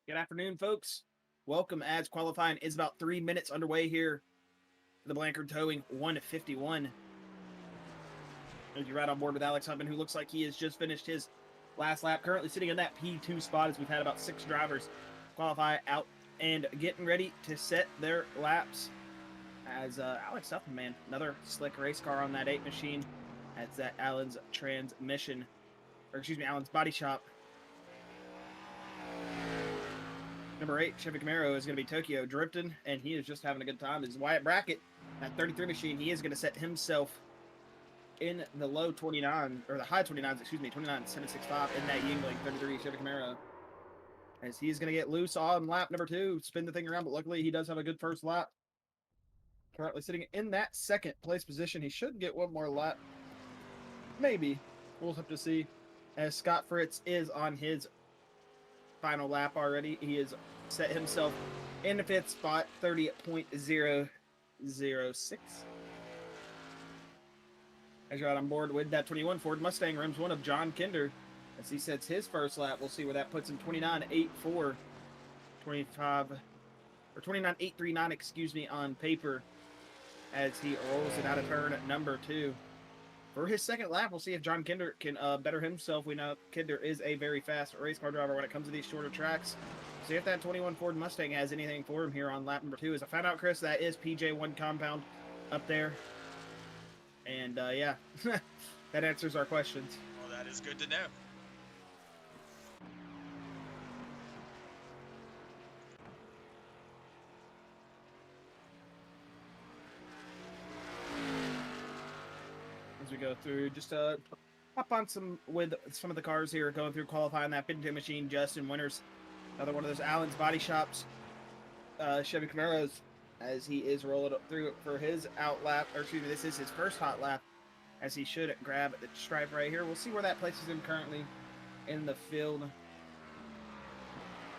Good afternoon, folks. Welcome as qualifying is about 3 minutes underway here for the Blanchard Towing 151. As you ride on board with Alex Hubbin, who looks like he has just finished his last lap, currently sitting in that P2 spot as we've had about 6 drivers qualify out and getting ready to set their laps. As Alex Hubbin, man, another slick race car on that 8 machine. That's that Allen's transmission, or excuse me, Allen's body shop. Number 8, Chevy Camaro, is going to be Tokyo drifting, and he is just having a good time. This is Wyatt Brackett, that 33 machine. He is going to set himself in the low 29, or the high 29s, excuse me, 29.765 in that Yingling 33 Chevy Camaro. As he's going to get loose on lap number 2, spin the thing around, but luckily he does have a good first lap. Currently sitting in that second place position. He should get one more lap. Maybe. We'll have to see. As Scott Fritz is on his final lap already. He has set himself in the 5th spot, 30.006. As you're out on board with that 21 Ford Mustang, rims 1 of John Kinder. As he sets his first lap, we'll see where that puts him. 29.84, 25, or 29.839, excuse me, on paper, as he rolls it out of turn at number 2. For his second lap, we'll see if John Kinder can better himself. We know Kinder is a very fast race car driver when it comes to these shorter tracks. See if that 21 Ford Mustang has anything for him here on lap number 2. As I found out, Chris, that is PJ1 compound up there. And, yeah, that answers our questions. Well, that is good to know. As we go through, just hop on with some of the cars here going through qualifying. That 52 machine, Justin Winters, another one of those Allen's Body Shops Chevy Camaros, as he is rolling up through for his out lap, or excuse me, this is his first hot lap, as he should grab the stripe right here. We'll see where that places him currently in the field.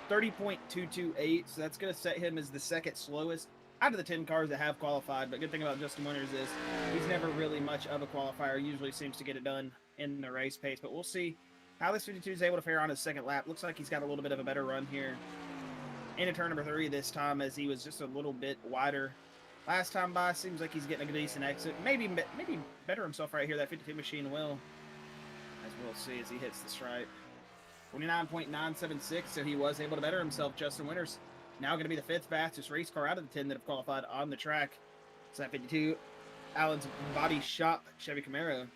30.228, so that's going to set him as the second slowest out of the 10 cars that have qualified. But good thing about Justin Winters is he's never really much of a qualifier. Usually seems to get it done in the race pace. But we'll see how this 52 is able to fare on his second lap. Looks like he's got a little bit of a better run here into turn number 3 this time, as he was just a little bit wider last time by. Seems like he's getting a decent exit. Maybe better himself right here. That 52 machine will, as we'll see as he hits the stripe. 29.976, so he was able to better himself. Justin Winters now going to be the 5th fastest race car out of the 10 that have qualified on the track. So that 52, Allen's Body Shop Chevy Camaro,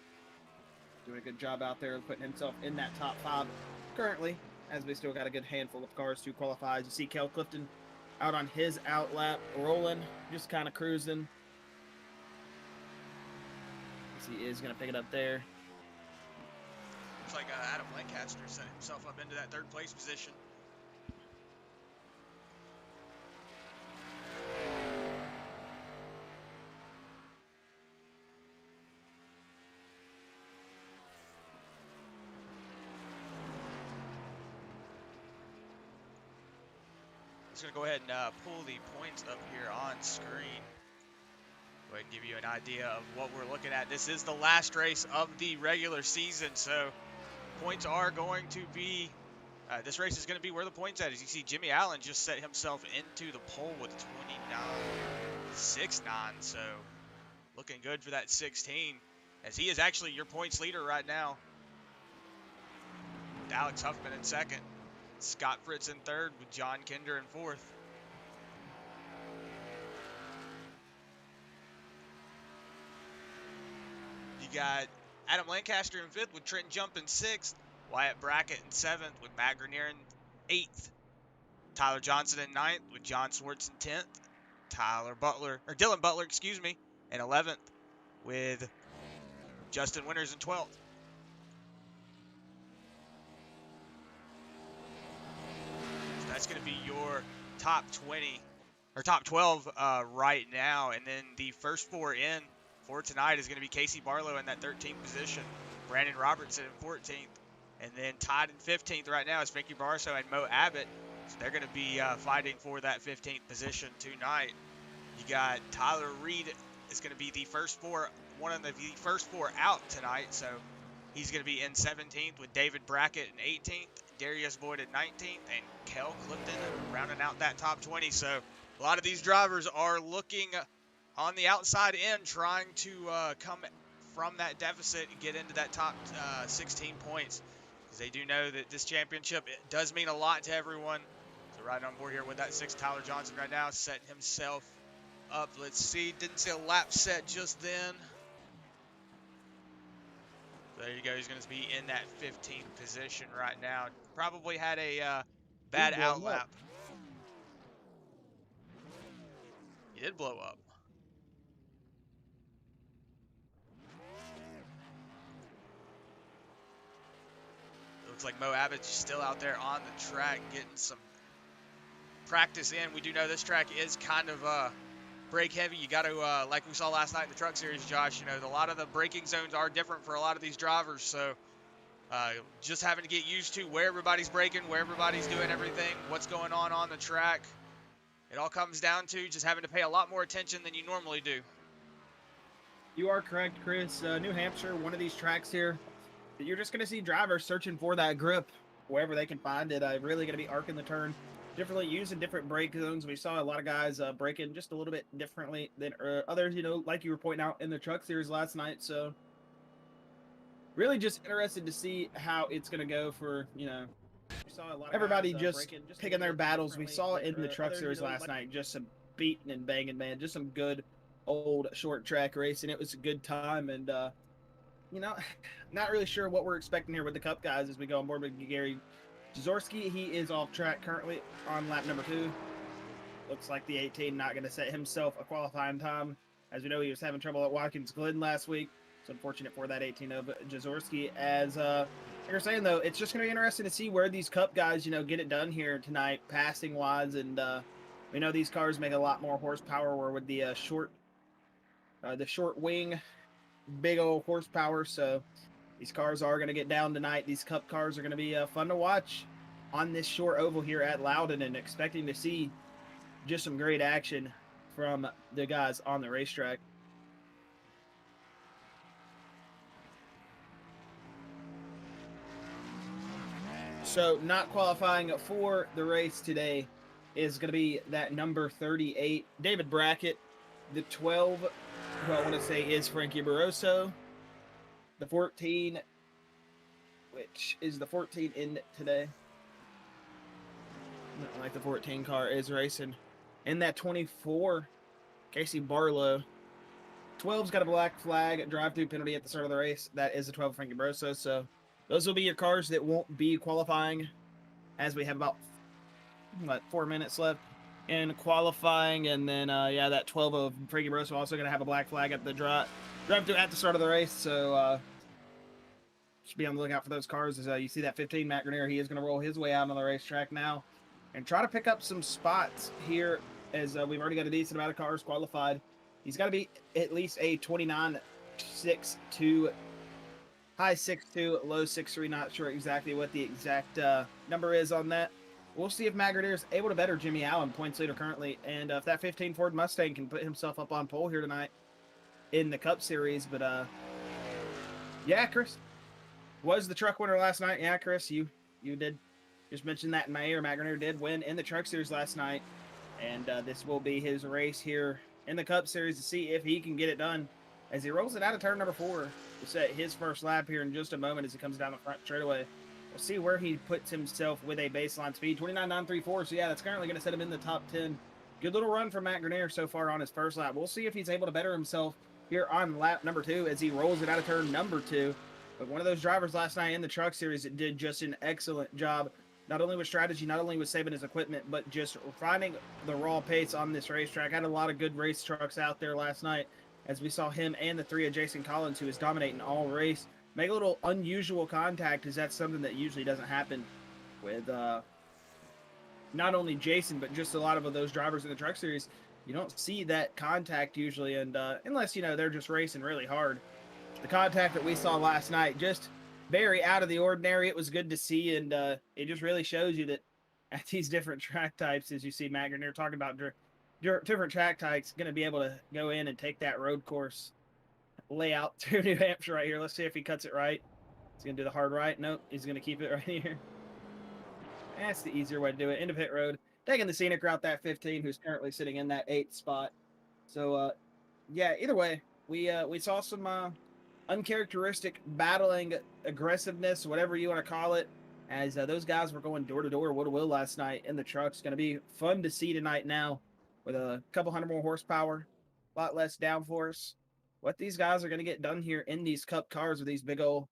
doing a good job out there, putting himself in that top 5 currently, as we still got a good handful of cars to qualify. As you see Kel Clifton out on his out lap, rolling, just kind of cruising. As he is going to pick it up there. Looks like Adam Lancaster set himself up into that 3rd place position. I'm just going to go ahead and pull the points up here on screen. Go ahead and give you an idea of what we're looking at. This is the last race of the regular season, so points are going to be, this race is going to be where the points at. As you see, Jimmy Allen just set himself into the pole with 29.69, so looking good for that 16, as he is actually your points leader right now. With Alex Huffman in 2nd, Scott Fritz in 3rd, with John Kinder in 4th. You got Adam Lancaster in 5th with Trent Jump in 6th. Wyatt Brackett in 7th with Matt Grenier in 8th. Tyler Johnson in 9th with John Swartz in 10th. Dylan Butler, excuse me, in 11th with Justin Winters in 12th. So that's going to be your top 20 or top 12 right now, and then the first 4 in for tonight is going to be Casey Barlow in that 13th position, Brandon Robertson in 14th, and then tied in 15th right now is Frankie Barso and Mo Abbott. So they're going to be fighting for that 15th position tonight. You got Tyler Reed is going to be the first 4, one of the first 4 out tonight. So He's going to be in 17th with David Brackett in 18th, Darius Boyd at 19th, and Kel Clifton rounding out that top 20. So a lot of these drivers are looking on the outside in, trying to come from that deficit and get into that top 16 points, because they do know that this championship, it does mean a lot to everyone. So right on board here with that 6, Tyler Johnson right now setting himself up. Let's see, didn't see a lap set just then. There you go. He's going to be in that 15th position right now. Probably had a bad outlap. He did blow up. Looks like Mo Abbott's still out there on the track getting some practice in. We do know this track is kind of brake heavy. You got to, like we saw last night in the Truck Series, Josh, you know, a lot of the braking zones are different for a lot of these drivers. So just having to get used to where everybody's braking, where everybody's doing everything, what's going on the track. It all comes down to just having to pay a lot more attention than you normally do. You are correct, Chris. New Hampshire, one of these tracks here, you're just going to see drivers searching for that grip wherever they can find it. Really going to be arcing the turn differently, using different brake zones. We saw a lot of guys braking just a little bit differently than others, you know, like you were pointing out in the Truck Series last night. So really just interested to see how it's going to go for, you know, we saw a lot of everybody guys, just picking their battles. We saw in the Truck Series last night just some beating and banging, man, just some good old short track racing. It was a good time, and you know, not really sure what we're expecting here with the Cup guys as we go on board with Gary Jaworski. He is off track currently on lap number 2. Looks like the 18 not going to set himself a qualifying time. As we know, he was having trouble at Watkins Glen last week. It's unfortunate for that 18 of Jaworski. As like you're saying, though, it's just going to be interesting to see where these Cup guys, you know, get it done here tonight, passing wise. And we know these cars make a lot more horsepower, where with the short wing, big old horsepower. So these cars are going to get down tonight. These Cup cars are going to be fun to watch on this short oval here at Loudon, and expecting to see just some great action from the guys on the racetrack. So not qualifying for the race today is going to be that number 38, David Brackett. The 12, who I want to say is Frankie Barroso. The 14, which is the 14 in today. Not like the 14 car is racing. In that 24, Casey Barlow. 12's got a black flag, drive-through penalty at the start of the race. That is the 12 Frankie Barroso. So those will be your cars that won't be qualifying, as we have about, 4 minutes left in qualifying. And then, yeah, that 12 of Frankie Barroso also going to have a black flag at the drive-through at the start of the race. So just be on the lookout for those cars. As you see that 15, Matt Grenier, he is going to roll his way out on the racetrack now and try to pick up some spots here, as we've already got a decent amount of cars qualified. He's got to be at least a 29.62, high 6.2, low 6.3. Not sure exactly what the exact number is on that. We'll see if Matt Grenier is able to better Jimmy Allen, points leader currently, and if that 15 Ford Mustang can put himself up on pole here tonight in the Cup Series. But yeah, Chris, was the truck winner last night. Yeah, Chris, you did just mention that in my ear. Matt Grenier did win in the Truck Series last night, and this will be his race here in the Cup Series to see if he can get it done, as he rolls it out of turn number 4 to set his first lap here in just a moment as he comes down the front straightaway. We'll see where he puts himself with a baseline speed, 29.934. So yeah, that's currently going to set him in the top 10. Good little run from Matt Grenier so far on his first lap. We'll see if he's able to better himself here on lap number 2 as he rolls it out of turn number 2. But one of those drivers last night in the Truck Series that did just an excellent job, not only with strategy, not only with saving his equipment, but just finding the raw pace on this racetrack. Had a lot of good race trucks out there last night, as we saw him and the 3 of Jason Collins, who is dominating all race, make a little unusual contact, as that's something that usually doesn't happen with not only Jason, but just a lot of those drivers in the Truck Series. You don't see that contact usually, and unless, you know, they're just racing really hard. The contact that we saw last night, just very out of the ordinary. It was good to see, and it just really shows you that at these different track types, as you see Matt Grenier talking about different track types, going to be able to go in and take that road course layout to New Hampshire right here. Let's see if he cuts it right. He's going to do the hard right. Nope, he's going to keep it right here. That's the easier way to do it. Into pit road. Taking the scenic route, that 15, who's currently sitting in that 8th spot. So, yeah, either way, we saw some uncharacteristic battling aggressiveness, whatever you want to call it, as those guys were going door to door, will to will last night in the trucks. Going to be fun to see tonight now with a couple hundred more horsepower, a lot less downforce. What these guys are going to get done here in these cup cars with these big old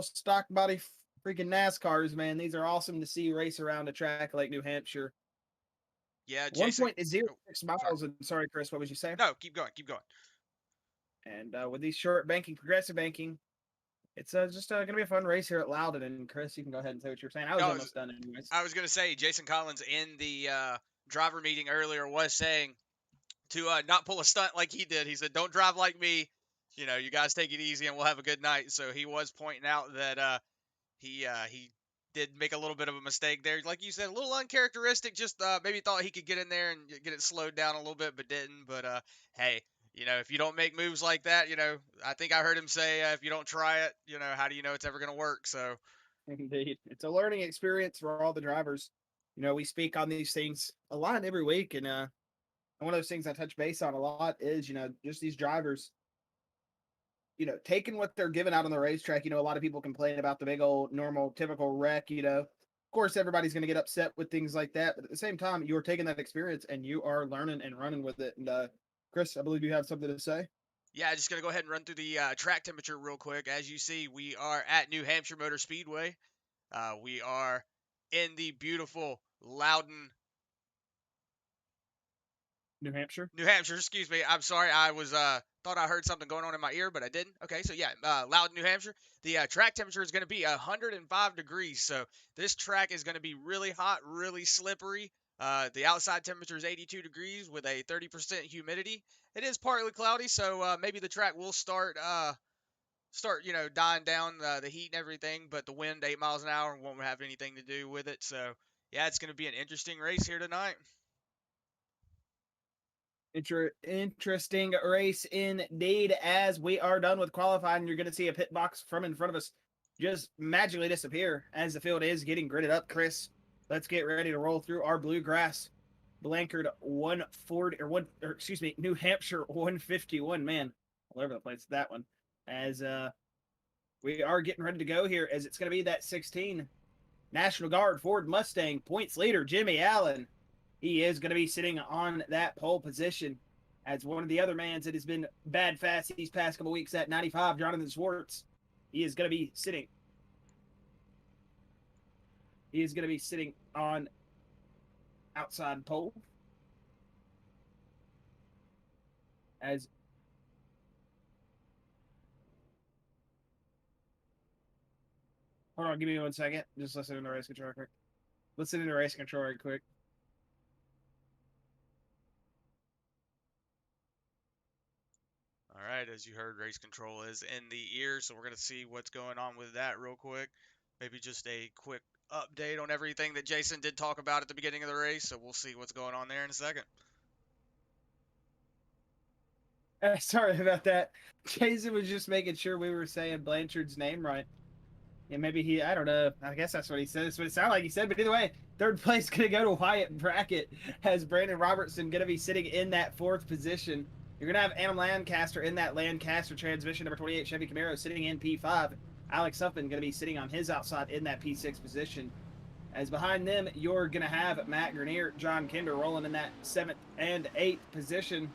stock body freaking NASCARs, man. These are awesome to see race around a track like New Hampshire. Yeah, Jason. 1.06 miles. Sorry. Sorry, Chris, what was you saying? No, keep going, keep going. And with these short banking, progressive banking, it's just going to be a fun race here at Loudon. And Chris, you can go ahead and say what you're saying. I was almost done anyways. I was going to say, Jason Collins in the driver meeting earlier was saying to not pull a stunt like he did. He said, don't drive like me. You know, you guys take it easy and we'll have a good night. So he was pointing out that he did make a little bit of a mistake there. Like you said, a little uncharacteristic. Just maybe thought he could get in there and get it slowed down a little bit, but didn't. But hey, you know, if you don't make moves like that, you know, I think I heard him say, if you don't try it, you know, how do you know it's ever going to work? So, indeed, it's a learning experience for all the drivers. You know, we speak on these things a lot every week, and one of those things I touch base on a lot is, you know, just these drivers, you know, taking what they're given out on the racetrack. You know, a lot of people complain about the big old normal, typical wreck, you know. Of course, everybody's going to get upset with things like that, but at the same time, you're taking that experience and you are learning and running with it. And Chris, I believe you have something to say. Yeah, just going to go ahead and run through the track temperature real quick. As you see, we are at New Hampshire Motor Speedway. We are in the beautiful Loudon, New Hampshire, excuse me. I'm sorry. I was thought I heard something going on in my ear, but I didn't. Okay, so yeah, Loudon, New Hampshire. The track temperature is going to be 105 degrees. So this track is going to be really hot, really slippery. The outside temperature is 82 degrees with a 30% humidity. It is partly cloudy, so maybe the track will start you know, dying down the heat and everything, but the wind 8 miles an hour won't have anything to do with it. So yeah, it's going to be an interesting race here tonight. Interesting race indeed. As we are done with qualifying, you're going to see a pit box from in front of us just magically disappear as the field is getting gridded up. Chris, let's get ready to roll through our bluegrass. Blanchard 140 or excuse me, New Hampshire 151. Man, all over the place that one. As we are getting ready to go here, as it's going to be that 16 National Guard Ford Mustang points leader Jimmy Allen. He is going to be sitting on that pole position as one of the other mans that has been bad fast these past couple weeks at 95, Jonathan Swartz. He is going to be sitting. He is going to be sitting on outside pole. As hold on, give me 1 second. Just listen to the race control quick. Listen to the race control right quick. All right, as you heard, race control is in the ear, so we're going to see what's going on with that real quick. Maybe just a quick update on everything that Jason did talk about at the beginning of the race, so we'll see what's going on there in a second. Sorry about that. Jason was just making sure we were saying Blanchard's name right. Yeah, maybe he, I don't know. I guess that's what he said. That's what it sounded like he said. But either way, third place going to go to Wyatt Brackett as Brandon Robertson going to be sitting in that 4th position. You're going to have Adam Lancaster in that Lancaster transmission, number 28 Chevy Camaro, sitting in P5. Alex Huffman going to be sitting on his outside in that P6 position. As behind them, you're going to have Matt Grenier, John Kinder rolling in that 7th and 8th position,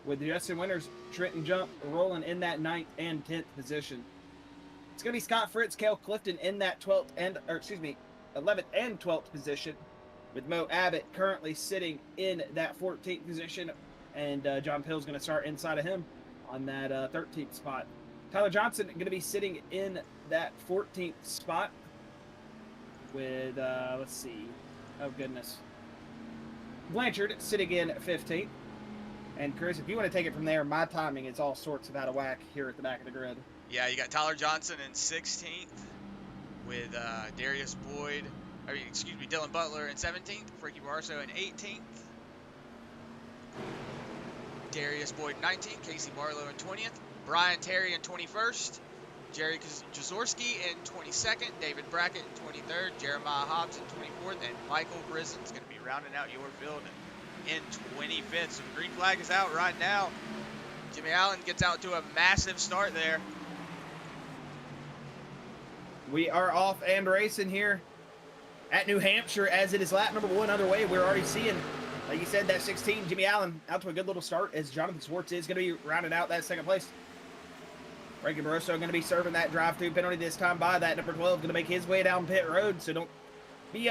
with Justin Winters, Trenton Jump rolling in that 9th and 10th position. It's going to be Scott Fritz, Cale Clifton in that 11th and 12th position, with Mo Abbott currently sitting in that 14th position, and John Pill's going to start inside of him on that 13th spot. Tyler Johnson going to be sitting in that 14th spot with, let's see, oh goodness, Blanchard sitting in 15th. And Chris, if you want to take it from there, my timing is all sorts of out of whack here at the back of the grid. Yeah, you got Tyler Johnson in 16th with Dylan Butler in 17th, Frankie Barso in 18th, Darius Boyd in 19th, Casey Barlow in 20th, Brian Terry in 21st, Jerry Jazorski in 22nd, David Brackett in 23rd, Jeremiah Hobbs in 24th, and Michael Brisson is going to be rounding out your field in 25th. So the green flag is out right now. Jimmy Allen gets out to a massive start there. We are off and racing here at New Hampshire as it is lap number 1 underway. We're already seeing, like you said, that 16, Jimmy Allen, out to a good little start as Jonathan Swartz is going to be rounding out that second place. Frankie Barroso going to be serving that drive-through penalty this time by that number 12, going to make his way down pit road. So don't be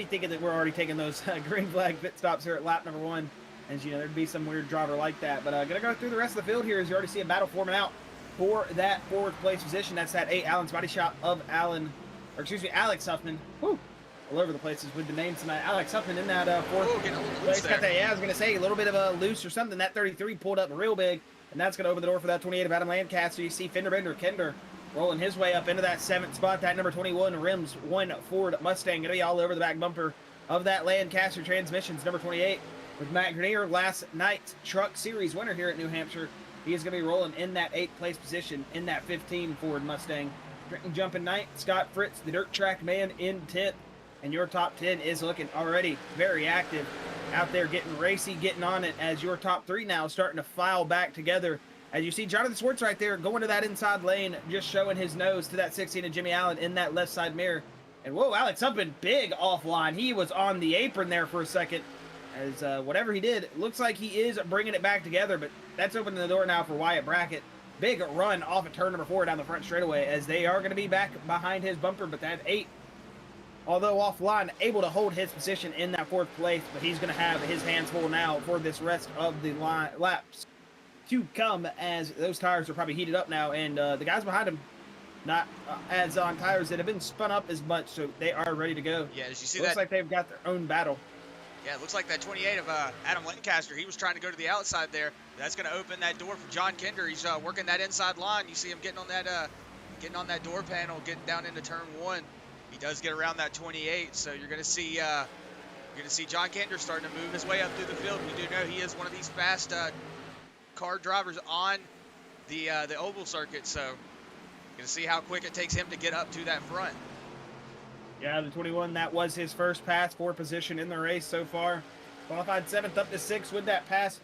thinking that we're already taking those green flag pit stops here at lap number 1. As you know, there'd be some weird driver like that. But going to go through the rest of the field here as you already see a battle forming out for that 4th place position. That's that 8 Allen's Body Shop of Alex Huffman. Woo! All over the places with the names tonight. Alex Huffman in that 4th place. Got that, yeah, I was going to say, a little bit of a loose or something. That 33 pulled up real big. And that's going to open the door for that 28 of Adam Lancaster. You see Fender Bender Kender rolling his way up into that 7th spot. That number 21 Rims 1 Ford Mustang going to be all over the back bumper of that Lancaster Transmissions. Number 28 with Matt Grenier, last night's Truck Series winner here at New Hampshire. He is going to be rolling in that 8th place position in that 15 Ford Mustang. Drinking Jumping Knight, Scott Fritz, the dirt track man in 10th. And your top 10 is looking already very active out there, getting racy, getting on it, as your top 3 now starting to file back together. As you see Jonathan Swartz right there going to that inside lane, just showing his nose to that 16 of Jimmy Allen in that left side mirror. And whoa, Alex Huffman, big offline. He was on the apron there for a second. As whatever he did, it looks like he is bringing it back together, but that's opening the door now for Wyatt Brackett. Big run off of turn number 4 down the front straightaway, as they are going to be back behind his bumper, but that 8, although offline, able to hold his position in that 4th place, but he's going to have his hands full now for this rest of the laps to come, as those tires are probably heated up now, and the guys behind him not as on tires that have been spun up as much, so they are ready to go. Yeah, as you see, looks like they've got their own battle. Yeah, it looks like that 28 of Adam Lancaster, he was trying to go to the outside there. That's going to open that door for John Kinder. He's working that inside line. You see him getting on that door panel, getting down into turn 1. He does get around that 28, so you're going to see John Kinder starting to move his way up through the field. We do know he is one of these fast car drivers on the oval circuit, so you're going to see how quick it takes him to get up to that front. Yeah, the 21, that was his first pass for position in the race so far. Qualified 7th up to 6th with that pass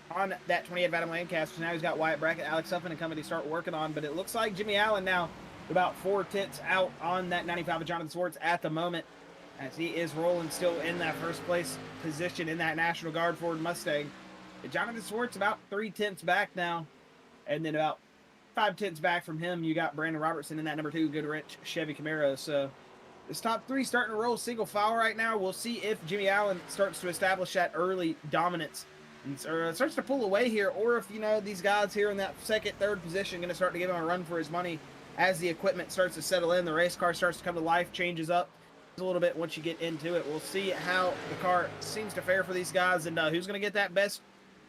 on that 28 of Adam Lancaster. Now he's got Wyatt Brackett, Alex Huffman, and company start working on, but it looks like Jimmy Allen now about 4 tenths out on that 95 of Jonathan Swartz at the moment, as he is rolling still in that 1st place position in that National Guard Ford Mustang. Jonathan Swartz about 3 tenths back now, and then about 5 tenths back from him, you got Brandon Robertson in that number 2 Goodrich Chevy Camaro. So this top 3 starting to roll single file right now. We'll see if Jimmy Allen starts to establish that early dominance and starts to pull away here, or if, you know, these guys here in that 2nd, 3rd position going to start to give him a run for his money as the equipment starts to settle in, the race car starts to come to life, changes up a little bit once you get into it. We'll see how the car seems to fare for these guys, and who's going to get that best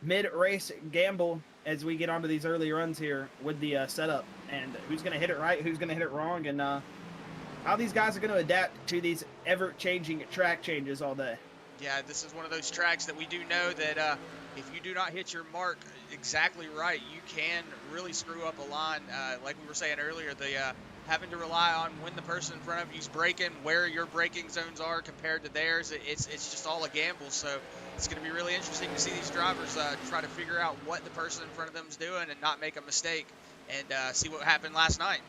mid-race gamble as we get onto these early runs here with the setup, and who's going to hit it right, who's going to hit it wrong, and how these guys are going to adapt to these ever-changing track changes all day. Yeah, this is one of those tracks that we do know that if you do not hit your mark exactly right, you can really screw up a line. Like we were saying earlier, the having to rely on when the person in front of you's braking, where your braking zones are compared to theirs, it's just all a gamble. So it's going to be really interesting to see these drivers try to figure out what the person in front of them is doing and not make a mistake, and see what happened last night.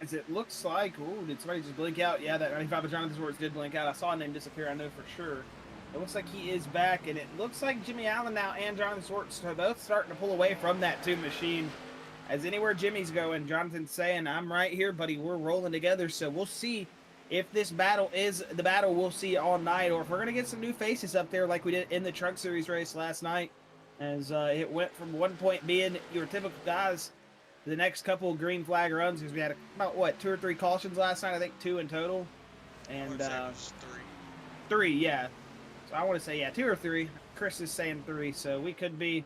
As it looks like, ooh, did somebody just blink out? Yeah, that 95 of Jonathan Swartz did blink out. I saw a name disappear, I know for sure. It looks like he is back, and it looks like Jimmy Allen now and Jonathan Swartz are both starting to pull away from that 2 machine. As anywhere Jimmy's going, Jonathan's saying, I'm right here, buddy, we're rolling together. So we'll see if this battle is the battle we'll see all night, or if we're going to get some new faces up there like we did in the Truck Series race last night. As it went from one point being your typical guys, the next couple of green flag runs, because we had about, what, 2 or 3 cautions last night, I think 2 in total. And 3, yeah. So I want to say, yeah, 2 or 3. Chris is saying 3, so we could be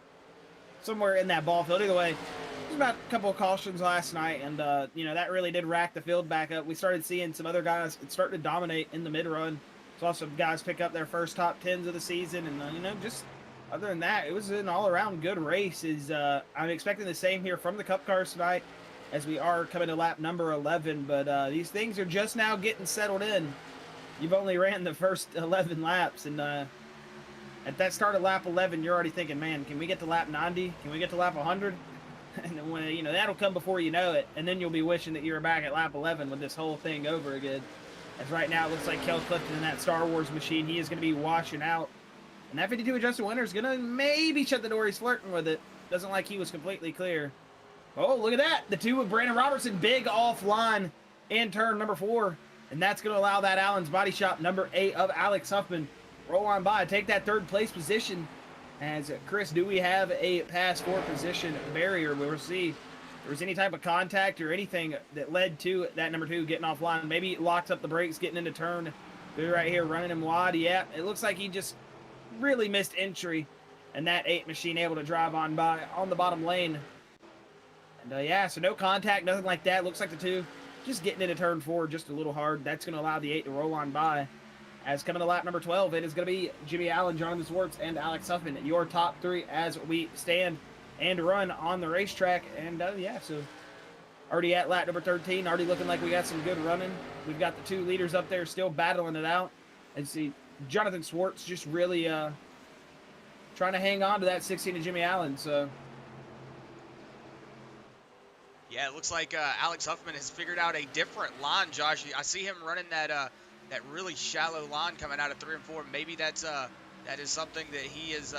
somewhere in that ball field. Either way, there's about a couple of cautions last night, and, you know, that really did rack the field back up. We started seeing some other guys starting to dominate in the mid-run. Saw some guys pick up their first top 10s of the season, and you know, just other than that, it was an all-around good race. I'm expecting the same here from the Cup cars tonight, as we are coming to lap number 11. But these things are just now getting settled in. You've only ran the first 11 laps, and at that start of lap 11, you're already thinking, man, can we get to lap 90? Can we get to lap 100? And then when, you know, that'll come before you know it, and then you'll be wishing that you were back at lap 11 with this whole thing over again. As right now, it looks like Kel Clifton in that Star Wars machine, he is going to be washing out. And that 52 Justin Winter is going to maybe shut the door. He's flirting with it. Doesn't like he was completely clear. Oh, look at that. The two with Brandon Robertson, big offline in turn number 4. And that's going to allow that Allen's Body Shop number 8 of Alex Huffman roll on by, take that third place position. As Chris, do we have a pass for position barrier? We'll see if there was any type of contact or anything that led to that number 2 getting offline. Maybe it locks up the brakes getting into turn. They're right here running him wide. Yeah, it looks like he just really missed entry, and that 8 machine able to drive on by on the bottom lane. And yeah, so no contact, nothing like that. Looks like the 2 just getting into turn 4 just a little hard. That's going to allow the 8 to roll on by. As coming to lap number 12, it is going to be Jimmy Allen, Jonathan Swartz, and Alex Huffman, your top 3 as we stand and run on the racetrack. And yeah, so already at lap number 13, already looking like we got some good running. We've got the 2 leaders up there still battling it out. And see Jonathan Swartz just really trying to hang on to that 16 of Jimmy Allen. So yeah, it looks like Alex Huffman has figured out a different line, Josh. I see him running that really shallow line coming out of 3 and 4. Maybe that is something that he has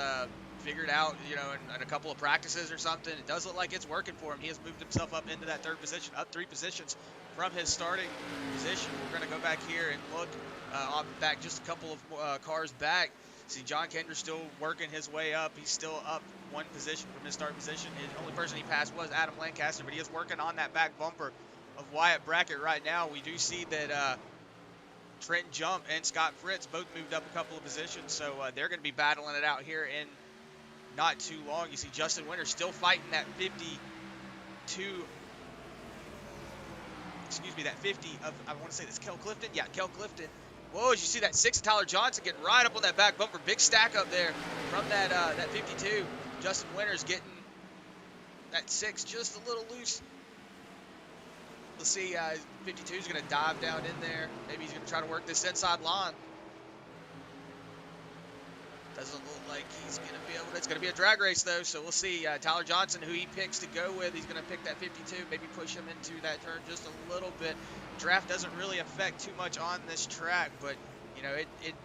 figured out, you know, in a couple of practices or something. It does look like it's working for him. He has moved himself up into that 3rd position, up 3 positions from his starting position. We're going to go back here and look back just a couple of cars back. See John Kendra still working his way up. He's still up 1 position from his start position. The only person he passed was Adam Lancaster, but he is working on that back bumper of Wyatt Brackett right now. We do see that Trent Jump and Scott Fritz both moved up a couple of positions, so they're going to be battling it out here in not too long. You see Justin Winter still fighting that 52, that 50 of, I want to say this, Kel Clifton? Yeah, Kel Clifton. Whoa, as you see that 6 of Tyler Johnson getting right up on that back bumper. Big stack up there from that 52. Justin Winter's getting that 6 just a little loose. Let's see, 52 is going to dive down in there. Maybe he's going to try to work this inside line. Doesn't look like he's going to be able to. It's going to be a drag race, though, so we'll see. Tyler Johnson, who he picks to go with, he's going to pick that 52, maybe push him into that turn just a little bit. Draft doesn't really affect too much on this track, but, you know,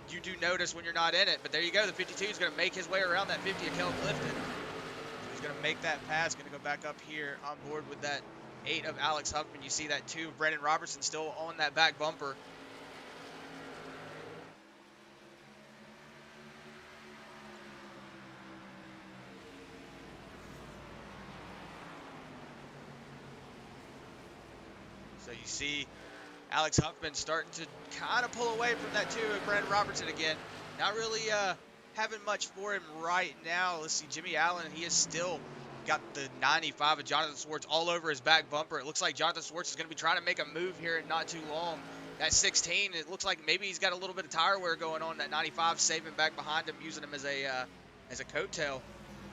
you do notice when you're not in it. But there you go. The 52 is going to make his way around that 50 of Kel Clifton. So he's going to make that pass, going to go back up here on board with that 8 of Alex Huffman. You see that 2 of Brandon Robertson still on that back bumper. So you see Alex Huffman starting to kind of pull away from that 2 of Brandon Robertson again. Not really having much for him right now. Let's see, Jimmy Allen, he is still got the 95 of Jonathan Swartz all over his back bumper. It looks like Jonathan Swartz is going to be trying to make a move here in not too long. That 16, it looks like maybe he's got a little bit of tire wear going on. That 95 saving back behind him, using him as a coattail.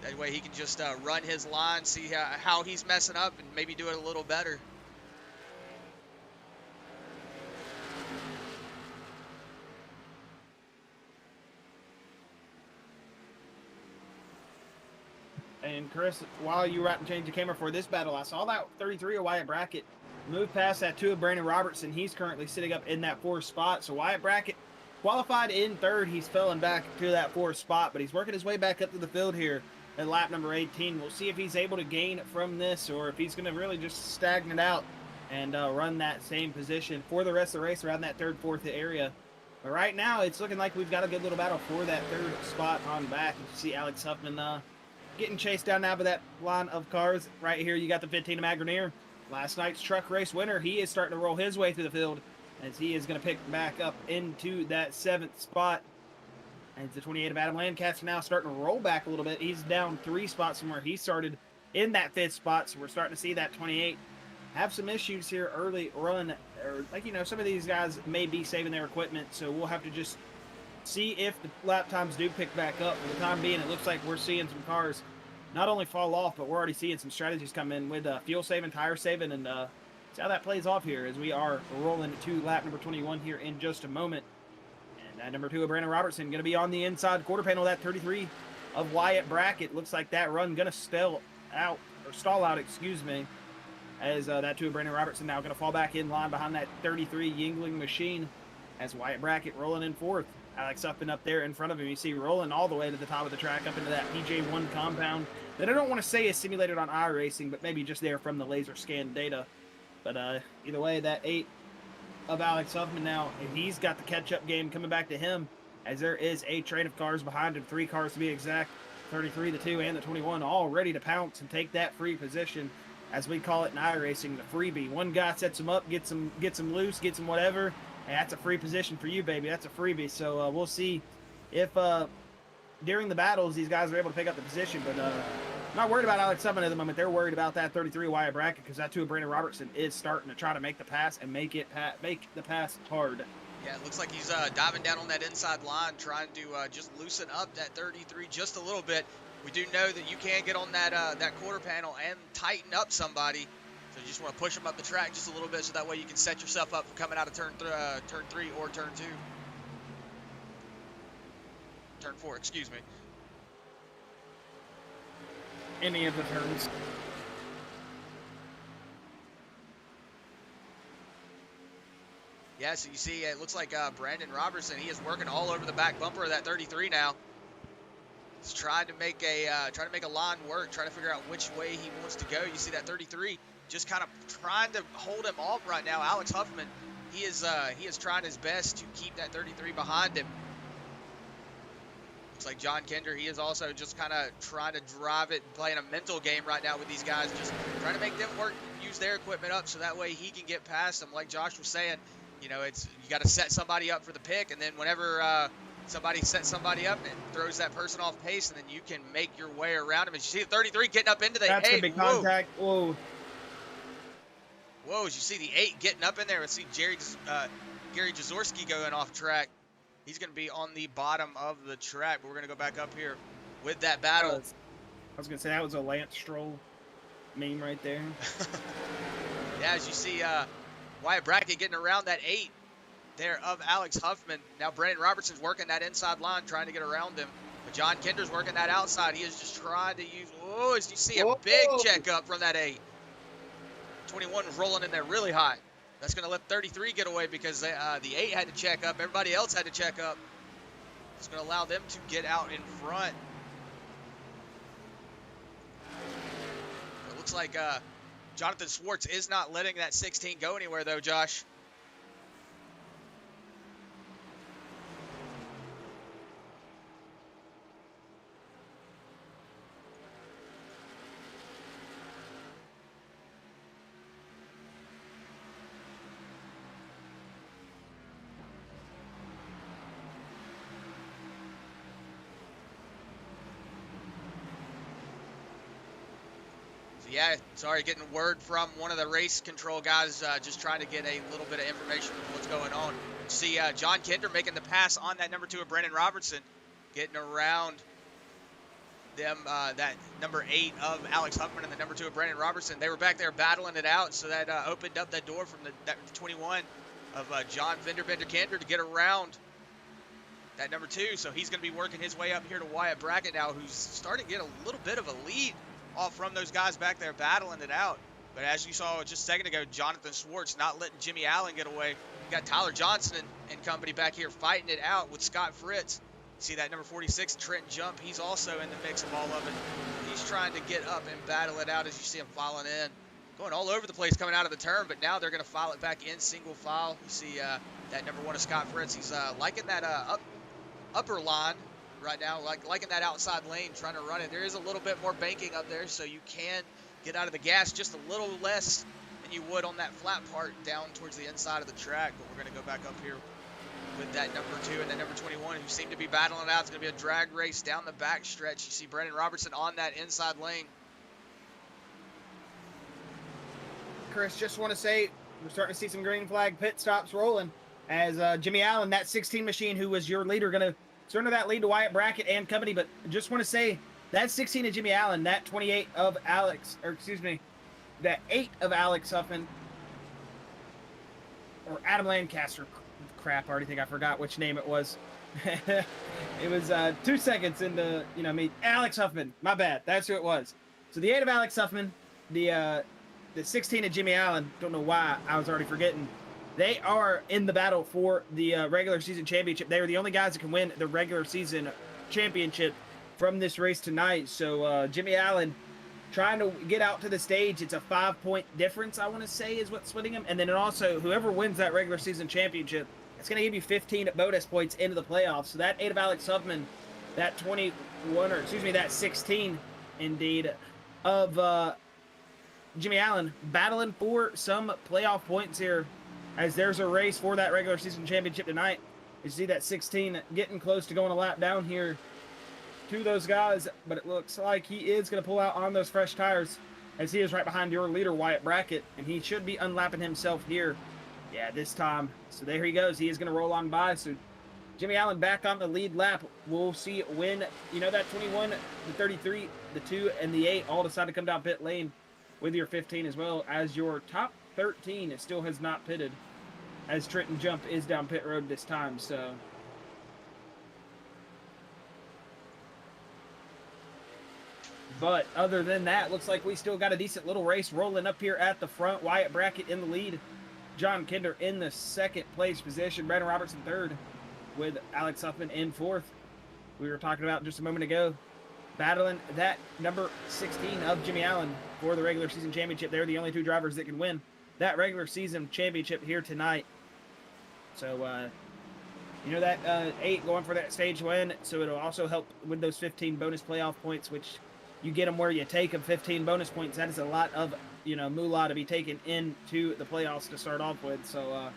That way he can just run his line, see how he's messing up, and maybe do it a little better. And Chris, while you were out and changed the camera for this battle, I saw that 33 of Wyatt Brackett move past that 2 of Brandon Robertson. He's currently sitting up in that 4th spot. So Wyatt Brackett qualified in 3rd. He's falling back to that 4th spot, but he's working his way back up to the field here at lap number 18. We'll see if he's able to gain from this or if he's going to really just stagnate out and run that same position for the rest of the race around that 3rd, 4th area. But right now, it's looking like we've got a good little battle for that 3rd spot on back. You see Alex Huffman getting chased down now by that line of cars. Right here, you got the 15 of Matt Grenier. Last night's truck race winner. He is starting to roll his way through the field as he is going to pick back up into that 7th spot. And the 28 of Adam Lancaster now starting to roll back a little bit. He's down 3 spots from where he started in that 5th spot. So we're starting to see that 28 have some issues here early run, or like, you know, some of these guys may be saving their equipment, so we'll have to just see if the lap times do pick back up. For the time being, it looks like we're seeing some cars not only fall off, but we're already seeing some strategies come in with fuel saving, tire saving, and see how that plays off here as we are rolling to lap number 21 here in just a moment. And that number 2 of Brandon Robertson going to be on the inside quarter panel. That 33 of Wyatt Brackett. Looks like that run going to stall out, excuse me, as that 2 of Brandon Robertson now going to fall back in line behind that 33 Yingling machine as Wyatt Brackett rolling in fourth. Alex Huffman up there in front of him. You see rolling all the way to the top of the track up into that PJ1 compound that I don't want to say is simulated on iRacing, but maybe just there from the laser scan data. But either way, that 8 of Alex Huffman now, and he's got the catch-up game coming back to him as there is a train of cars behind him, 3 cars to be exact, 33, the 2, and the 21, all ready to pounce and take that free position, as we call it in iRacing, the freebie. One guy sets him up, gets him loose, gets him whatever, and that's a free position for you, baby. That's a freebie. So we'll see if during the battles these guys are able to pick up the position. But not worried about Alex Huffman at the moment. They're worried about that 33 Wyatt Brackett because that 2 of Brandon Robertson is starting to try to make the pass and make the pass hard. Yeah, it looks like he's diving down on that inside line, trying to just loosen up that 33 just a little bit. We do know that you can get on that that quarter panel and tighten up somebody. So you just want to push them up the track just a little bit so that way you can set yourself up for coming out of turn 3 or turn 2. Turn 4, excuse me. Any of the turns. Yeah, so you see, it looks like Brandon Robertson, he is working all over the back bumper of that 33 now. He's trying to make a line work, trying to figure out which way he wants to go. You see that 33 just kind of trying to hold him off right now. Alex Huffman, he is trying his best to keep that 33 behind him. Looks like John Kinder, he is also just kind of trying to drive it, playing a mental game right now with these guys, just trying to make them work, use their equipment up so that way he can get past them. Like Josh was saying, you know, you got to set somebody up for the pick, and then whenever somebody sets somebody up and throws that person off pace, and then you can make your way around him. As you see the 33 getting up into the That's 8. That's a big contact. Whoa. Whoa, as you see the 8 getting up in there. Let's see Gary Jaworski going off track. He's going to be on the bottom of the track, but we're going to go back up here with that battle. I was going to say that was a Lance Stroll meme right there. Yeah, as you see Wyatt Brackett getting around that 8 there of Alex Huffman. Now Brandon Robertson's working that inside line, trying to get around him. But John Kinder's working that outside. He is just trying to use, oh, as you see a big checkup from that 8. 21 was rolling in there really high. That's going to let 33 get away because the 8 had to check up. Everybody else had to check up. It's going to allow them to get out in front. It looks like Jonathan Swartz is not letting that 16 go anywhere, though, Josh. Yeah, sorry, getting word from one of the race control guys, just trying to get a little bit of information on what's going on. See John Kinder making the pass on that number 2 of Brandon Robertson, getting around them, that number 8 of Alex Huffman and the number 2 of Brandon Robertson. They were back there battling it out, so that opened up that door from that 21 of John Fenderbender Kinder to get around that number 2. So he's going to be working his way up here to Wyatt Brackett now, who's starting to get a little bit of a lead off from those guys back there battling it out. But as you saw just a second ago, Jonathan Swartz not letting Jimmy Allen get away. You got Tyler Johnson and company back here fighting it out with Scott Fritz. See that number 46, Trent Jump, he's also in the mix of all of it. He's trying to get up and battle it out as you see him filing in. Going all over the place coming out of the turn, but now they're going to file it back in single file. You see that number 1 of Scott Fritz. He's liking that upper line right now, liking that outside lane, trying to run it. There is a little bit more banking up there, so you can get out of the gas just a little less than you would on that flat part down towards the inside of the track. But we're going to go back up here with that number 2 and that number 21 who seem to be battling it out. It's going to be a drag race down the back stretch. You see Brandon Robertson on that inside lane. Chris, just want to say we're starting to see some green flag pit stops rolling as Jimmy Allen, that 16 machine who was your leader, going to surrender that lead to Wyatt Brackett and company. But just want to say that 16 of Jimmy Allen, that 28 of Alex, or excuse me, that 8 of Alex Huffman, or Adam Lancaster. Crap, I already think I forgot which name it was. It was 2 seconds into, me. Alex Huffman, my bad. That's who it was. So the 8 of Alex Huffman, the 16 of Jimmy Allen, don't know why I was already forgetting. They are in the battle for the regular season championship. They are the only guys that can win the regular season championship from this race tonight. So Jimmy Allen trying to get out to the stage. It's a 5-point difference, I want to say, is what's splitting them. And then also, whoever wins that regular season championship, it's going to give you 15 bonus points into the playoffs. So that 8 of Alex Huffman, that 21, or excuse me, that 16, indeed, of Jimmy Allen battling for some playoff points here, as there's a race for that regular season championship tonight. You see that 16 getting close to going a lap down here to those guys, but it looks like he is going to pull out on those fresh tires, as he is right behind your leader, Wyatt Brackett, and he should be unlapping himself here. Yeah, this time. So there he goes. He is going to roll on by. So Jimmy Allen back on the lead lap. We'll see when, that 21, the 33, the 2, and the 8 all decide to come down pit lane with your 15 as well, as your top 13 still has not pitted, as Trenton Jump is down pit road this time. So but other than that, looks like we still got a decent little race rolling up here at the front. Wyatt Brackett in the lead, John Kinder in the second place position, Brandon Robertson third, with Alex Huffman in fourth. We were talking about just a moment ago, battling that number 16 of Jimmy Allen for the regular season championship. They're the only 2 drivers that can win that regular season championship here tonight. So, that 8 going for that stage win, so it'll also help with those 15 bonus playoff points, which you get them where you take them. 15 bonus points, that is a lot of, moolah to be taken into the playoffs to start off with. So,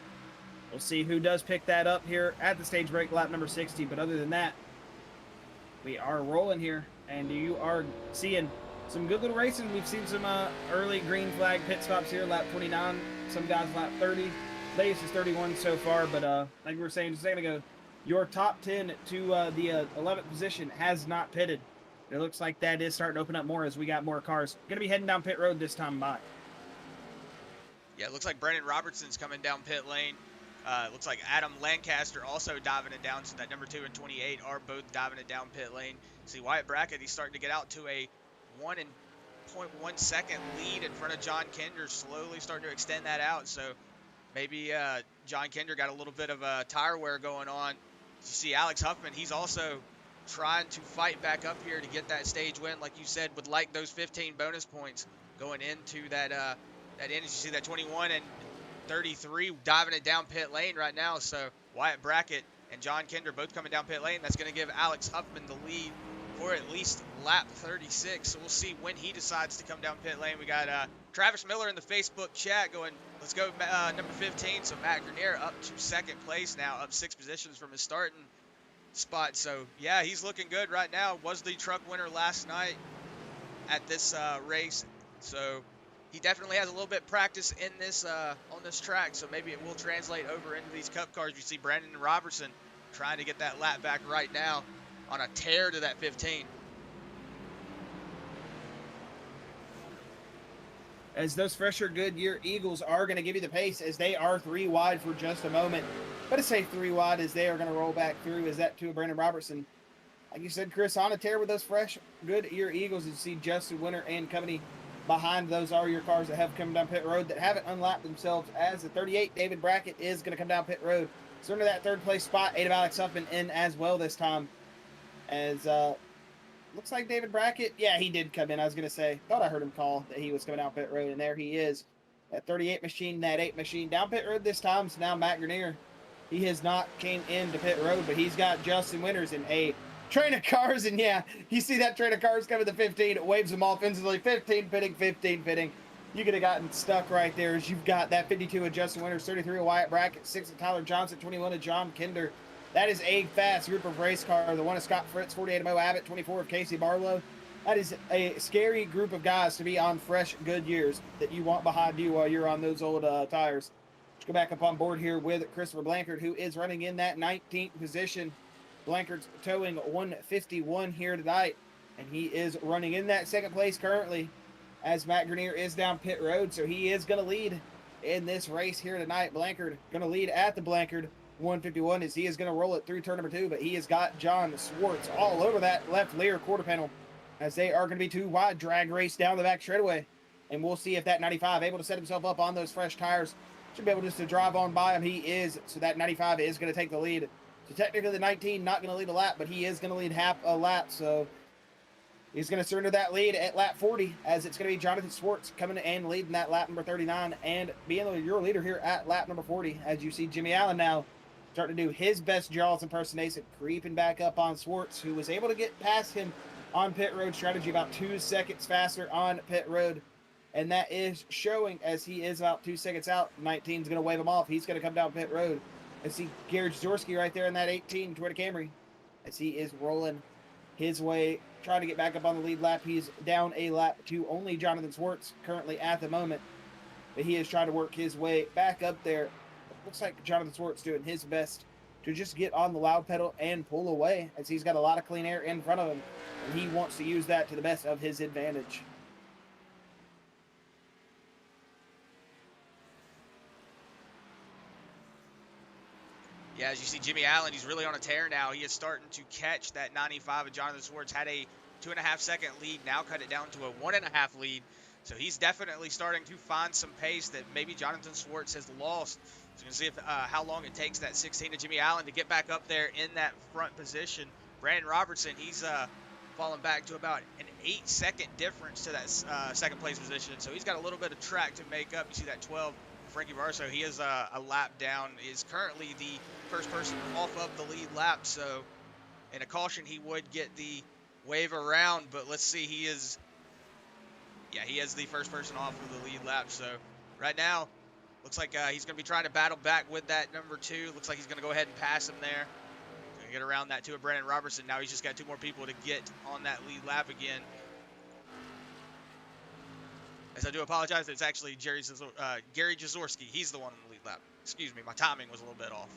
we'll see who does pick that up here at the stage break lap number 60. But other than that, we are rolling here, and you are seeing some good little racing. We've seen some early green flag pit stops here, lap 29. Some guys lap 30. Latest is 31 so far, but like we were saying just a second ago, your top 10 to the 11th position has not pitted. It looks like that is starting to open up more as we got more cars. Going to be heading down pit road this time by. Yeah, it looks like Brandon Robertson's coming down pit lane. It looks like Adam Lancaster also diving it down, so that number 2 and 28 are both diving it down pit lane. See Wyatt Brackett, he's starting to get out to a 1.1 second lead in front of John Kinder, slowly starting to extend that out. So maybe John Kinder got a little bit of a tire wear going on. You see Alex Huffman, he's also trying to fight back up here to get that stage win, like you said, would like those 15 bonus points going into that end. You see that 21 and 33 diving it down pit lane right now. So Wyatt Brackett and John Kinder both coming down pit lane. That's going to give Alex Huffman the lead for at least lap 36. So we'll see when he decides to come down pit lane. We got Travis Miller in the Facebook chat going, let's go number 15. So Matt Grenier up to second place now, up 6 positions from his starting spot. So yeah, he's looking good right now. Was the truck winner last night at this race. So he definitely has a little bit of practice in this on this track. So maybe it will translate over into these cup cars. You see Brandon Robertson trying to get that lap back right now on a tear to that 15. As those fresher Goodyear Eagles are going to give you the pace, as they are 3 wide for just a moment. But to say 3 wide as they are going to roll back through is that to Brandon Robertson. Like you said, Chris, on a tear with those fresh Goodyear Eagles. You see Justin Winter and company behind. Those are your cars that have come down pit road that haven't unlapped themselves, as the 38 David Brackett is going to come down pit road. So under that 3rd place spot, 8 of Alex Huffman in as well this time. As looks like David Brackett, yeah, he did come in. I was going to say, thought I heard him call that he was coming down pit road, and there he is. That 38 machine, that 8 machine down pit road this time. So now Matt Grenier, he has not came into pit road, but he's got Justin Winters in a train of cars. And yeah, you see that train of cars coming to 15. It waves them off instantly. 15 pitting, 15 pitting. You could have gotten stuck right there, as you've got that 52 of Justin Winters, 33 of Wyatt Brackett, 6 of Tyler Johnson, 21 of John Kinder. That is a fast group of race car. The 1 of Scott Fritz, 48 of Mo Abbott, 24 of Casey Barlow, That is a scary group of guys to be on fresh Goodyears that you want behind you while you're on those old tires. Let's go back up on board here with Christopher Blanchard, who is running in that 19th position. Blanchard's towing 151 here tonight, and he is running in that second place currently as Matt Grenier is down pit road, so he is going to lead in this race here tonight. Blanchard going to lead at the Blanchard 151 as he is going to roll it through turn number 2, but he has got John Swartz all over that left rear quarter panel as they are going to be too wide. Drag race down the back straightaway, and we'll see if that 95 able to set himself up on those fresh tires. Should be able just to drive on by him. He is, so that 95 is going to take the lead. So technically the 19 not going to lead a lap, but he is going to lead half a lap, so he's going to surrender that lead at lap 40 as it's going to be Jonathan Swartz coming and leading that lap number 39 and being your leader here at lap number 40 as you see Jimmy Allen now starting to do his best Jaws impersonation, creeping back up on Swartz, who was able to get past him on pit road strategy about 2 seconds faster on pit road. And that is showing as he is about 2 seconds out. 19 is going to wave him off. He's going to come down pit road. And see Gary Jaworski right there in that 18 Toyota Camry as he is rolling his way, trying to get back up on the lead lap. He's down a lap to only Jonathan Swartz currently at the moment. But he is trying to work his way back up there. It looks like Jonathan Swartz doing his best to just get on the loud pedal and pull away as he's got a lot of clean air in front of him. And he wants to use that to the best of his advantage. Yeah, as you see Jimmy Allen, he's really on a tear now. He is starting to catch that 95, and Jonathan Swartz had a 2.5 second lead, now cut it down to a 1.5 lead. So he's definitely starting to find some pace that maybe Jonathan Swartz has lost. So you can see if, how long it takes that 16 to Jimmy Allen to get back up there in that front position. Brandon Robertson, he's fallen back to about an 8-second difference to that second place position. So he's got a little bit of track to make up. You see that 12, Frankie Varso, he is a lap down, is currently the first person off of the lead lap. So in a caution, he would get the wave around, but let's see, he is the first person off of the lead lap. So right now, looks like he's going to be trying to battle back with that number 2. Looks like he's going to go ahead and pass him there. Going to get around that to a Brandon Robertson. Now he's just got 2 more people to get on that lead lap again. As I do apologize, it's actually Gary Jaworski. He's the one on the lead lap. Excuse me, my timing was a little bit off.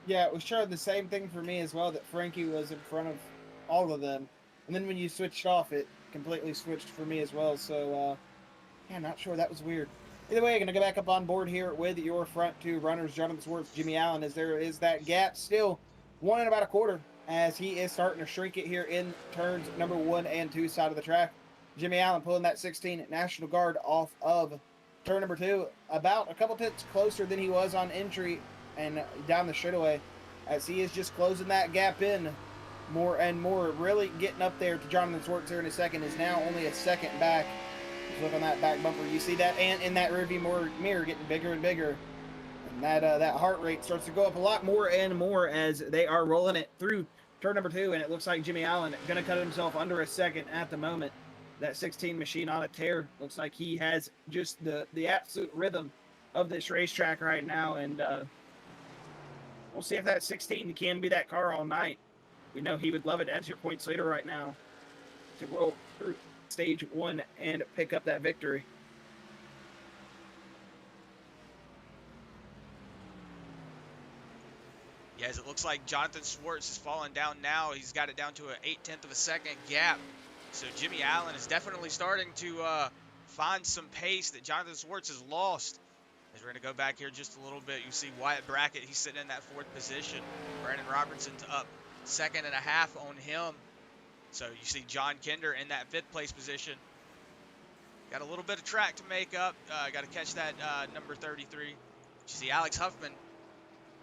Yeah, it was showing the same thing for me as well, that Frankie was in front of all of them. And then when you switched off, it completely switched for me as well. So, yeah, not sure. That was weird. Either way, I'm going to go back up on board here with your front 2 runners, Jonathan Swartz, Jimmy Allen, as there is that gap still 1 and about a quarter as he is starting to shrink it here in turns number 1 and 2 side of the track. Jimmy Allen pulling that 16 National Guard off of turn number 2, about a couple tenths closer than he was on entry and down the straightaway, as he is just closing that gap in more and more, really getting up there to Jonathan Swartz here in a second. Is now only a second back. Just look on that back bumper, you see that, and in that rearview mirror getting bigger and bigger, and that heart rate starts to go up a lot more and more as they are rolling it through turn number 2, and it looks like Jimmy Allen gonna cut himself under a second at the moment. That 16 machine on a tear. Looks like he has just the absolute rhythm of this racetrack right now, and we'll see if that 16 can be that car all night. We know he would love it as your points leader right now to roll through stage 1 and pick up that victory. Yeah, as it looks like Jonathan Swartz is falling down now. He's got it down to an 0.8 of a second gap. So Jimmy Allen is definitely starting to find some pace that Jonathan Swartz has lost. As we're going to go back here just a little bit, you see Wyatt Brackett, he's sitting in that 4th position. Brandon Robertson's up 2.5 on him. So you see John Kinder in that 5th place position. Got a little bit of track to make up. Got to catch that number 33. You see Alex Huffman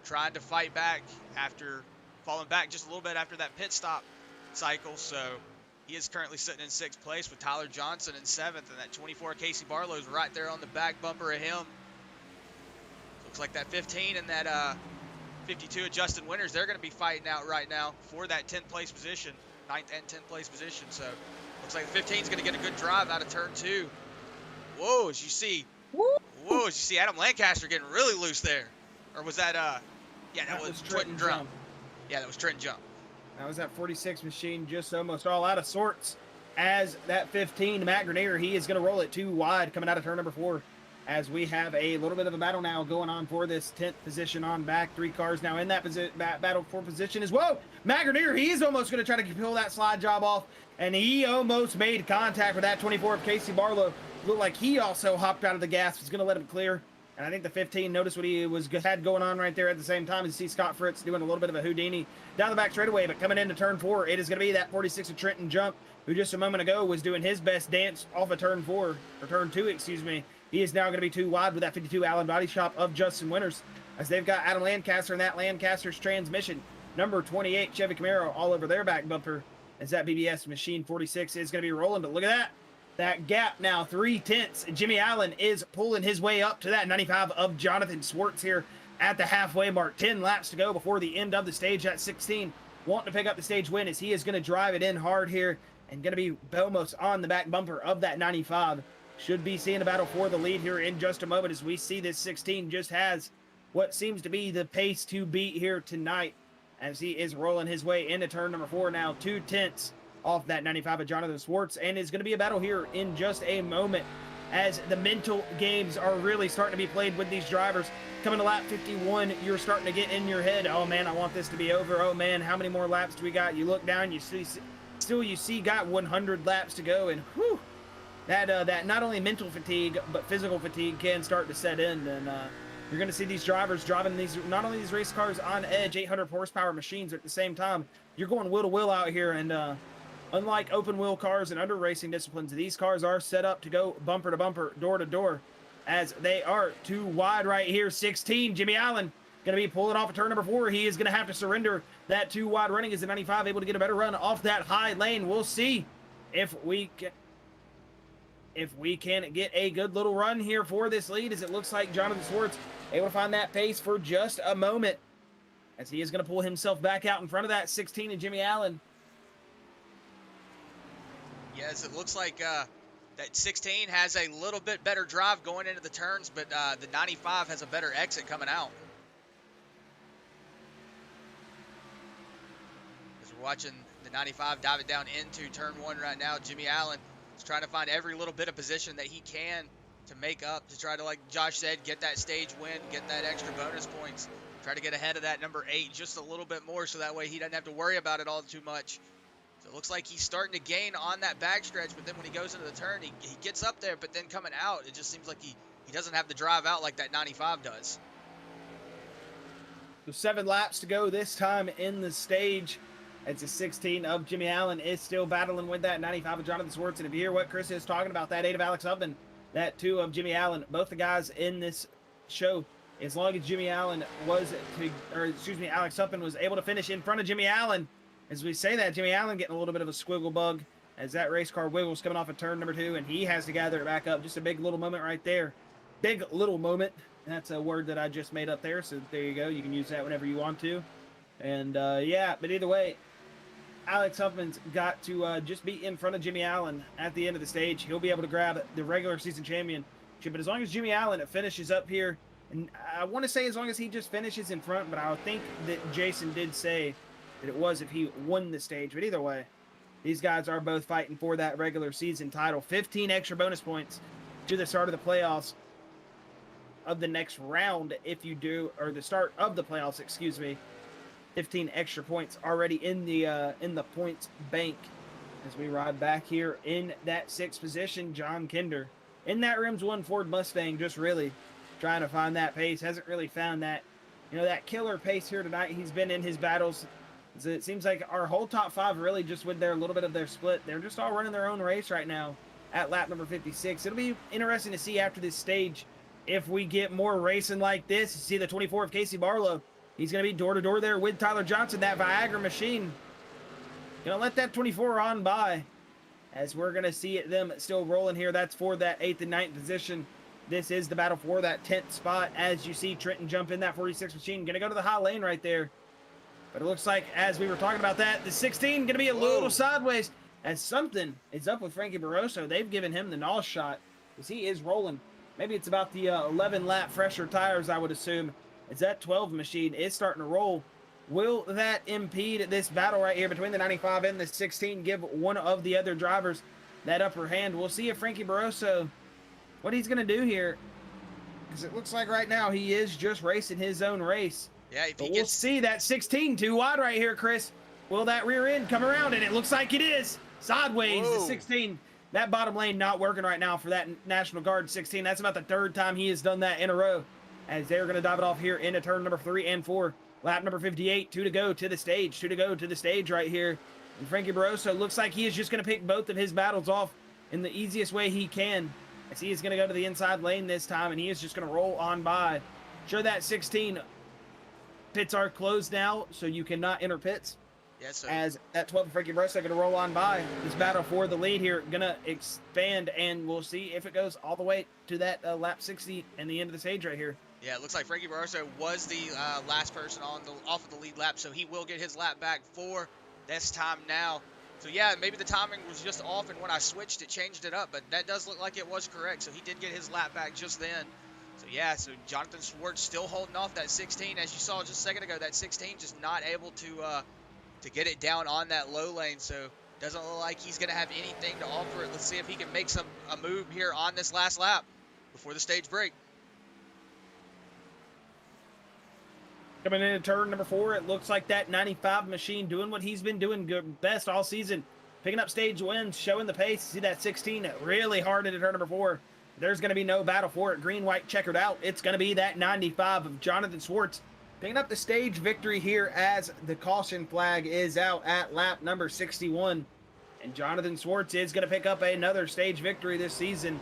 trying to fight back after falling back just a little bit after that pit stop cycle. So he is currently sitting in 6th place with Tyler Johnson in 7th, and that 24 Casey Barlow's right there on the back bumper of him. Looks like that 15 and that 52 of Justin Winters, they're going to be fighting out right now for that 10th place position, 9th and 10th place position. So looks like the 15 is going to get a good drive out of turn 2. Whoa, as you see, Adam Lancaster getting really loose there. Or was that, yeah, that was Trenton Jump. Yeah, that was Trenton Jump. That was that 46 machine just almost all out of sorts. As that 15, Matt Grenier, he is going to roll it 2 wide coming out of turn number 4. As we have a little bit of a battle now going on for this 10th position on back. 3 cars now in that battle for position as well. Matt Grenier, he's almost going to try to pull that slide job off, and he almost made contact with that 24 of Casey Barlow. Looked like he also hopped out of the gas, was going to let him clear. And I think the 15 noticed what he had going on right there at the same time. As you see Scott Fritz doing a little bit of a Houdini down the back straightaway, but coming into turn 4, it is going to be that 46 of Trenton Jump, who just a moment ago was doing his best dance off of turn 4, or turn 2, excuse me. He is now going to be 2 wide with that 52 Allen Body Shop of Justin Winters, as they've got Adam Lancaster and that Lancaster's transmission. Number 28 Chevy Camaro all over their back bumper, as that BBS machine 46 is going to be rolling. But look at that. That gap now 3/10. Jimmy Allen is pulling his way up to that 95 of Jonathan Swartz here at the halfway mark. 10 laps to go before the end of the stage at 16. Wanting to pick up the stage win, as he is going to drive it in hard here and going to be almost on the back bumper of that 95. Should be seeing a battle for the lead here in just a moment, as we see this 16 just has what seems to be the pace to beat here tonight, as he is rolling his way into turn number 4 now. 2/10 off that 95 of Jonathan Swartz, and is going to be a battle here in just a moment, as the mental games are really starting to be played with these drivers. Coming to lap 51, you're starting to get in your head, oh man, I want this to be over. Oh man, how many more laps do we got? You look down, you see got 100 laps to go, and whew, that not only mental fatigue but physical fatigue can start to set in. And you're going to see these drivers driving these, not only these race cars on edge, 800 horsepower machines, but at the same time you're going wheel to wheel out here. And unlike open wheel cars and under racing disciplines, these cars are set up to go bumper to bumper, door to door, as they are 2 wide right here. 16 Jimmy Allen going to be pulling off a turn number 4. He is going to have to surrender that 2 wide running, as the 95 able to get a better run off that high lane. We'll see if we can get a good little run here for this lead, as it looks like Jonathan Swartz able to find that pace for just a moment, as he is going to pull himself back out in front of that 16 and Jimmy Allen. Yes, it looks like that 16 has a little bit better drive going into the turns, but the 95 has a better exit coming out. As we're watching the 95 dive it down into turn 1 right now, Jimmy Allen is trying to find every little bit of position that he can to make up, to try to, like Josh said, get that stage win, get that extra bonus points, try to get ahead of that number 8 just a little bit more, so that way he doesn't have to worry about it all too much. So it looks like he's starting to gain on that backstretch, but then when he goes into the turn, he gets up there, but then coming out, it just seems like he doesn't have the drive out like that 95 does. So 7 laps to go this time in the stage. It's a 16 of Jimmy Allen is still battling with that 95 of Jonathan Swartz. And if you hear what Chris is talking about, that 8 of Alex Upman, that 2 of Jimmy Allen, both the guys in this show, as long as Jimmy Allen Alex Upman was able to finish in front of Jimmy Allen. As we say that, Jimmy Allen getting a little bit of a squiggle bug, as that race car wiggles coming off of turn number 2, and he has to gather it back up. Just a big little moment right there. Big little moment. That's a word that I just made up there, so there you go. You can use that whenever you want to. And yeah, but either way, Alex Huffman's got to just be in front of Jimmy Allen at the end of the stage. He'll be able to grab the regular season championship. But as long as Jimmy Allen finishes up here, and I want to say as long as he just finishes in front, but I think that Jason did say that it was if he won the stage. But either way, these guys are both fighting for that regular season title. 15 extra bonus points to the start of the playoffs of the next round if you do, or the start of the playoffs, excuse me. 15 extra points already in the points bank, as we ride back here in that 6th position. John Kinder in that Rims 1 Ford Mustang, just really trying to find that pace. Hasn't really found that, that killer pace here tonight. He's been in his battles. It seems like our whole top 5 really just with their little bit of their split, they're just all running their own race right now at lap number 56. It'll be interesting to see after this stage if we get more racing like this. You see the 24 of Casey Barlow. He's going to be door-to-door there with Tyler Johnson, that Viagra machine. Going to let that 24 on by, as we're going to see them still rolling here. That's for that 8th and 9th position. This is the battle for that 10th spot, as you see Trenton jump in that 46 machine. Going to go to the high lane right there. But it looks like, as we were talking about that, the 16 going to be a little sideways, as something is up with Frankie Barroso. They've given him the nose shot, as he is rolling. Maybe it's about the 11-lap fresher tires, I would assume, as that 12 machine is starting to roll. Will that impede this battle right here between the 95 and the 16, give one of the other drivers that upper hand? We'll see if Frankie Barroso, what he's going to do here, because it looks like right now he is just racing his own race. Yeah, if but he we'll gets... see that 16 too wide right here, Chris. Will that rear end come around? And it looks like it is. Sideways, Whoa. the 16. That bottom lane not working right now for that National Guard 16. That's about the third time he has done that in a row, as they're going to dive it off here into turn number 3 and 4. Lap number 58, 2 to go to the stage. 2 to go to the stage right here. And Frankie Barroso looks like he is just going to pick both of his battles off in the easiest way he can, as he is going to go to the inside lane this time, and he is just going to roll on by. Sure, that 16 pits are closed now, so you cannot enter pits. Yes, sir. As that 12 Frankie Barroso going to roll on by. This battle for the lead here going to expand, and we'll see if it goes all the way to that lap 60 and the end of the stage right here. Yeah, it looks like Frankie Barroso was the last person on off of the lead lap, so he will get his lap back for this time now. So yeah, maybe the timing was just off, and when I switched, it changed it up, but that does look like it was correct. So he did get his lap back just then. So yeah, so Jonathan Schwartz still holding off that 16, as you saw just a second ago. That 16 just not able to get it down on that low lane. So doesn't look like he's gonna have anything to offer it. Let's see if he can make a move here on this last lap before the stage break. Coming into turn number 4, it looks like that 95 machine doing what he's been doing good best all season, picking up stage wins, showing the pace. See that 16 really hard into turn number 4. There's going to be no battle for it. Green, white, checkered out. It's going to be that 95 of Jonathan Schwartz picking up the stage victory here, as the caution flag is out at lap number 61. And Jonathan Schwartz is going to pick up another stage victory this season.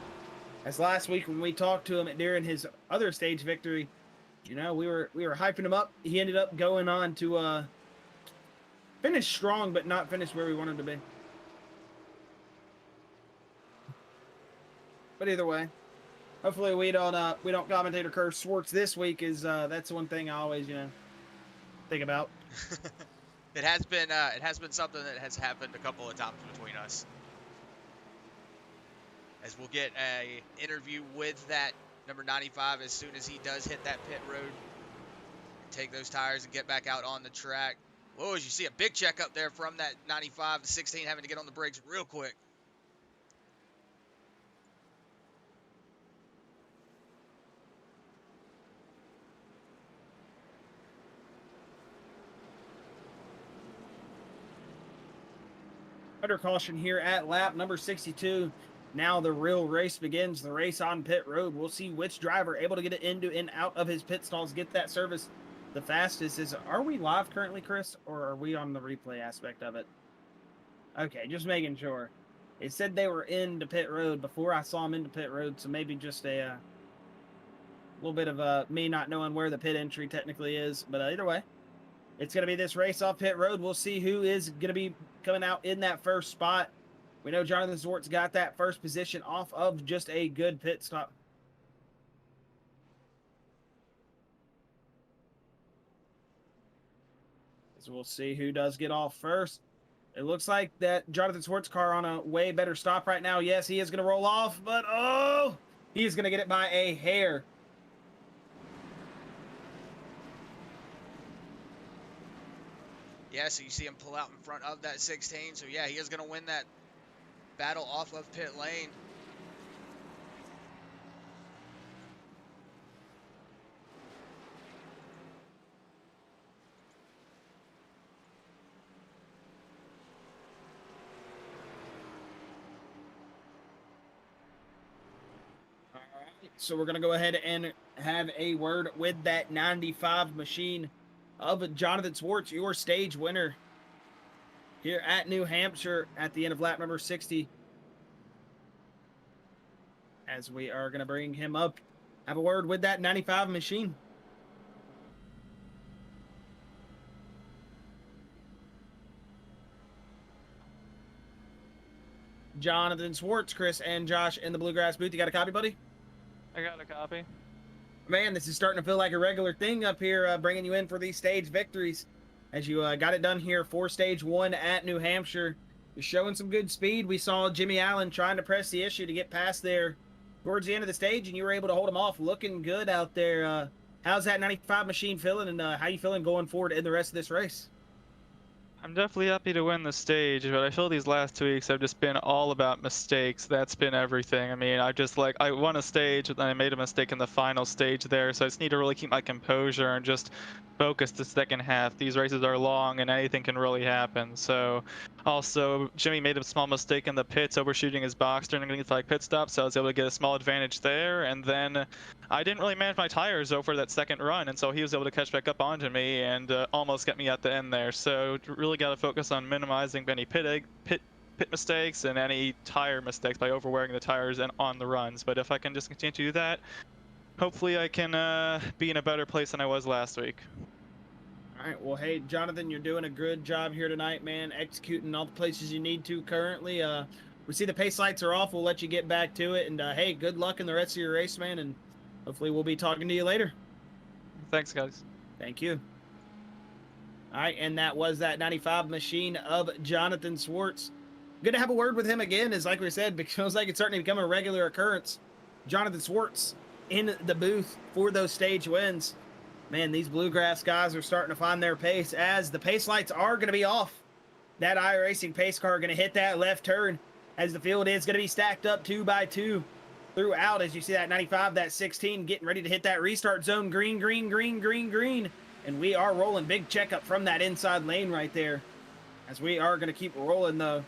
As last week when we talked to him during his other stage victory, you know, we were hyping him up. He ended up going on to finish strong, but not finish where we wanted to be. But either way, hopefully we don't commentator curse Schwartz this week. Is that's the one thing I always think about. It has been something that has happened a couple of times between us. As we'll get a interview with that number 95 as soon as he does hit that pit road and take those tires and get back out on the track. Whoa, as you see a big check up there from that 95 to 16, having to get on the brakes real quick. Under caution here at lap number 62. Now the real race begins, the race on pit road. We'll see which driver able to get it into and out of his pit stalls, get that service the fastest. Are we live currently, Chris, or are we on the replay aspect of it? Okay, just making sure. It said they were into pit road before I saw them into pit road, so maybe just a little bit of me not knowing where the pit entry technically is. But either way, it's going to be this race off pit road. We'll see who is going to be coming out in that first spot. We know Jonathan Schwartz got that first position off of just a good pit stop. So we'll see who does get off first. It looks like that Jonathan Schwartz car on a way better stop right now. Yes, he is going to roll off, but oh, he is going to get it by a hair. Yeah, so you see him pull out in front of that 16. So yeah, he is going to win that battle off of pit lane. All right, so we're going to go ahead and have a word with that 95 machine of Jonathan Schwartz, your stage winner here at New Hampshire at the end of lap number 60. As we are going to bring him up, have a word with that 95 machine. Jonathan Schwartz, Chris and Josh in the Bluegrass booth. You got a copy, buddy? I got a copy. Man, this is starting to feel like a regular thing up here, bringing you in for these stage victories. As you got it done here for stage 1 at New Hampshire. You're showing some good speed. We saw Jimmy Allen trying to press the issue to get past there towards the end of the stage, and you were able to hold him off. Looking good out there. how's that 95 machine feeling, and how you feeling going forward in the rest of this race? I'm definitely happy to win the stage, but I feel these last 2 weeks have just been all about mistakes. That's been everything. I mean, I won a stage, and I made a mistake in the final stage there, so I just need to really keep my composure and just focus the second half. These races are long, and anything can really happen. So, also, Jimmy made a small mistake in the pits, overshooting his box during the like pit stop, so I was able to get a small advantage there, and then I didn't really manage my tires over that second run, and so he was able to catch back up onto me and almost get me at the end there. So really got to focus on minimizing any pit mistakes and any tire mistakes by overwearing the tires and on the runs. But if I can just continue to do that, hopefully I can be in a better place than I was last week. All right, well, hey, Jonathan, you're doing a good job here tonight, man, executing all the places you need to currently. We see the pace lights are off. We'll let you get back to it, and hey, good luck in the rest of your race, man, and hopefully we'll be talking to you later. Thanks, guys. Thank you. All right, and that was that 95 machine of Jonathan Swartz. Good to have a word with him again, as like we said, because it feels like it's starting to become a regular occurrence. Jonathan Swartz in the booth for those stage wins. Man, these Bluegrass guys are starting to find their pace as the pace lights are going to be off. That iRacing pace car going to hit that left turn as the field is going to be stacked up 2 by 2 throughout. As you see that 95, that 16 getting ready to hit that restart zone. Green, green, green, green, green. And we are rolling. Big checkup from that inside lane right there. As we are going to keep rolling, though.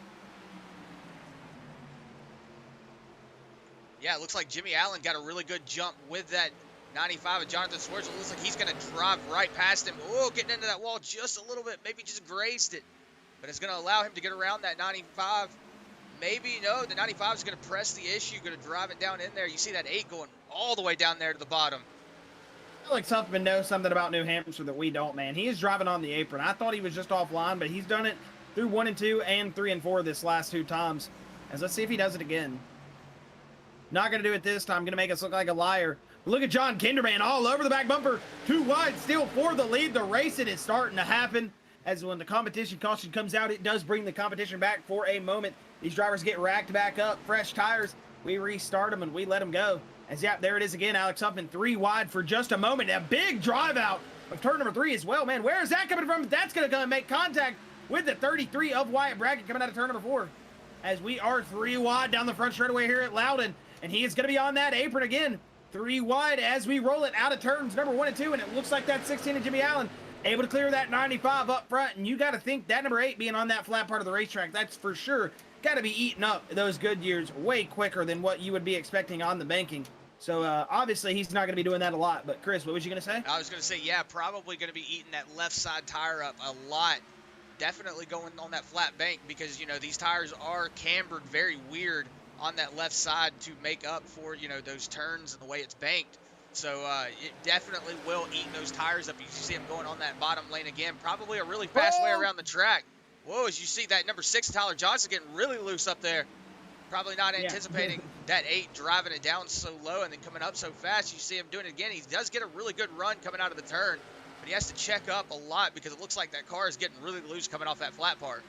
Yeah, it looks like Jimmy Allen got a really good jump with that 95 of Jonathan Swartz. It looks like he's going to drive right past him. Oh, getting into that wall just a little bit. Maybe just grazed it. But it's going to allow him to get around that 95. Maybe, no, the 95 is going to press the issue, going to drive it down in there. You see that 8 going all the way down there to the bottom. Alex Huffman knows something about New Hampshire that we don't, man. He is driving on the apron. I thought he was just offline, but he's done it through 1 and 2 and 3 and 4 this last 2 times. As let's see if he does it again. Not going to do it this time. Going to make us look like a liar. Look at John Kinderman all over the back bumper. 2 wide still for the lead. The racing is starting to happen. As when the competition caution comes out, it does bring the competition back for a moment. These drivers get racked back up. Fresh tires. We restart them and we let them go. As yeah, there it is again. Alex Huffman 3 wide for just a moment. A big drive out of turn number 3 as well. Man, where is that coming from? That's going to come and make contact with the 33 of Wyatt Brackett coming out of turn number 4. As we are 3 wide down the front straightaway here at Loudon. And he is going to be on that apron again. 3 wide as we roll it out of turns number 1 and 2. And it looks like that 16 of Jimmy Allen able to clear that 95 up front. And you got to think that number 8 being on that flat part of the racetrack, that's for sure got to be eating up those good years way quicker than what you would be expecting on the banking. So obviously he's not going to be doing that a lot. But Chris, what was you going to say? I was going to say, yeah, probably going to be eating that left side tire up a lot. Definitely going on that flat bank because, you know, these tires are cambered very weird on that left side to make up for, you know, those turns and the way it's banked. So it definitely will eat those tires up. You see him going on that bottom lane again. Probably a really fast way around the track. Whoa, as you see that number 6, Tyler Johnson, getting really loose up there. Probably not anticipating that 8 driving it down so low and then coming up so fast. You see him doing it again. He does get a really good run coming out of the turn, but he has to check up a lot because it looks like that car is getting really loose coming off that flat part.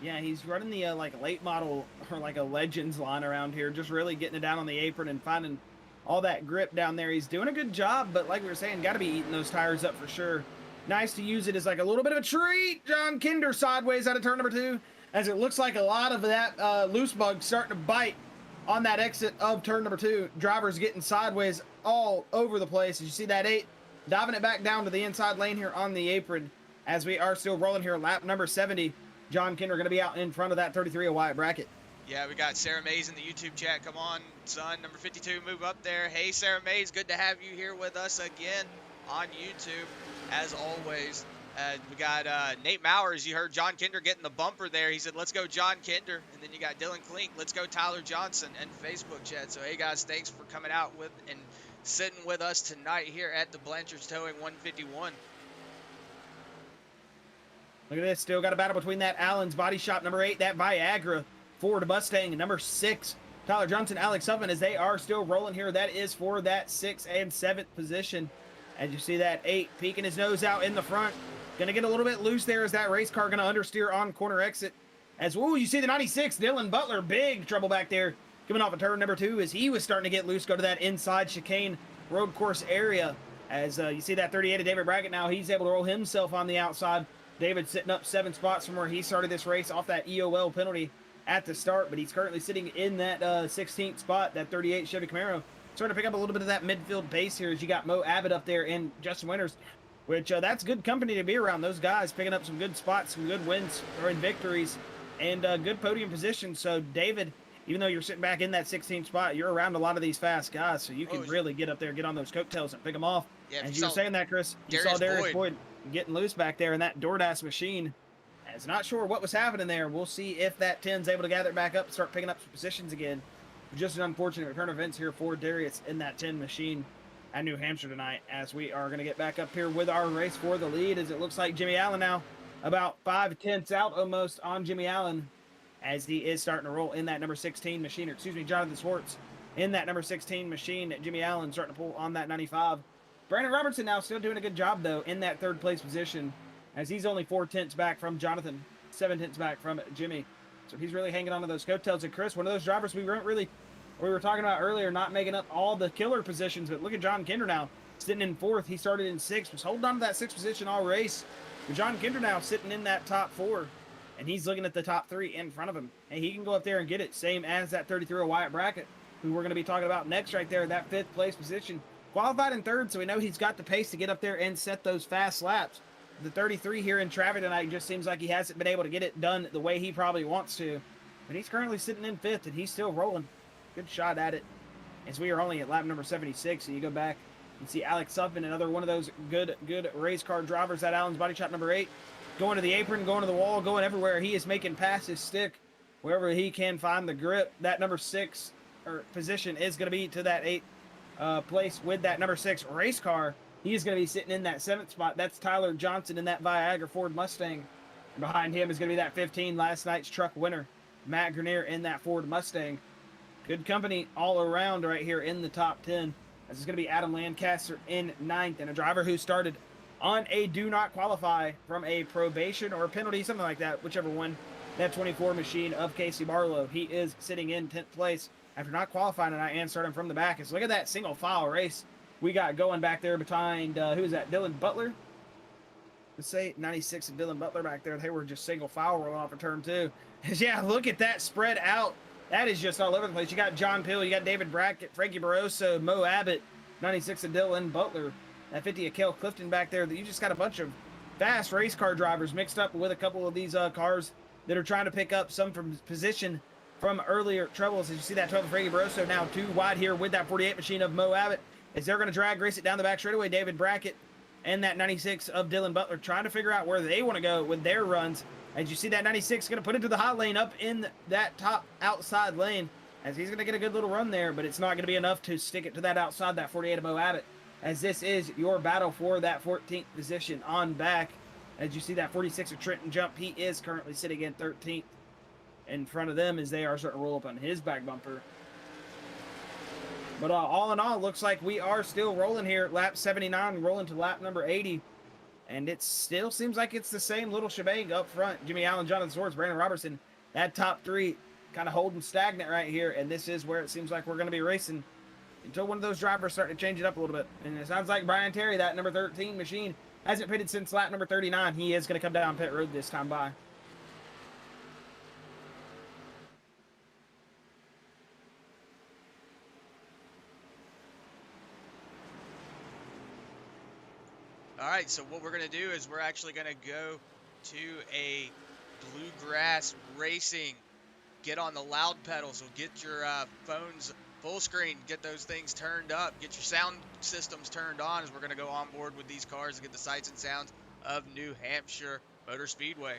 Yeah, he's running the like a late model or like a Legends line around here, just really getting it down on the apron and finding all that grip down there. He's doing a good job, but like we were saying, got to be eating those tires up for sure. Nice to use it as like a little bit of a treat. John Kinder sideways out of turn number 2, as it looks like a lot of that loose bug starting to bite on that exit of turn number 2. Drivers getting sideways all over the place. As you see that 8 diving it back down to the inside lane here on the apron, as we are still rolling here. Lap number 70. John Kinder going to be out in front of that 33 of Wyatt Brackett. Yeah, we got Sarah Mays in the YouTube chat. Come on, son. Number 52, move up there. Hey, Sarah Mays, good to have you here with us again on YouTube, as always. We got Nate Mowers. You heard John Kinder getting the bumper there. He said, let's go John Kinder. And then you got Dylan Klink. Let's go Tyler Johnson and Facebook chat. So, hey, guys, thanks for coming out with and sitting with us tonight here at the Blanchard Towing 151. Look at this. Still got a battle between that Allen's Body Shop, number 8, that Viagra, Ford Mustang, and number 6, Tyler Johnson, Alex Huffman, as they are still rolling here. That is for that 6th and 7th position. As you see that 8 peeking his nose out in the front. Going to get a little bit loose there as that race car going to understeer on corner exit. As, ooh, you see the 96, Dylan Butler, big trouble back there. Coming off of turn number 2 as he was starting to get loose, go to that inside chicane road course area. As you see that 38 of David Brackett now, he's able to roll himself on the outside. David sitting up 7 spots from where he started this race off that EOL penalty at the start, but he's currently sitting in that 16th spot, that 38 Chevy Camaro. Starting to pick up a little bit of that midfield pace here as you got Mo Abbott up there and Justin Winters, which that's good company to be around. Those guys picking up some good spots, some good wins or in victories, and good podium positions. So David, even though you're sitting back in that 16th spot, you're around a lot of these fast guys, so you can really get up there, get on those coattails and pick them off. Yeah, as you were saying that, Chris, you saw Darius Boyd getting loose back there in that DoorDash machine. It's not sure what was happening there. We'll see if that 10's able to gather it back up and start picking up some positions again. Just an unfortunate return of events here for Darius in that 10 machine at New Hampshire tonight, as we are going to get back up here with our race for the lead, as it looks like Jimmy Allen now about 5 tenths out almost on Jimmy Allen, as he is starting to roll in that number 16 machine, or excuse me, Jonathan Swartz in that number 16 machine. Jimmy Allen starting to pull on that 95. Brandon Robertson now still doing a good job, though, in that 3rd place position, as he's only 4 tenths back from Jonathan, 7 tenths back from Jimmy. So he's really hanging on to those coattails. And Chris, one of those drivers we were talking about earlier, not making up all the killer positions, but look at John Kinder now, sitting in 4th. He started in 6th, was holding on to that 6th position all race. But John Kinder now sitting in that top 4, and he's looking at the top 3 in front of him. And he can go up there and get it, same as that 33 Wyatt Brackett, who we're going to be talking about next right there, that 5th place position. Qualified in 3rd, so we know he's got the pace to get up there and set those fast laps. The 33 here in traffic tonight just seems like he hasn't been able to get it done the way he probably wants to. But he's currently sitting in 5th, and he's still rolling. Good shot at it. As we are only at lap number 76, and you go back and see Alex Suffin, another one of those good race car drivers at Allen's Body Shop number 8, going to the apron, going to the wall, going everywhere. He is making passes stick wherever he can find the grip. That number 6 position is going to be to that 8th place with that number 6 race car. He is going to be sitting in that 7th spot. That's Tyler Johnson in that Viagra Ford Mustang. And behind him is going to be that 15 last night's truck winner, Matt Grenier in that Ford Mustang. Good company all around right here in the top 10. This is going to be Adam Lancaster in 9th, and a driver who started on a do not qualify from a probation or a penalty, something like that, whichever one. That 24 machine of Casey Barlow. He is sitting in 10th place after not qualifying tonight and starting from the back. So look at that single file race we got going back there behind, who is that, Dylan Butler? Let's say 96 and Dylan Butler back there. They were just single file rolling off of turn 2. Yeah, look at that spread out. That is just all over the place. You got John Pill, you got David Brackett, Frankie Barroso, Mo Abbott, 96 and Dylan Butler, that 50 of Kel Clifton back there. You just got a bunch of fast race car drivers mixed up with a couple of these cars that are trying to pick up some from position from earlier troubles. As you see that 12 of Frankie Barroso now 2 wide here with that 48 machine of Mo Abbott, as they're going to drag race it down the back straightaway. David Brackett and that 96 of Dylan Butler trying to figure out where they want to go with their runs. As you see that 96 going to put into the hot lane up in that top outside lane, as he's going to get a good little run there, but it's not going to be enough to stick it to that outside, that 48 of Mo Abbott, as this is your battle for that 14th position on back. As you see that 46 of Trenton Jump, he is currently sitting in 13th in front of them as they are starting to roll up on his back bumper. But all in all, looks like we are still rolling here. Lap 79, rolling to lap number 80. And it still seems like it's the same little shebang up front. Jimmy Allen, Jonathan Swartz, Brandon Robertson, that top 3 kind of holding stagnant right here. And this is where it seems like we're going to be racing until one of those drivers start to change it up a little bit. And it sounds like Brian Terry, that number 13 machine, hasn't pitted since lap number 39. He is going to come down pit road this time by. All right, so what we're going to do is we're actually going to go to a bluegrass racing. Get on the loud pedal, so get your phones full screen, get those things turned up, get your sound systems turned on, as we're going to go on board with these cars and get the sights and sounds of New Hampshire Motor Speedway.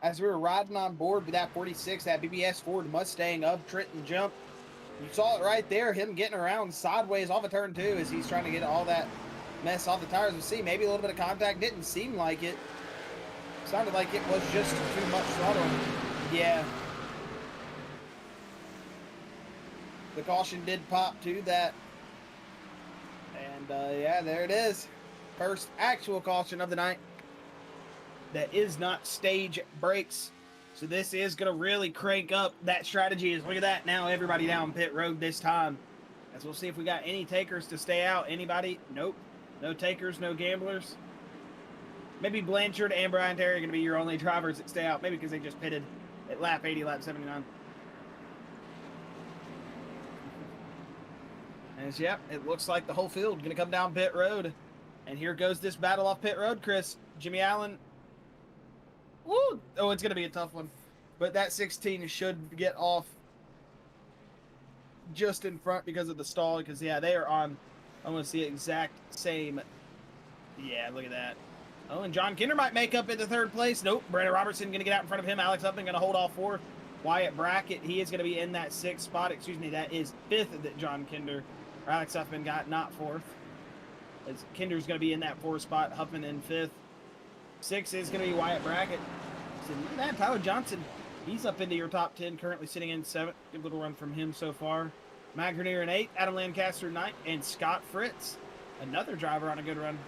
as we were riding on board with that 46, that BBS Ford Mustang of Trenton Jump. You saw it right there, him getting around sideways off of turn 2 as he's trying to get all that mess off the tires. We'll see, maybe a little bit of contact. Didn't seem like it. Sounded like it was just too much throttle. Yeah. The caution did pop to that. And yeah, there it is. First actual caution of the night. That is not stage brakes. So this is going to really crank up that strategy. Is look at that. Now everybody down pit road this time. As we'll see if we got any takers to stay out. Anybody? Nope. No takers, no gamblers. Maybe Blanchard and Brian Terry are going to be your only drivers that stay out. Maybe because they just pitted at lap 80, lap 79. As yep, it looks like the whole field going to come down pit road. And here goes this battle off pit road, Chris. Jimmy Allen. Woo! Oh, it's going to be a tough one. But that 16 should get off just in front because of the stall. Because, yeah, they are on almost the exact same. Yeah, look at that. Oh, and John Kinder might make up into third place. Nope. Brandon Robertson going to get out in front of him. Alex Upton going to hold off fourth. Wyatt Brackett, he is going to be in that 6th spot. Excuse me, that is 5th that John Kinder, or Alex Huffman got, not 4th. As Kinder's going to be in that 4th spot. Huffman in 5th. 6 is going to be Wyatt Brackett. So look at that, Tyler Johnson. He's up into your top 10, currently sitting in 7th. Good little run from him so far. Matt Grenier in 8th, Adam Lancaster 9th, and Scott Fritz, another driver on a good run.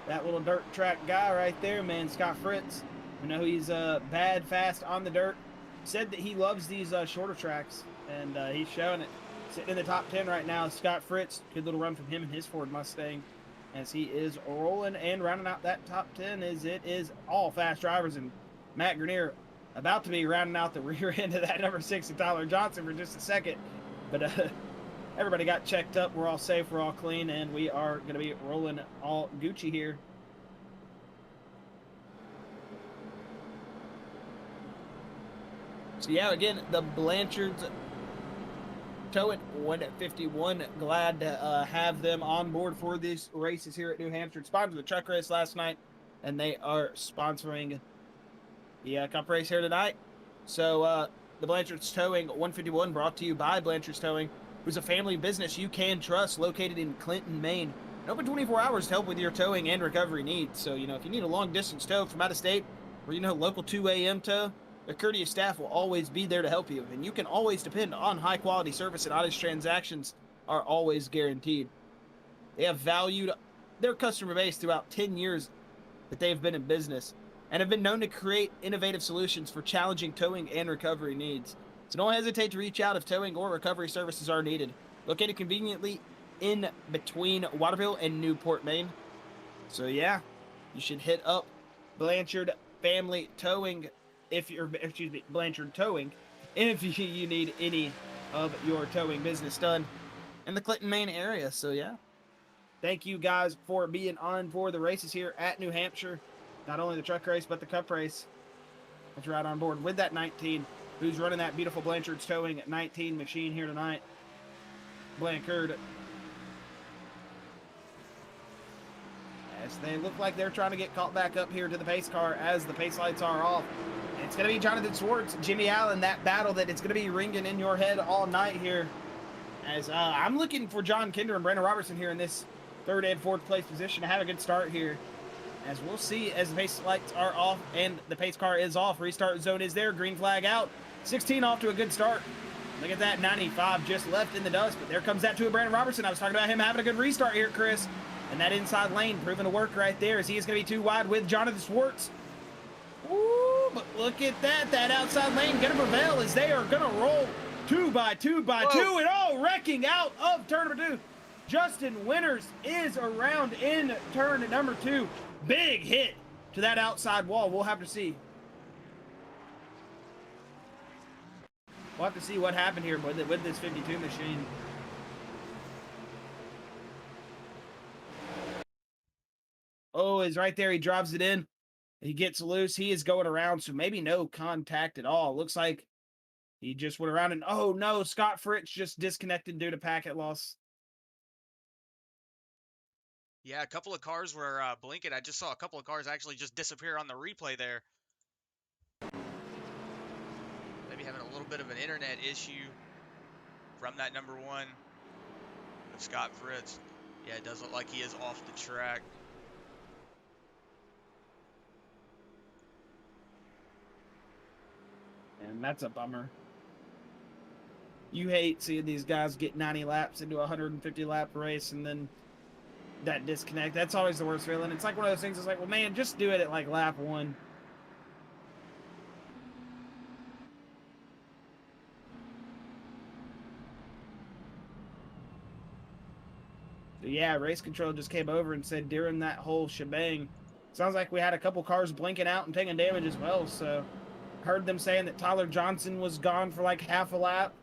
That little dirt track guy right there, man, Scott Fritz. We know he's bad, fast on the dirt. Said that he loves these shorter tracks, and he's showing it. Sitting in the top 10 right now, Scott Fritz. Good little run from him and his Ford Mustang, as he is rolling and rounding out that top 10. As it is all fast drivers, and Matt Grenier about to be rounding out the rear end of that number 6 of Tyler Johnson for just a second. But everybody got checked up. We're all safe. We're all clean. And we are going to be rolling all Gucci here. So, yeah, again, the Blanchards Towing 151. Glad to have them on board for these races here at New Hampshire. Sponsored the truck race last night, and they are sponsoring the cup race here tonight. So the Blanchard's Towing 151 brought to you by Blanchard's Towing, who's a family business you can trust, located in Clinton, Maine. And open 24 hours to help with your towing and recovery needs. So, you know, if you need a long-distance tow from out of state or, you know, local 2 a.m. tow, their courteous staff will always be there to help you. And you can always depend on high-quality service, and honest transactions are always guaranteed. They have valued their customer base throughout 10 years that they've been in business, and have been known to create innovative solutions for challenging towing and recovery needs. So don't hesitate to reach out if towing or recovery services are needed. Located conveniently in between Waterville and Newport, Maine. So yeah, you should hit up Blanchard Family Towing Blanchard Towing if you need any of your towing business done in the Clinton, Maine area. So yeah, thank you guys for being on for the races here at New Hampshire. Not only the truck race, but the cup race. Let's ride on board with that 19, who's running that beautiful Blanchard's Towing 19 machine here tonight. Blanchard. As they look like they're trying to get caught back up here to the pace car as the pace lights are off. And it's going to be Jonathan Swartz, Jimmy Allen, that battle that it's going to be ringing in your head all night here. As I'm looking for John Kinder and Brandon Robertson here in this 3rd and 4th place position to have a good start here. As we'll see as the pace lights are off and the pace car is off. Restart zone is there. Green flag out. 16 off to a good start. Look at that. 95 just left in the dust. But there comes that to a Brandon Robertson. I was talking about him having a good restart here, Chris. And that inside lane proving to work right there as he is going to be too wide with Jonathan Swartz. Ooh, but look at that. That outside lane going to prevail as they are going to roll 2 by 2 by 2 and all wrecking out of turn number 2. Justin Winters is around in turn number 2. Big hit to that outside wall. We'll have to see. We'll have to see what happened here with this 52 machine. Oh, he's right there. He drives it in. He gets loose. He is going around, so maybe no contact at all. Looks like he just went around and, oh no, Scott Fritz just disconnected due to packet loss. Yeah, a couple of cars were blinking. I just saw a couple of cars actually just disappear on the replay there. Maybe having a little bit of an internet issue from that number 1 of Scott Fritz. Yeah, it does look like he is off the track. And that's a bummer. You hate seeing these guys get 90 laps into a 150 lap race and then that disconnect. That's always the worst feeling. It's like one of those things. It's like, well, man, just do it at like lap 1. Yeah, race control just came over and said during that whole shebang, sounds like we had a couple cars blinking out and taking damage as well. So heard them saying that Tyler Johnson was gone for like half a lap.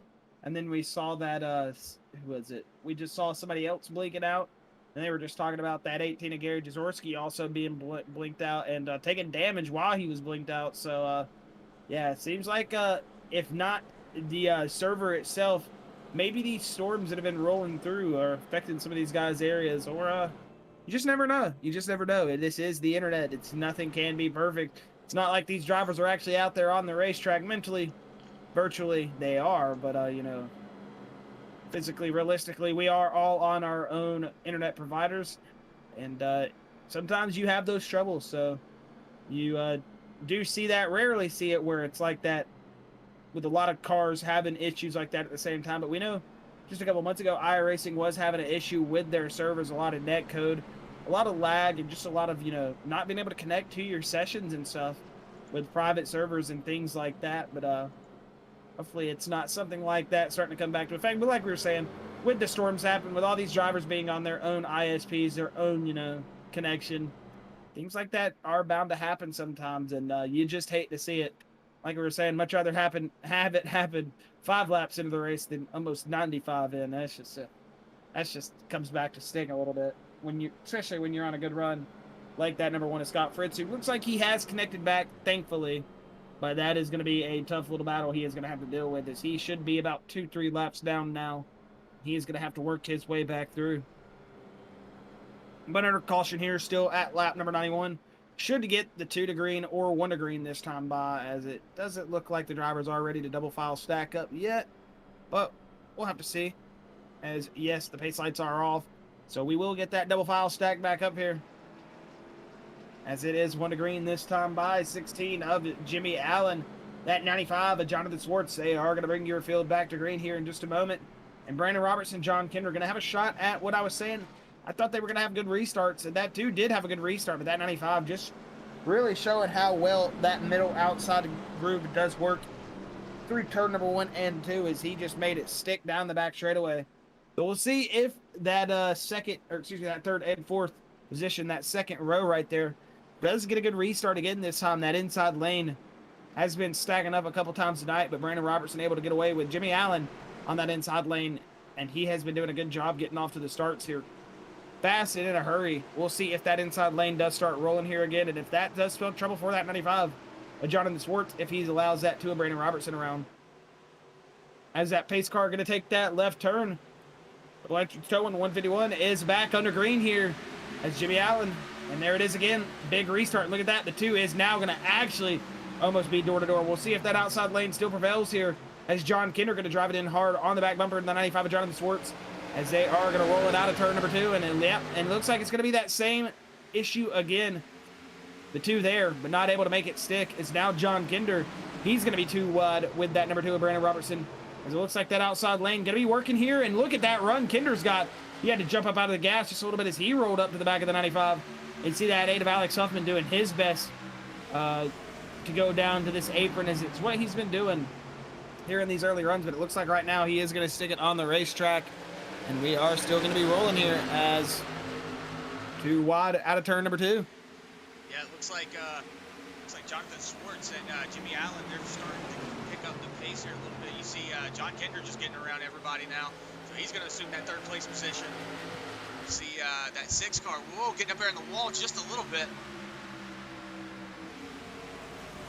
And then we saw that, who was it? We just saw somebody else blinking out. And they were just talking about that 18 of Gary Jaworski also being blinked out and taking damage while he was blinked out. So, yeah, it seems like, if not the server itself, maybe these storms that have been rolling through are affecting some of these guys' areas. Or, you just never know. You just never know. This is the internet. It's nothing can be perfect. It's not like these drivers are actually out there on the racetrack mentally. Virtually, they are. But, you know, physically, realistically, we are all on our own internet providers, and sometimes you have those troubles. So you do see that, rarely see it where it's like that with a lot of cars having issues like that at the same time. But we know just a couple months ago, iRacing was having an issue with their servers, a lot of net code, a lot of lag, and just a lot of, you know, not being able to connect to your sessions and stuff with private servers and things like that. But hopefully it's not something like that starting to come back to effect. But like we were saying, with the storms happen, with all these drivers being on their own ISPs, their own, you know, connection, things like that are bound to happen sometimes, and you just hate to see it. Like we were saying, much rather have it happen 5 laps into the race than almost 95 in. That's just comes back to sting a little bit when you, especially when you're on a good run like that number 1 is Scott Fritz, who looks like he has connected back, thankfully. But that is going to be a tough little battle he is going to have to deal with, as he should be about 2-3 laps down now. He is going to have to work his way back through. But under caution here, still at lap number 91. Should get the 2 to green or 1 to green this time by, as it doesn't look like the drivers are ready to double file stack up yet. But we'll have to see, as yes, the pace lights are off. So we will get that double file stack back up here, as it is 1 to green this time by 16 of Jimmy Allen. That 95 of Jonathan Swartz. They are going to bring your field back to green here in just a moment. And Brandon Robertson, John Kinder are going to have a shot at what I was saying. I thought they were going to have good restarts, and that too did have a good restart, but that 95 just really showing how well that middle outside groove does work through turn number 1 and 2, as he just made it stick down the back straightaway. So we'll see if that that 3rd and 4th position, that 2nd row right there, does get a good restart again this time. That inside lane has been stacking up a couple times tonight, but Brandon Robertson able to get away with Jimmy Allen on that inside lane, and he has been doing a good job getting off to the starts here fast and in a hurry. We'll see if that inside lane does start rolling here again, and if that does spell trouble for that 95 of Jonathan Swartz, if he allows that to a Brandon Robertson around. As that pace car going to take that left turn, Blanchard Towing 151 is back under green here as Jimmy Allen. And there it is again. Big restart. Look at that. The 2 is now going to actually almost be door-to-door. We'll see if that outside lane still prevails here, as John Kinder going to drive it in hard on the back bumper in the 95 of Jonathan Swartz, as they are going to roll it out of turn number 2. And yeah, and it looks like it's going to be that same issue again. The 2 there, but not able to make it stick, is now John Kinder. He's going to be too wide with that number 2 of Brandon Robertson, as it looks like that outside lane going to be working here. And look at that run Kinder's got. He had to jump up out of the gas just a little bit as he rolled up to the back of the 95. And see that 8 of Alex Huffman doing his best to go down to this apron, as it's what he's been doing here in these early runs. But it looks like right now he is going to stick it on the racetrack, and we are still going to be rolling here as 2 wide out of turn number 2. Yeah, it looks like Jonathan Swartz and Jimmy Allen, they're starting to pick up the pace here a little bit. You see John Kinder just getting around everybody now, so he's going to assume that 3rd place position. See that 6 car, whoa, getting up there in the wall just a little bit.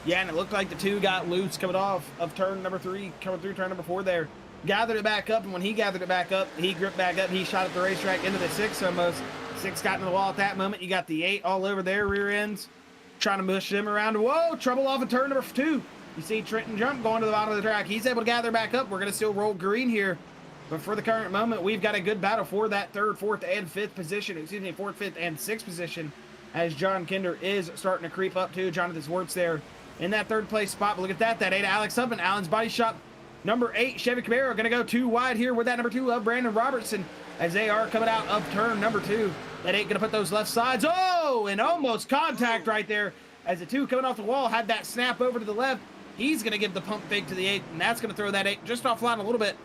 Yeah, and it looked like the 2 got loose coming off of turn number 3, coming through turn number 4 there. Gathered it back up, and when he gathered it back up, he gripped back up, he shot at the racetrack into the 6 almost. 6 got in the wall at that moment. You got the 8 all over their rear ends. trying to push him around. Whoa, trouble off of turn number 2. You see Trenton Jump going to the bottom of the track. He's able to gather back up. We're going to still roll green here. But for the current moment, we've got a good battle for that 3rd, 4th, and 5th position. Excuse me, 4th, 5th, and 6th position as John Kinder is starting to creep up too. Jonathan Swartz there in that 3rd place spot. But look at that 8 Alex Huffman. Allen's Body Shop. Number 8, Chevy Camaro, going to go 2 wide here with that number 2 of Brandon Robertson as they are coming out of turn number 2. That 8 going to put those left sides. Oh, and almost contact right there as the 2 coming off the wall had that snap over to the left. He's going to give the pump fake to the 8, and that's going to throw that 8 just offline a little bit.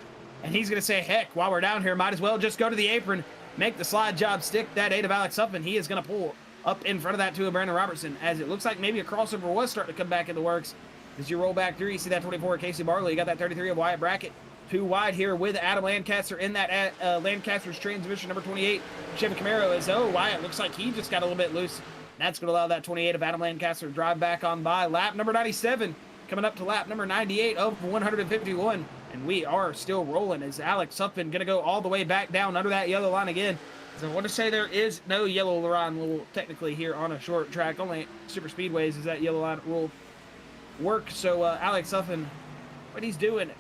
And he's going to say, heck, while we're down here, might as well just go to the apron, make the slide job stick. That 8 of Alex Huffman, he is going to pull up in front of that 2 of Brandon Robertson as it looks like maybe a crossover was starting to come back in the works. As you roll back through, you see that 24 of Casey Barlow. You got that 33 of Wyatt Brackett. 2 wide here with Adam Lancaster in that Lancaster's transmission, number 28. Chevy Camaro is, oh, Wyatt looks like he just got a little bit loose. That's going to allow that 28 of Adam Lancaster to drive back on by. Lap number 97, coming up to lap number 98 of 151. And we are still rolling as Alex Huffman going to go all the way back down under that yellow line again. So I want to say there is no yellow line rule technically here on a short track. Only super speedways is that yellow line rule work. So Alex Huffman, what he's doing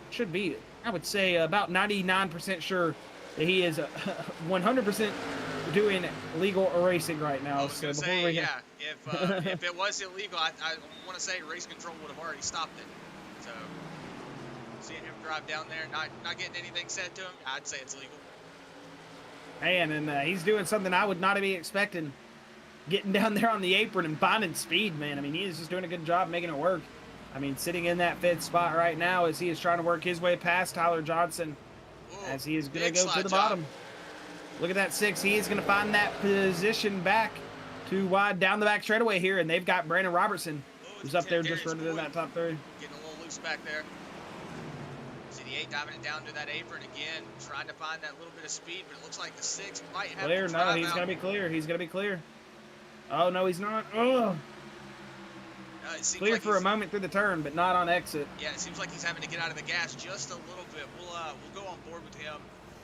should be, I would say, about 99% sure that he is 100% doing legal racing right now. I was going to say, yeah, if it was illegal, I want to say race control would have already stopped it. So seeing him drive down there, not getting anything said to him, I'd say it's legal. Man, and he's doing something I would not be expecting. Getting down there on the apron and finding speed, man. I mean, he is just doing a good job making it work. I mean, sitting in that 5th spot right now as he is trying to work his way past Tyler Johnson. Ooh, as he is going to go to the job. bottom. Look at that 6. He is going to find that position back 2 wide down the back straightaway here. And they've got Brandon Robertson, who's up there just running in that top 3. Getting a little loose back there. See the 8 diving it down to that apron again, trying to find that little bit of speed, but it looks like the 6 might have clear. the No, he's going to be clear. He's going to be clear. Oh, no, he's not. Oh. Clear for a moment through the turn, but not on exit. Yeah, it seems like he's having to get out of the gas just a little bit. We'll go on board with him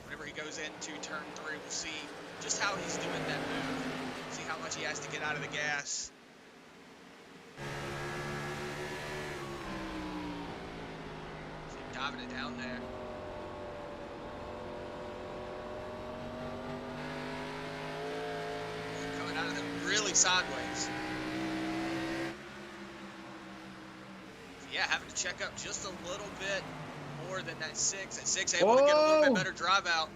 whenever he goes into turn 3. We'll see just how he's doing that move. See how much he has to get out of the gas. See him diving it down there. Coming out of them really sideways. Yeah, having to check up just a little bit more than that 6. That 6 able to get a little bit better drive out.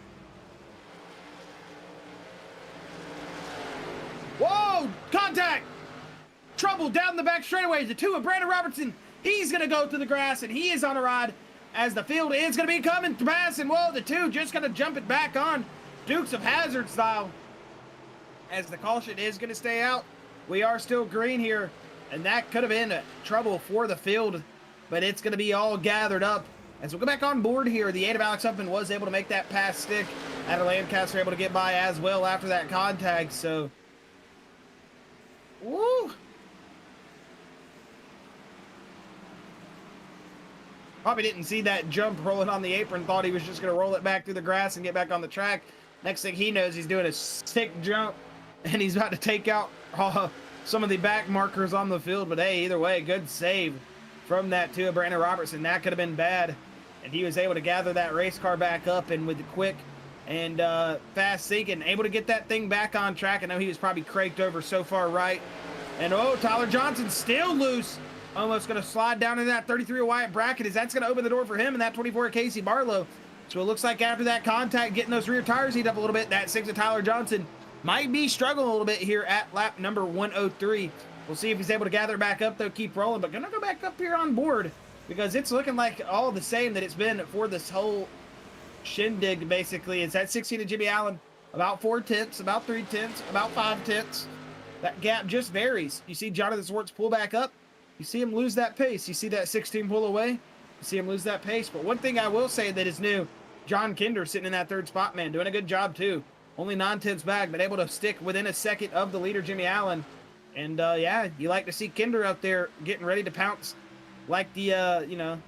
Whoa! Contact! Trouble down the back straightaway. The 2 of Brandon Robertson. He's going to go through the grass, and he is on a ride as the field is going to be coming past. And whoa, the 2 just going to jump it back on Dukes of Hazzard style. As the caution is going to stay out. We are still green here. And that could have been trouble for the field, but it's going to be all gathered up. As we'll go back on board here, the 8 of Alex Huffman was able to make that pass stick. Adam Lancaster able to get by as well after that contact. So, woo! Probably didn't see that jump rolling on the apron. Thought he was just going to roll it back through the grass and get back on the track. Next thing he knows, he's doing a sick jump, and he's about to take out some of the back markers on the field. But hey, either way, good save from that 2 of Brandon Robertson. That could have been bad, and he was able to gather that race car back up, and with the quick and fast sinking, able to get that thing back on track. I know he was probably craked over so far right. And oh, Tyler Johnson still loose. Almost going to slide down into that 33 of Wyatt Brackett, as that's going to open the door for him, and that 24 of Casey Barlow. So it looks like after that contact, getting those rear tires heat up a little bit, that 6 of Tyler Johnson might be struggling a little bit here at lap number 103. We'll see if he's able to gather back up, though, keep rolling. But going to go back up here on board because it's looking like all the same that it's been for this whole shindig, basically. It's that 16 of Jimmy Allen, about 4 tenths, about 3 tenths, about 5 tenths. That gap just varies. You see Jonathan Swartz pull back up. You see him lose that pace. You see that 16 pull away. You see him lose that pace. But one thing I will say that is new, John Kinder sitting in that 3rd spot, man, doing a good job, too. Only 9 tenths back, but able to stick within a second of the leader, Jimmy Allen. And, yeah, you like to see Kinder out there getting ready to pounce like the, you know,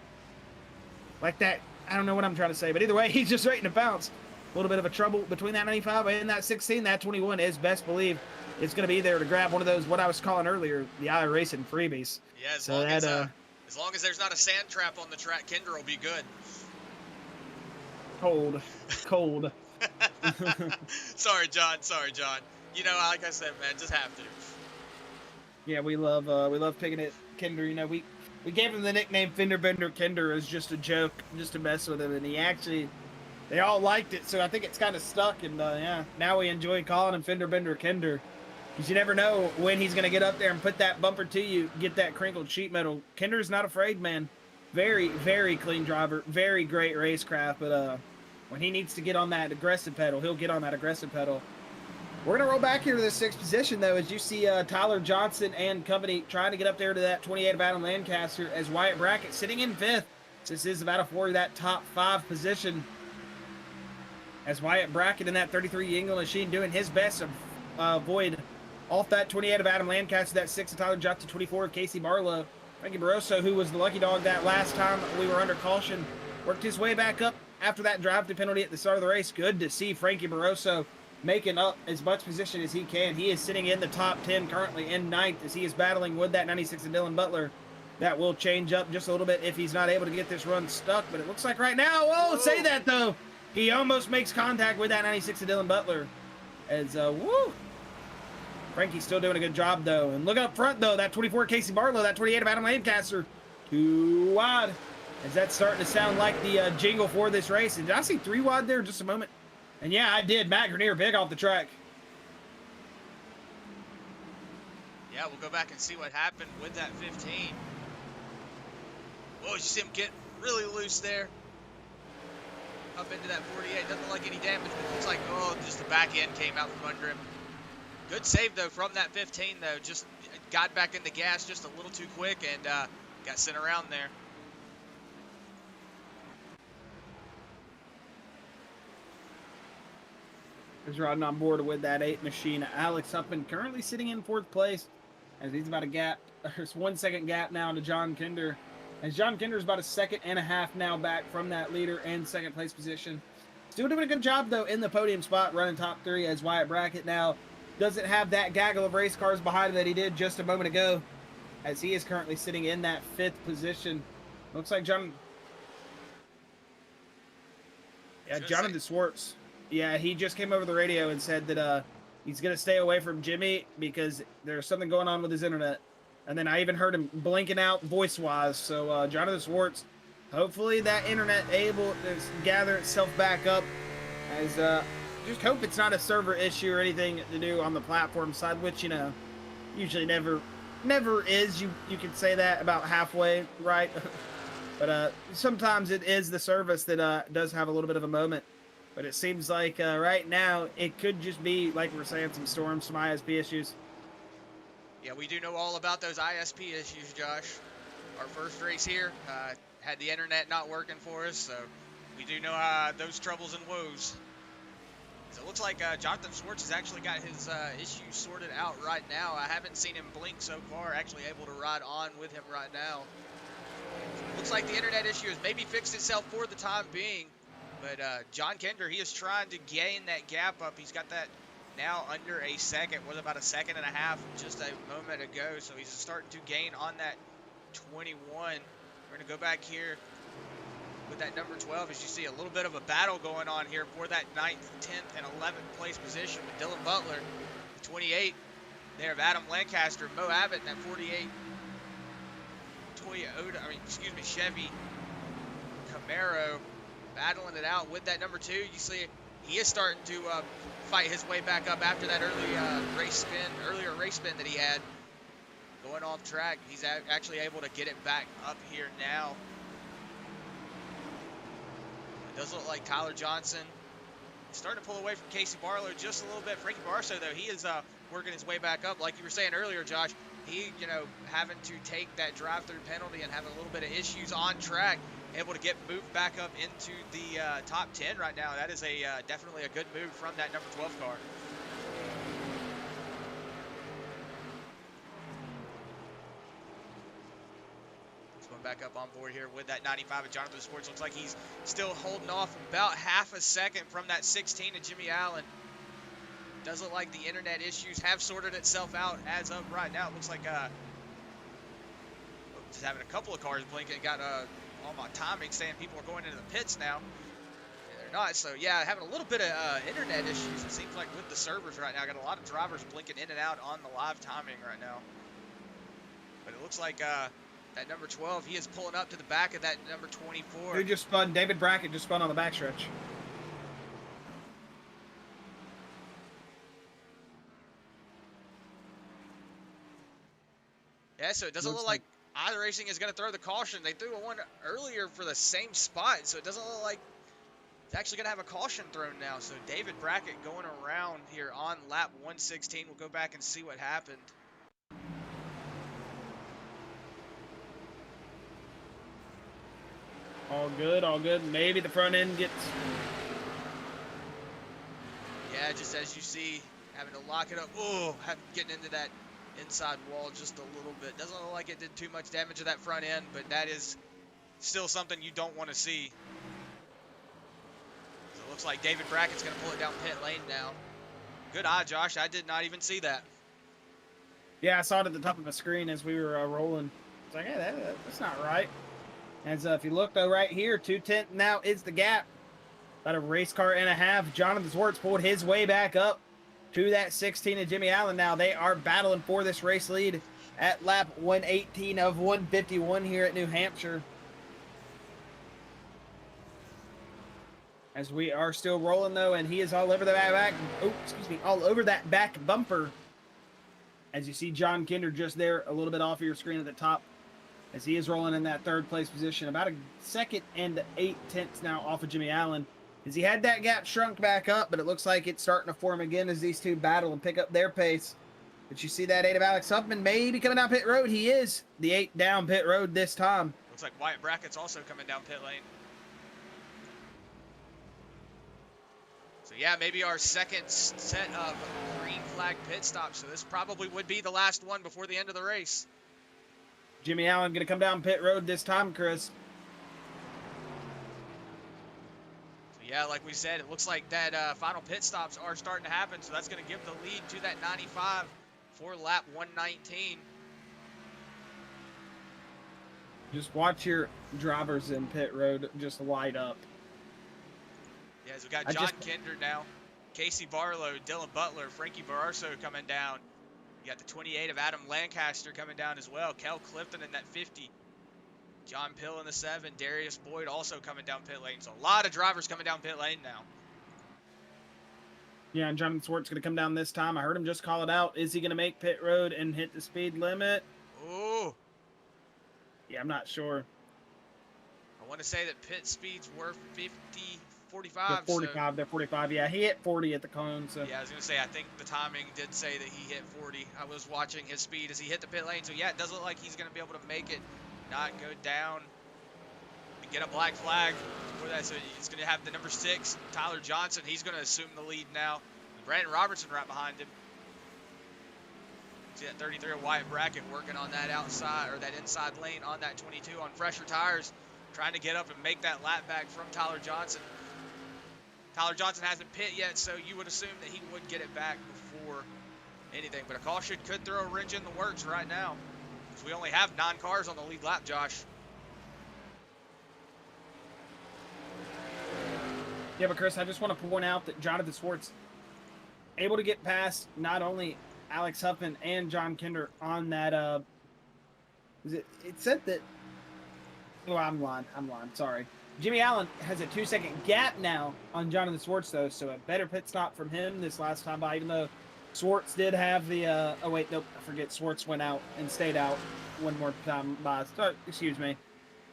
like that. I don't know what I'm trying to say, but either way, he's just waiting to pounce a little bit of a trouble between that 95 and that 16. That 21 is best believe it's going to be there to grab one of those, what I was calling earlier, the iRacing freebies. Yeah, as long as there's not a sand trap on the track, Kinder will be good. Cold. Sorry, John. You know, like I said, man, just have to. Yeah, we love picking it, Kinder. You know, we gave him the nickname Fender Bender Kinder as just a joke, just to mess with him, and they all liked it, so I think it's kind of stuck, and yeah, now we enjoy calling him Fender Bender Kinder, because you never know when he's gonna get up there and put that bumper to you, get that crinkled sheet metal. Kinder's not afraid, man. Very, very clean driver, very great racecraft, but when he needs to get on that aggressive pedal, he'll get on that aggressive pedal. We're going to roll back here to the 6th position, though, as you see Tyler Johnson and company trying to get up there to that 28 of Adam Lancaster, as Wyatt Brackett sitting in 5th. This is about for that top 5 position, as Wyatt Brackett in that 33 Yingle machine doing his best to avoid off that 28 of Adam Lancaster, that 6 of Tyler Johnson, 24 of Casey Barlow. Frankie Barroso, who was the lucky dog that last time we were under caution, worked his way back up after that drive-through penalty at the start of the race. Good to see Frankie Barroso making up as much position as he can. He is sitting in the top 10 currently in 9th as he is battling with that 96 of Dylan Butler. That will change up just a little bit if he's not able to get this run stuck, but it looks like right now, say that though, he almost makes contact with that 96 of Dylan Butler. As, Frankie's still doing a good job though. And look up front though, that 24 Casey Barlow, that 28 of Adam Lancaster, too wide. As that's starting to sound like the jingle for this race. And did I see 3 wide there in just a moment? And yeah, I did. Matt Grenier big off the track. Yeah, we'll go back and see what happened with that 15. Whoa, you see him get really loose there. Up into that 48. Doesn't look like any damage, but it looks like, just the back end came out from under him. Good save, though, from that 15, though. Just got back in the gas just a little too quick and got sent around there. Is riding on board with that 8 machine. Alex Huffman currently sitting in 4th place as he's about a gap. There's 1 second gap now to John Kinder. As John Kinder is about a 1.5 seconds now back from that leader and 2nd place position. Still doing a good job though in the podium spot, running top 3 as Wyatt Brackett now doesn't have that gaggle of race cars behind him that he did just a moment ago, as he is currently sitting in that 5th position. Looks like Jonathan Swartz. Yeah, he just came over the radio and said that he's going to stay away from Jimmy because there's something going on with his internet. And then I even heard him blinking out voice-wise. So Jonathan Swartz, hopefully that internet able to gather itself back up. As just hope it's not a server issue or anything to do on the platform side, which, you know, usually never is. You can say that about halfway, right? But sometimes it is the service that does have a little bit of a moment. But it seems like right now it could just be, like we're saying, some storms, some ISP issues. Yeah, we do know all about those ISP issues, Josh. Our first race here had the internet not working for us, so we do know those troubles and woes. So it looks like Jonathan Swartz has actually got his issues sorted out right now. I haven't seen him blink so far, actually able to ride on with him right now. Looks like the internet issue has maybe fixed itself for the time being. But John Kinder, he is trying to gain that gap up. He's got that now under a second. Was about 1.5 seconds just a moment ago. So he's starting to gain on that 21. We're going to go back here with that number 12. As you see, a little bit of a battle going on here for that 9th, 10th, and 11th place position with Dylan Butler, the 28 there of Adam Lancaster, Mo Abbott, and that 48 Chevy Camaro. Battling it out with that number 2. You see he is starting to fight his way back up after that earlier race spin that he had going off track. He's actually able to get it back up here now. It does look like Tyler Johnson is starting to pull away from Casey Barlow just a little bit. Frankie Barlow, though, he is working his way back up. Like you were saying earlier, Josh, he, having to take that drive-through penalty and having a little bit of issues on track, able to get moved back up into the top 10 right now. That is definitely a good move from that number 12 car. back up on board here with that 95 of Jonathan Sports. Looks like he's still holding off about half a second from that 16 of Jimmy Allen. Does look like the internet issues have sorted itself out as of right now. It looks like just having a couple of cars blinking. Got on my timing saying people are going into the pits now. They're not. So yeah, having a little bit of internet issues. It seems like with the servers right now. Got a lot of drivers blinking in and out on the live timing right now. But it looks like that number 12, he is pulling up to the back of that number 24. Who just spun? David Brackett just spun on the backstretch. Yeah, so it doesn't look like either racing is going to throw the caution. They threw one earlier for the same spot, so it doesn't look like it's actually going to have a caution thrown now. So David Brackett going around here on lap 116. We'll go back and see what happened. All good, all good. Maybe the front end gets... Yeah, just as you see, having to lock it up. Oh, getting into that inside wall just a little bit. Doesn't look like it did too much damage to that front end, but that is still something you don't want to see. So it looks like David Brackett's going to pull it down pit lane now. Good eye, Josh. I did not even see that. Yeah, I saw it at the top of the screen as we were rolling. It's like, hey, that's not right. As if you look, though, right here, 2/10 now is the gap. About a race car and a half. Jonathan Swartz pulled his way back up to that 16 of Jimmy Allen. Now they are battling for this race lead at lap 118 of 151 here at New Hampshire. As we are still rolling, though, and he is all over the back. Oh, excuse me, all over that back bumper. As you see John Kinder just there, a little bit off of your screen at the top. As he is rolling in that third place position, about a second and 8/10 now off of Jimmy Allen. As he had that gap shrunk back up, but it looks like it's starting to form again as these two battle and pick up their pace. But you see that 8 of Alex Huffman maybe coming down pit road. He is the 8 down pit road this time. Looks like Wyatt Brackett's also coming down pit lane. So yeah, maybe our second set of green flag pit stops. So this probably would be the last one before the end of the race. Jimmy Allen going to come down pit road this time, Chris. So yeah, like we said, it looks like that final pit stops are starting to happen. So that's going to give the lead to that 95 for lap 119. Just watch your drivers in pit road just light up. Yeah, so we got John Kinder now, Casey Barlow, Dylan Butler, Frankie Bararso coming down. You got the 28 of Adam Lancaster coming down as well. Kel Clifton in that 50. John Pill in the 7. Darius Boyd also coming down pit lane. So a lot of drivers coming down pit lane now. Yeah, and Jonathan Swartz going to come down this time. I heard him just call it out. Is he going to make pit road and hit the speed limit? Ooh. Yeah, I'm not sure. I want to say that pit speeds were 45. They're 45. So, they're 45. Yeah, he hit 40 at the cone. So yeah, I was going to say, I think the timing did say that he hit 40. I was watching his speed as he hit the pit lane. So, yeah, it does look like he's going to be able to make it, not go down, and get a black flag for that. So, he's going to have the number 6, Tyler Johnson. He's going to assume the lead now. Brandon Robertson right behind him. See that 33 of Wyatt Brackett working on that outside, or that inside lane on that 22 on fresher tires, trying to get up and make that lap back from Tyler Johnson. Tyler Johnson hasn't pit yet, so you would assume that he would get it back before anything. But a caution could throw a wrench in the works right now, because we only have 9 cars on the lead lap, Josh. yeah, but Chris, I just want to point out that Jonathan Swartz able to get past not only Alex Huffman and John Kinder on that. It said that. Oh, I'm lying. Sorry. Jimmy Allen has a 2-second gap now on Jonathan Swartz, though, so a better pit stop from him this last time by, even though Swartz did have the, oh wait, nope, I forget, Swartz went out and stayed out one more time by, excuse me.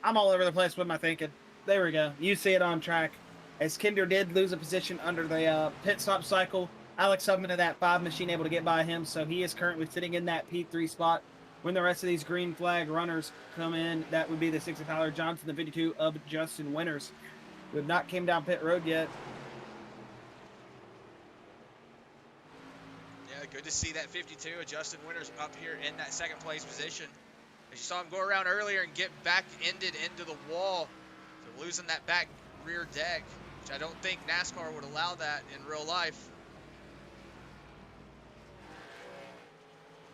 I'm all over the place with my thinking. There we go. You see it on track. As Kinder did lose a position under the pit stop cycle, Alex Huffman of that 5 machine able to get by him, so he is currently sitting in that P3 spot. When the rest of these green flag runners come in, that would be the 6 of Tyler Johnson, the 52 of Justin Winters, who have not came down pit road yet. Yeah, good to see that 52 of Justin Winters up here in that second place position. As you saw him go around earlier and get back-ended into the wall, so losing that back rear deck, which I don't think NASCAR would allow that in real life.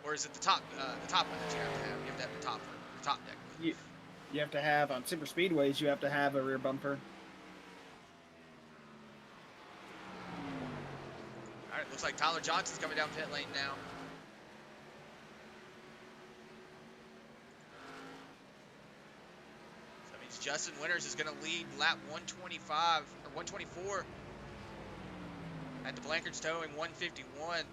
Or is it the top one that you have to have? You have to have the top one, the top deck. You have to have, on super speedways, you have to have a rear bumper. All right, looks like Tyler Johnson's coming down pit lane now. So that means Justin Winters is going to lead lap 125 or 124 at the Blanchard Towing 151.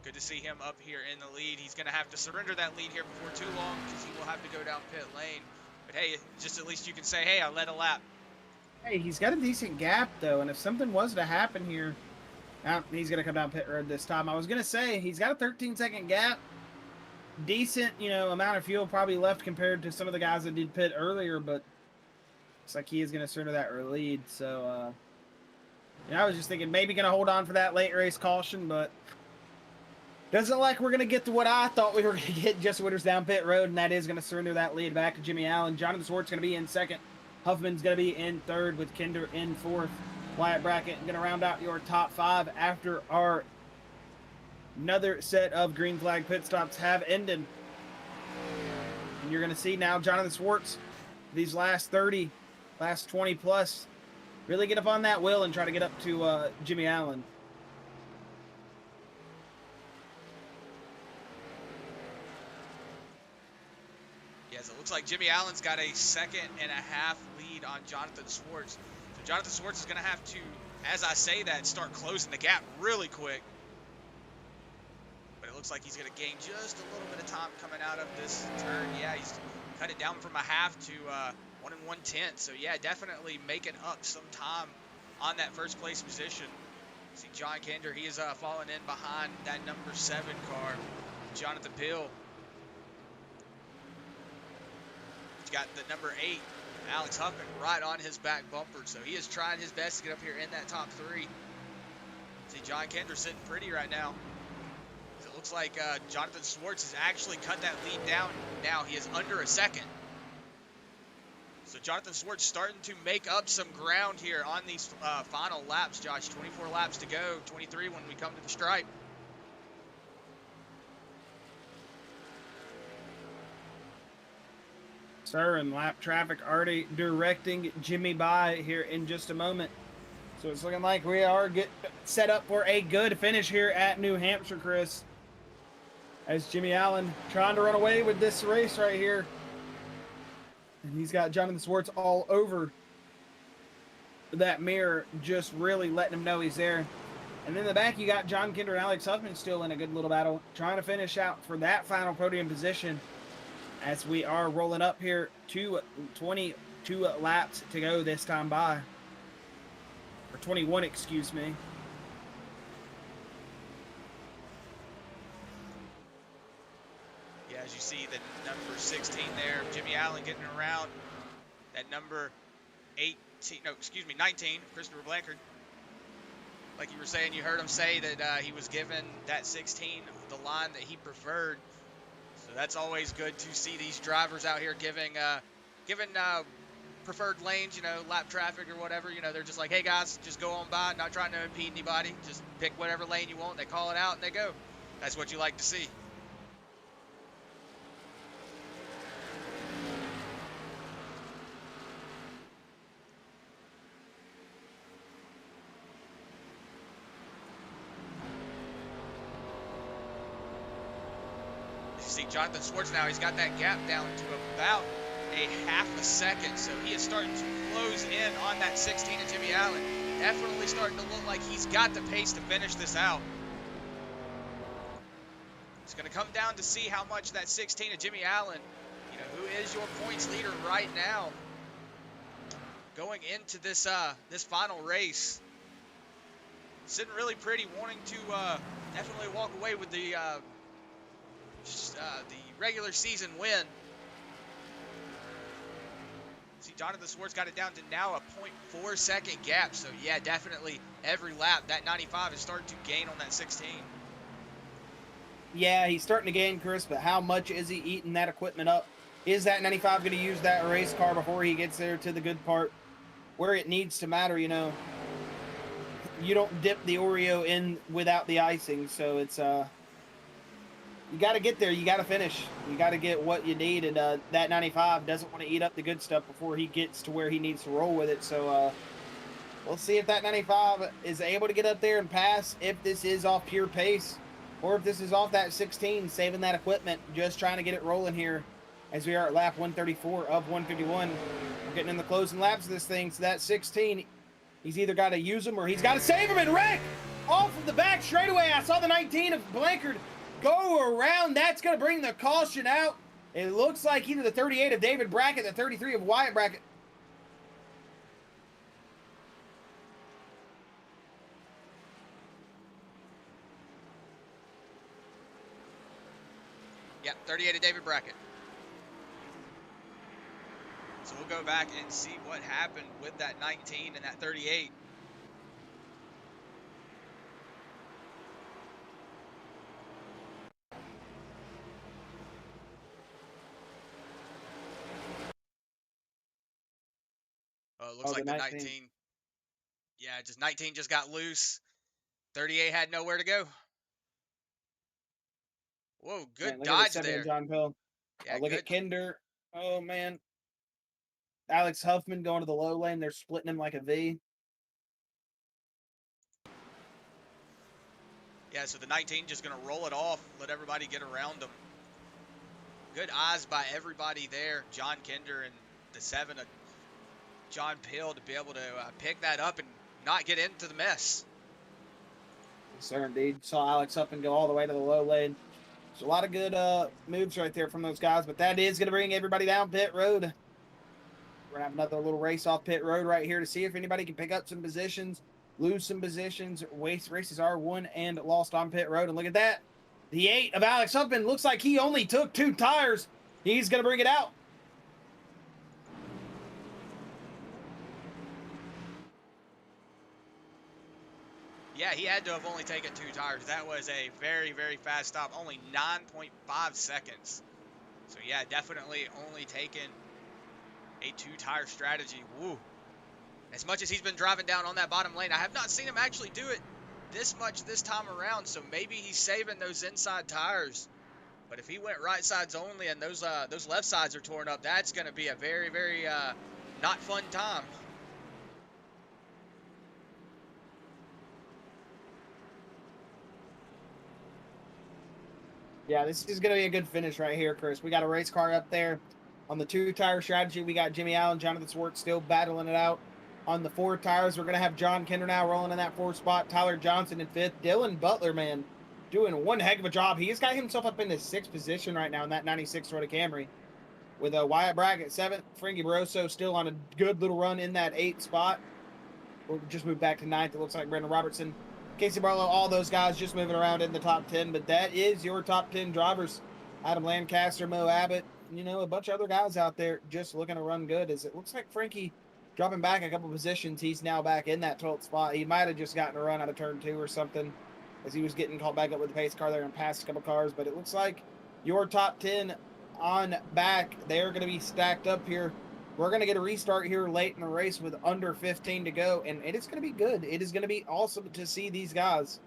Good to see him up here in the lead. He's going to have to surrender that lead here before too long because he will have to go down pit lane. But hey, just at least you can say, hey, I led a lap. Hey, he's got a decent gap, though, and if something was to happen here, he's going to come down pit road this time. I was going to say, he's got a 13-second gap. Decent, amount of fuel probably left compared to some of the guys that did pit earlier, but looks like he is going to surrender that lead. So, I was just thinking maybe going to hold on for that late race caution, but doesn't like we're going to get to what I thought we were going to get, just Winters down pit road, and that is going to surrender that lead back to Jimmy Allen. Jonathan Swartz going to be in second. Huffman's going to be in third with Kinder in fourth. Wyatt Brackett going to round out your top 5 after our another set of green flag pit stops have ended. And you're going to see now Jonathan Swartz, these last 30, last 20 plus, really get up on that wheel and try to get up to Jimmy Allen. Yes, it looks like Jimmy Allen's got a 1.5 second lead on Jonathan Swartz. So Jonathan Swartz is going to have to, as I say that, start closing the gap really quick. But it looks like he's going to gain just a little bit of time coming out of this turn. Yeah, he's cut it down from 1/2 to 1 1/10. So yeah, definitely making up some time on that first place position. See John Kinder, he is falling in behind that number 7 car, Jonathan Pill. He's got the number 8, Alex Huffman, right on his back bumper. So he is trying his best to get up here in that top 3. See John Kinder sitting pretty right now. It looks like Jonathan Swartz has actually cut that lead down now. He is under 1 second. So Jonathan Swartz starting to make up some ground here on these final laps, Josh. 24 laps to go, 23 when we come to the stripe. Sir, and lap traffic already directing Jimmy by here in just a moment. So it's looking like we are set up for a good finish here at New Hampshire, Chris. As Jimmy Allen trying to run away with this race right here. And he's got Jonathan Swartz all over that mirror, just really letting him know he's there. And in the back, you got John Kinder and Alex Huffman still in a good little battle, trying to finish out for that final podium position. As we are rolling up here to 22 laps to go this time by. Or 21, excuse me. Yeah, as you see the number 16 there, Jimmy Allen getting around that number 19, Christopher Blanchard. Like you were saying, you heard him say that he was given that 16 the line that he preferred. So that's always good to see these drivers out here giving preferred lanes, lap traffic or whatever. They're just like, hey guys, just go on by, not trying to impede anybody. Just pick whatever lane you want. They call it out and they go. That's what you like to see. See Jonathan Swartz now, he's got that gap down to about a 1/2 second, so he is starting to close in on that 16 of Jimmy Allen. Definitely starting to look like he's got the pace to finish this out. It's going to come down to see how much that 16 of Jimmy Allen, who is your points leader right now, going into this this final race. Sitting really pretty, wanting to definitely walk away with the regular season win. See, Jonathan Swartz got it down to now a 0.4 second gap. So yeah, definitely every lap that 95 is starting to gain on that 16. Yeah, he's starting to gain, Chris, but how much is he eating that equipment up? Is that 95 going to use that race car before he gets there to the good part where it needs to matter? You know, you don't dip the Oreo in without the icing, so it's you got to get there. You got to finish. You got to get what you need, and that 95 doesn't want to eat up the good stuff before he gets to where he needs to roll with it. So we'll see if that 95 is able to get up there and pass, if this is off pure pace, or if this is off that 16, saving that equipment, just trying to get it rolling here as we are at lap 134 of 151. We're getting in the closing laps of this thing, so that 16, he's either got to use them or he's got to save them and wreck off of the back straightaway. I saw the 19 of Blanchard go around. That's going to bring the caution out. It looks like either the 38 of David Brackett, the 33 of Wyatt Brackett. Yep, 38 of David Brackett. So we'll go back and see what happened with that 19 and that 38. It looks like the 19. Yeah, just 19 just got loose. 38 had nowhere to go. Whoa, good dodge there. John Pill. Yeah, look at Kinder. Oh, man. Alex Huffman going to the low lane. They're splitting him like a V. Yeah, so the 19 just going to roll it off, let everybody get around him. Good eyes by everybody there. John Kinder and the 7 of John Pill to be able to pick that up and not get into the mess. Yes, sir, indeed. Saw Alex Huffman go all the way to the low lane. There's a lot of good moves right there from those guys, but that is going to bring everybody down pit road. We're going to have another little race off pit road right here to see if anybody can pick up some positions, lose some positions. Races are won and lost on pit road. And look at that. The 8 of Alex Huffman looks like he only took 2 tires. He's going to bring it out. Yeah, he had to have only taken 2 tires. That was a very, very fast stop. Only 9.5 seconds. So, yeah, definitely only taken a 2-tire strategy. Woo. As much as he's been driving down on that bottom lane, I have not seen him actually do it this much this time around. So maybe he's saving those inside tires. But if he went right sides only and those left sides are torn up, that's going to be a very, very not fun time. Yeah, this is going to be a good finish right here, Chris. We got a race car up there. On the 2-tire strategy, we got Jimmy Allen, Jonathan Swartz still battling it out. On the 4 tires, we're going to have John Kinder now rolling in that 4th spot. Tyler Johnson in 5th. Dylan Butler, man, doing one heck of a job. He's got himself up in the 6th position right now in that 96 Toyota Camry. With Wyatt Brackett 7th. Frankie Barroso still on a good little run in that 8th spot. We'll just move back to 9th. It looks like Brendan Robertson, Casey Barlow, all those guys just moving around in the top 10. But that is your top 10 drivers. Adam Lancaster, Mo Abbott, you know, a bunch of other guys out there just looking to run good. As it looks like Frankie dropping back a couple positions. He's now back in that 12th spot. He might have just gotten a run out of turn 2 or something as he was getting called back up with the pace car there and passed a couple cars. But it looks like your top 10 on back, they're going to be stacked up here. We're going to get a restart here late in the race with under 15 to go, and it is going to be good. It is going to be awesome to see these guys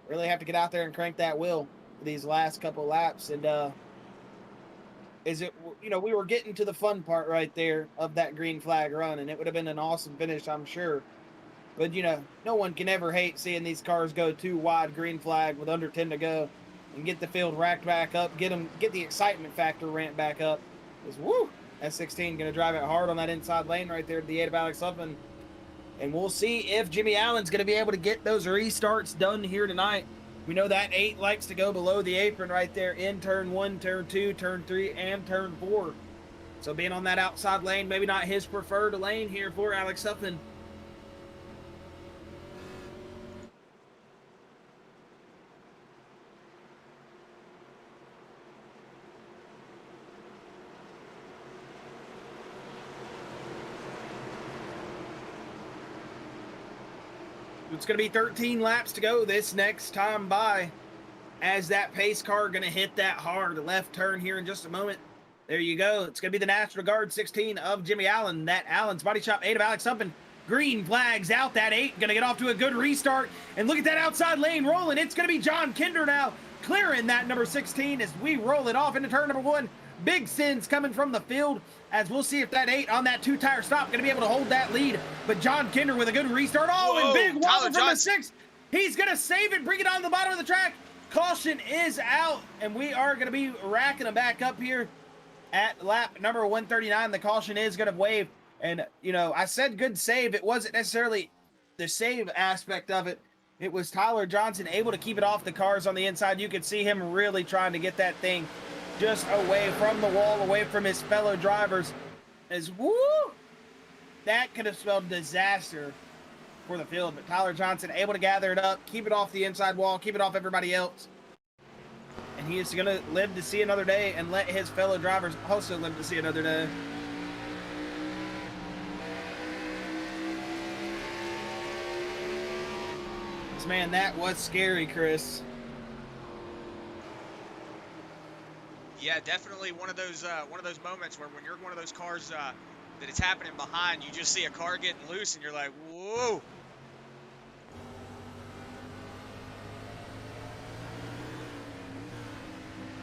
really have to get out there and crank that wheel for these last couple laps. And you know, we were getting to the fun part right there of that green flag run, and it would have been an awesome finish, I'm sure. But, you know, no one can ever hate seeing these cars go 2 wide green flag with under 10 to go and get the field racked back up, get the excitement factor ramped back up. Because, woo, S16 going to drive it hard on that inside lane right there to the 8 of Alex Huffman. And we'll see if Jimmy Allen's going to be able to get those restarts done here tonight. We know that 8 likes to go below the apron right there in turn 1, turn 2, turn 3, and turn 4. So being on that outside lane, maybe not his preferred lane here for Alex Huffman. It's going to be 13 laps to go this next time by. as that pace car going to hit that hard left turn here in just a moment. There you go. It's going to be the National Guard 16 of Jimmy Allen. That Allen's Body Shop 8 of Alex Humpin. Green flags out. That 8 going to get off to a good restart. And look at that outside lane rolling. It's going to be John Kinder now clearing that number 16 as we roll it off into turn number 1. Big sins coming from the field as we'll see if that 8 on that 2-tire stop going to be able to hold that lead. But John Kinder with a good restart. Oh, Whoa, and big wobble from the Johnson. 6. He's going to save it, bring it on the bottom of the track. Caution is out, and we are going to be racking them back up here at lap number 139. The caution is going to wave. And, you know, I said good save. It wasn't necessarily the save aspect of it. It was Tyler Johnson able to keep it off the cars on the inside. You could see him really trying to get that thing just away from the wall, away from his fellow drivers. As woo! That could have spelled disaster for the field, but Tyler Johnson able to gather it up, keep it off the inside wall, keep it off everybody else. And he is going to live to see another day and let his fellow drivers also live to see another day. Man, that was scary, Chris. Yeah, definitely one of those moments where when you're one of those cars that it's happening behind, you just see a car getting loose and you're like, whoa.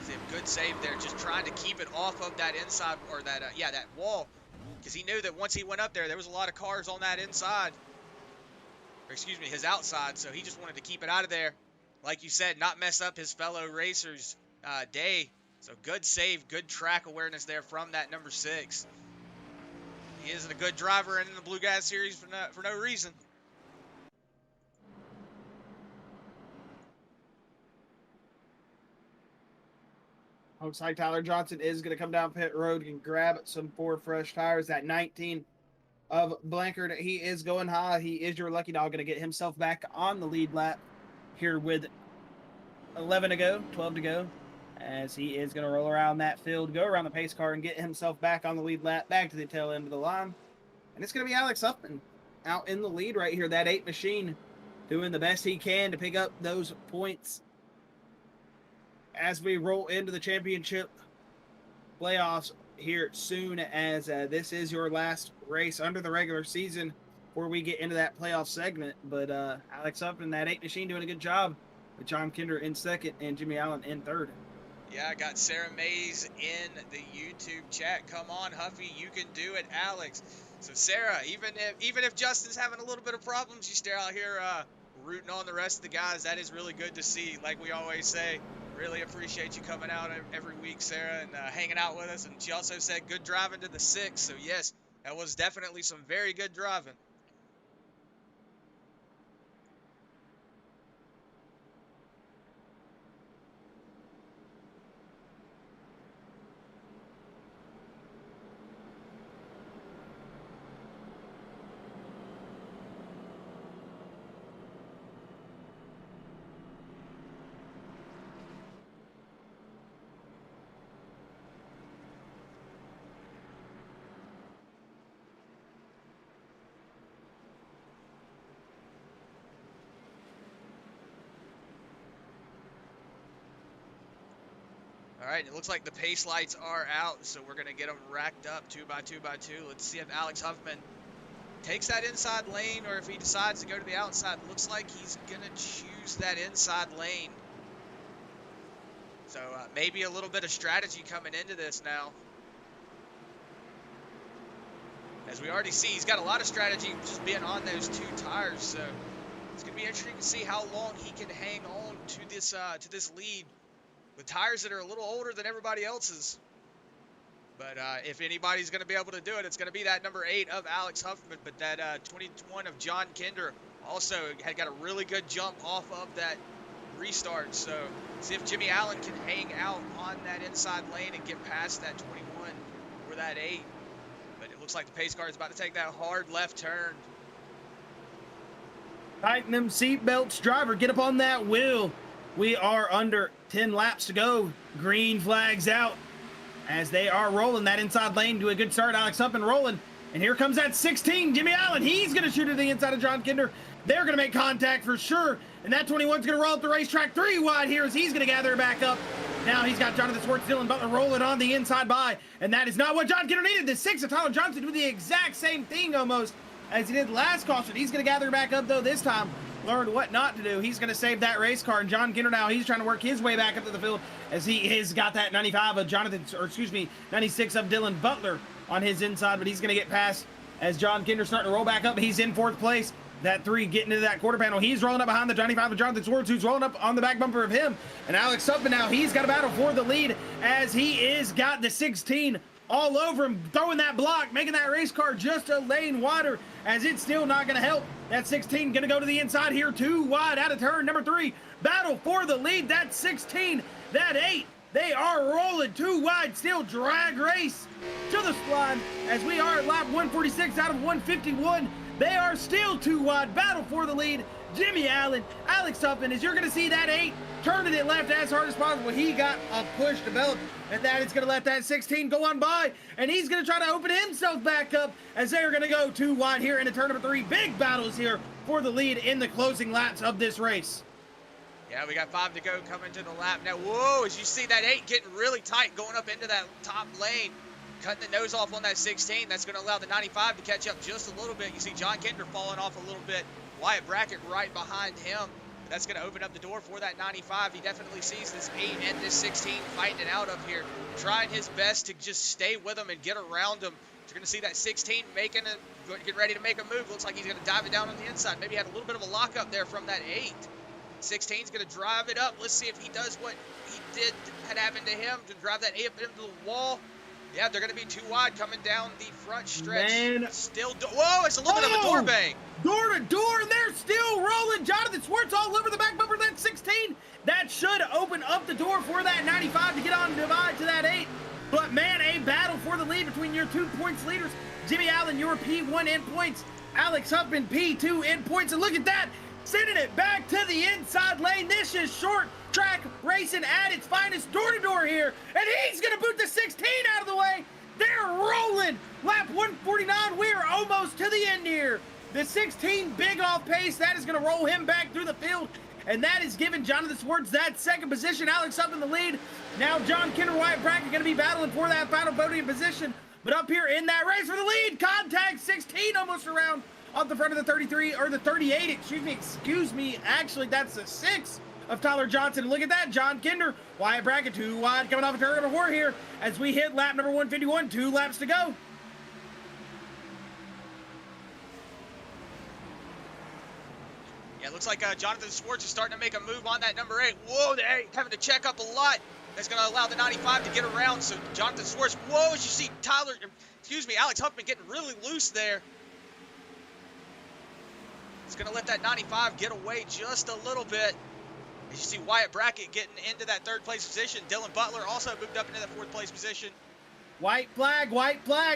See a good save there, just trying to keep it off of that inside or that that wall, because he knew that once he went up there was a lot of cars on that inside. Or excuse me, his outside, so he just wanted to keep it out of there. Like you said, not mess up his fellow racers' day. So good save, good track awareness there from that number 6. He isn't a good driver in the Blue Gas Series for no reason. Looks like Tyler Johnson is going to come down pit road and grab some 4 fresh tires. That 19 of Blanchard, he is going high. He is your lucky dog, going to get himself back on the lead lap here with 11 to go, 12 to go, as he is going to roll around that field, go around the pace car, and get himself back on the lead lap, back to the tail end of the line. And it's going to be Alex Huffman out in the lead right here. That 8 machine doing the best he can to pick up those points as we roll into the championship playoffs here soon, as this is your last race under the regular season before we get into that playoff segment. But Alex Huffman, that 8 machine, doing a good job with John Kinder in second and Jimmy Allen in third. Yeah, I got Sarah Mays in the YouTube chat. Come on, Huffy, you can do it, Alex. So Sarah, even if Justin's having a little bit of problems, you stay out here rooting on the rest of the guys. That is really good to see. Like we always say, really appreciate you coming out every week, Sarah, and hanging out with us. And she also said good driving to the 6. So yes, that was definitely some very good driving. All right, it looks like the pace lights are out, so we're going to get them racked up 2 by 2 by 2. Let's see if Alex Huffman takes that inside lane or if he decides to go to the outside. Looks like he's going to choose that inside lane. So maybe a little bit of strategy coming into this now. As we already see, he's got a lot of strategy just being on those 2 tires. So it's going to be interesting to see how long he can hang on to this lead with tires that are a little older than everybody else's. But if anybody's going to be able to do it, it's going to be that number 8 of Alex Huffman. But that 21 of John Kinder also had got a really good jump off of that restart. So see if Jimmy Allen can hang out on that inside lane and get past that 21 or that 8. But it looks like the pace car is about to take that hard left turn. Tighten them seat belts, driver. Get up on that wheel. We are under 10 laps to go. Green flags out as they are rolling that inside lane. Do a good start. Alex Huffman rolling. And here comes that 16, Jimmy Allen. He's going to shoot to the inside of John Kinder. They're going to make contact for sure. And that 21's going to roll up the racetrack 3 wide here as he's going to gather it back up. Now he's got Jonathan Swartz, Dylan Butler rolling on the inside by. And that is not what John Kinner needed. The 6 of Tyler Johnson doing the exact same thing almost as he did last caution. He's going to gather it back up though this time. Learned what not to do. He's going to save that race car. And John Kinner now, he's trying to work his way back up to the field as he has got that 95 of Jonathan, or excuse me, 96 of Dylan Butler on his inside. But he's going to get past as John Kinder's starting to roll back up. He's in 4th place. That 3 getting into that quarter panel. He's rolling up behind the 95 of Jonathan Swartz, who's rolling up on the back bumper of him. And Alex Suppman now, he's got a battle for the lead as he is got the 16 all over him, throwing that block, making that race car just a lane wider as it's still not going to help. That 16 going to go to the inside here, 2 wide out of turn number 3. Battle for the lead. That 16, that 8. They are rolling 2 wide, still drag race to the line as we are at lap 146 out of 151. They are still 2 wide, battle for the lead. Jimmy Allen, Alex Suppman, as you're going to see that 8 turning it left as hard as possible. He got a push developed, and that is going to let that 16 go on by, and he's going to try to open himself back up as they are going to go 2 wide here into turn number 3. Big battles here for the lead in the closing laps of this race. Yeah, we got 5 to go coming to the lap now. Whoa, as you see that 8 getting really tight going up into that top lane. Cutting the nose off on that 16. That's going to allow the 95 to catch up just a little bit. You see John Kinder falling off a little bit. Wyatt Brackett right behind him. That's going to open up the door for that 95. He definitely sees this 8 and this 16 fighting it out up here. Trying his best to just stay with him and get around him. You're going to see that 16 getting ready to make a move. Looks like he's going to dive it down on the inside. Maybe had a little bit of a lockup there from that 8. 16's going to drive it up. Let's see if he does what he had happened to him to drive that 8 up into the wall. Yeah, they're going to be 2 wide coming down the front stretch. Man. Still, whoa, it's a little bit of a door bang. Door to door, and they're still rolling. Jonathan Swartz all over the back bumper of that 16. That should open up the door for that 95 to get on the divide to that 8. But man, a battle for the lead between your 2 points leaders. Jimmy Allen, your P1 in points. Alex Huffman, P2 in points. And look at that, sending it back to the inside lane. This is short track racing at its finest, door to door here, and he's gonna boot the 16 out of the way. They're rolling lap 149. We are almost to the end here. The 16 big off pace, that is gonna roll him back through the field, and that is giving Jonathan Swartz that 2nd position. Alex up in the lead. Now John Kinner, Wyatt Brackett gonna be battling for that final podium position, but up here in that race for the lead, contact 16 almost around off the front of the 33 or the 38, excuse me, actually that's the 6 of Tyler Johnson. Look at that, John Kinder, Wyatt Brackett 2 wide coming off of turn number 4 here as we hit lap number 151, 2 laps to go. Yeah, it looks like Jonathan Swartz is starting to make a move on that number 8. Whoa, the 8 having to check up a lot. That's going to allow the 95 to get around. So Jonathan Swartz, whoa, as you see Alex Huffman getting really loose there. It's going to let that 95 get away just a little bit. As you see Wyatt Brackett getting into that 3rd place position. Dylan Butler also moved up into that 4th place position. White flag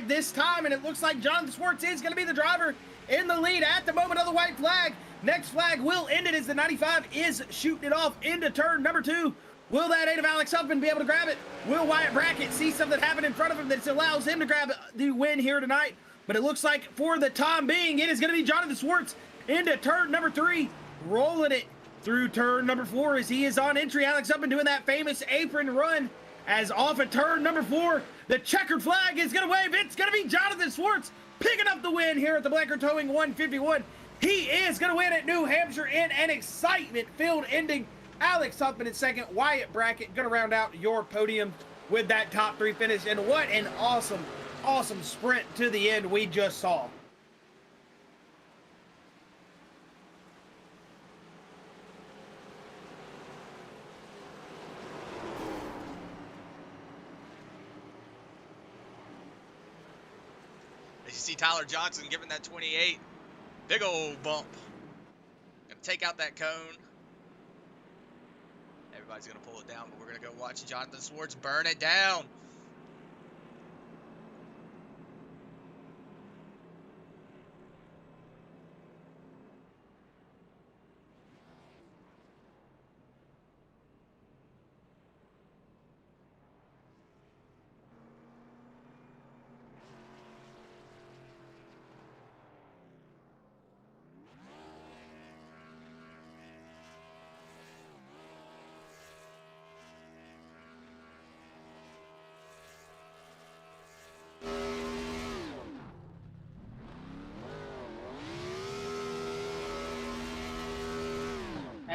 this time, and it looks like Jonathan Swartz is going to be the driver in the lead at the moment of the white flag. Next flag will end it as the 95 is shooting it off into turn number 2. Will that 8 of Alex Huffman be able to grab it? Will Wyatt Brackett see something happen in front of him that allows him to grab the win here tonight? But it looks like for the time being, it is going to be Jonathan Swartz into turn number 3, rolling it through turn number 4 as he is on entry. Alex Huffman doing that famous apron run as off at turn number 4, the checkered flag is going to wave. It's going to be Jonathan Swartz picking up the win here at the Blanchard Towing 151. He is going to win at New Hampshire in an excitement-filled ending. Alex Huffman in 2nd, Wyatt Brackett going to round out your podium with that top 3 finish. And what an awesome sprint to the end we just saw. As you see Tyler Johnson giving that 28 big old bump. Gonna take out that cone. Everybody's gonna pull it down, but we're gonna go watch Jonathan Swartz burn it down.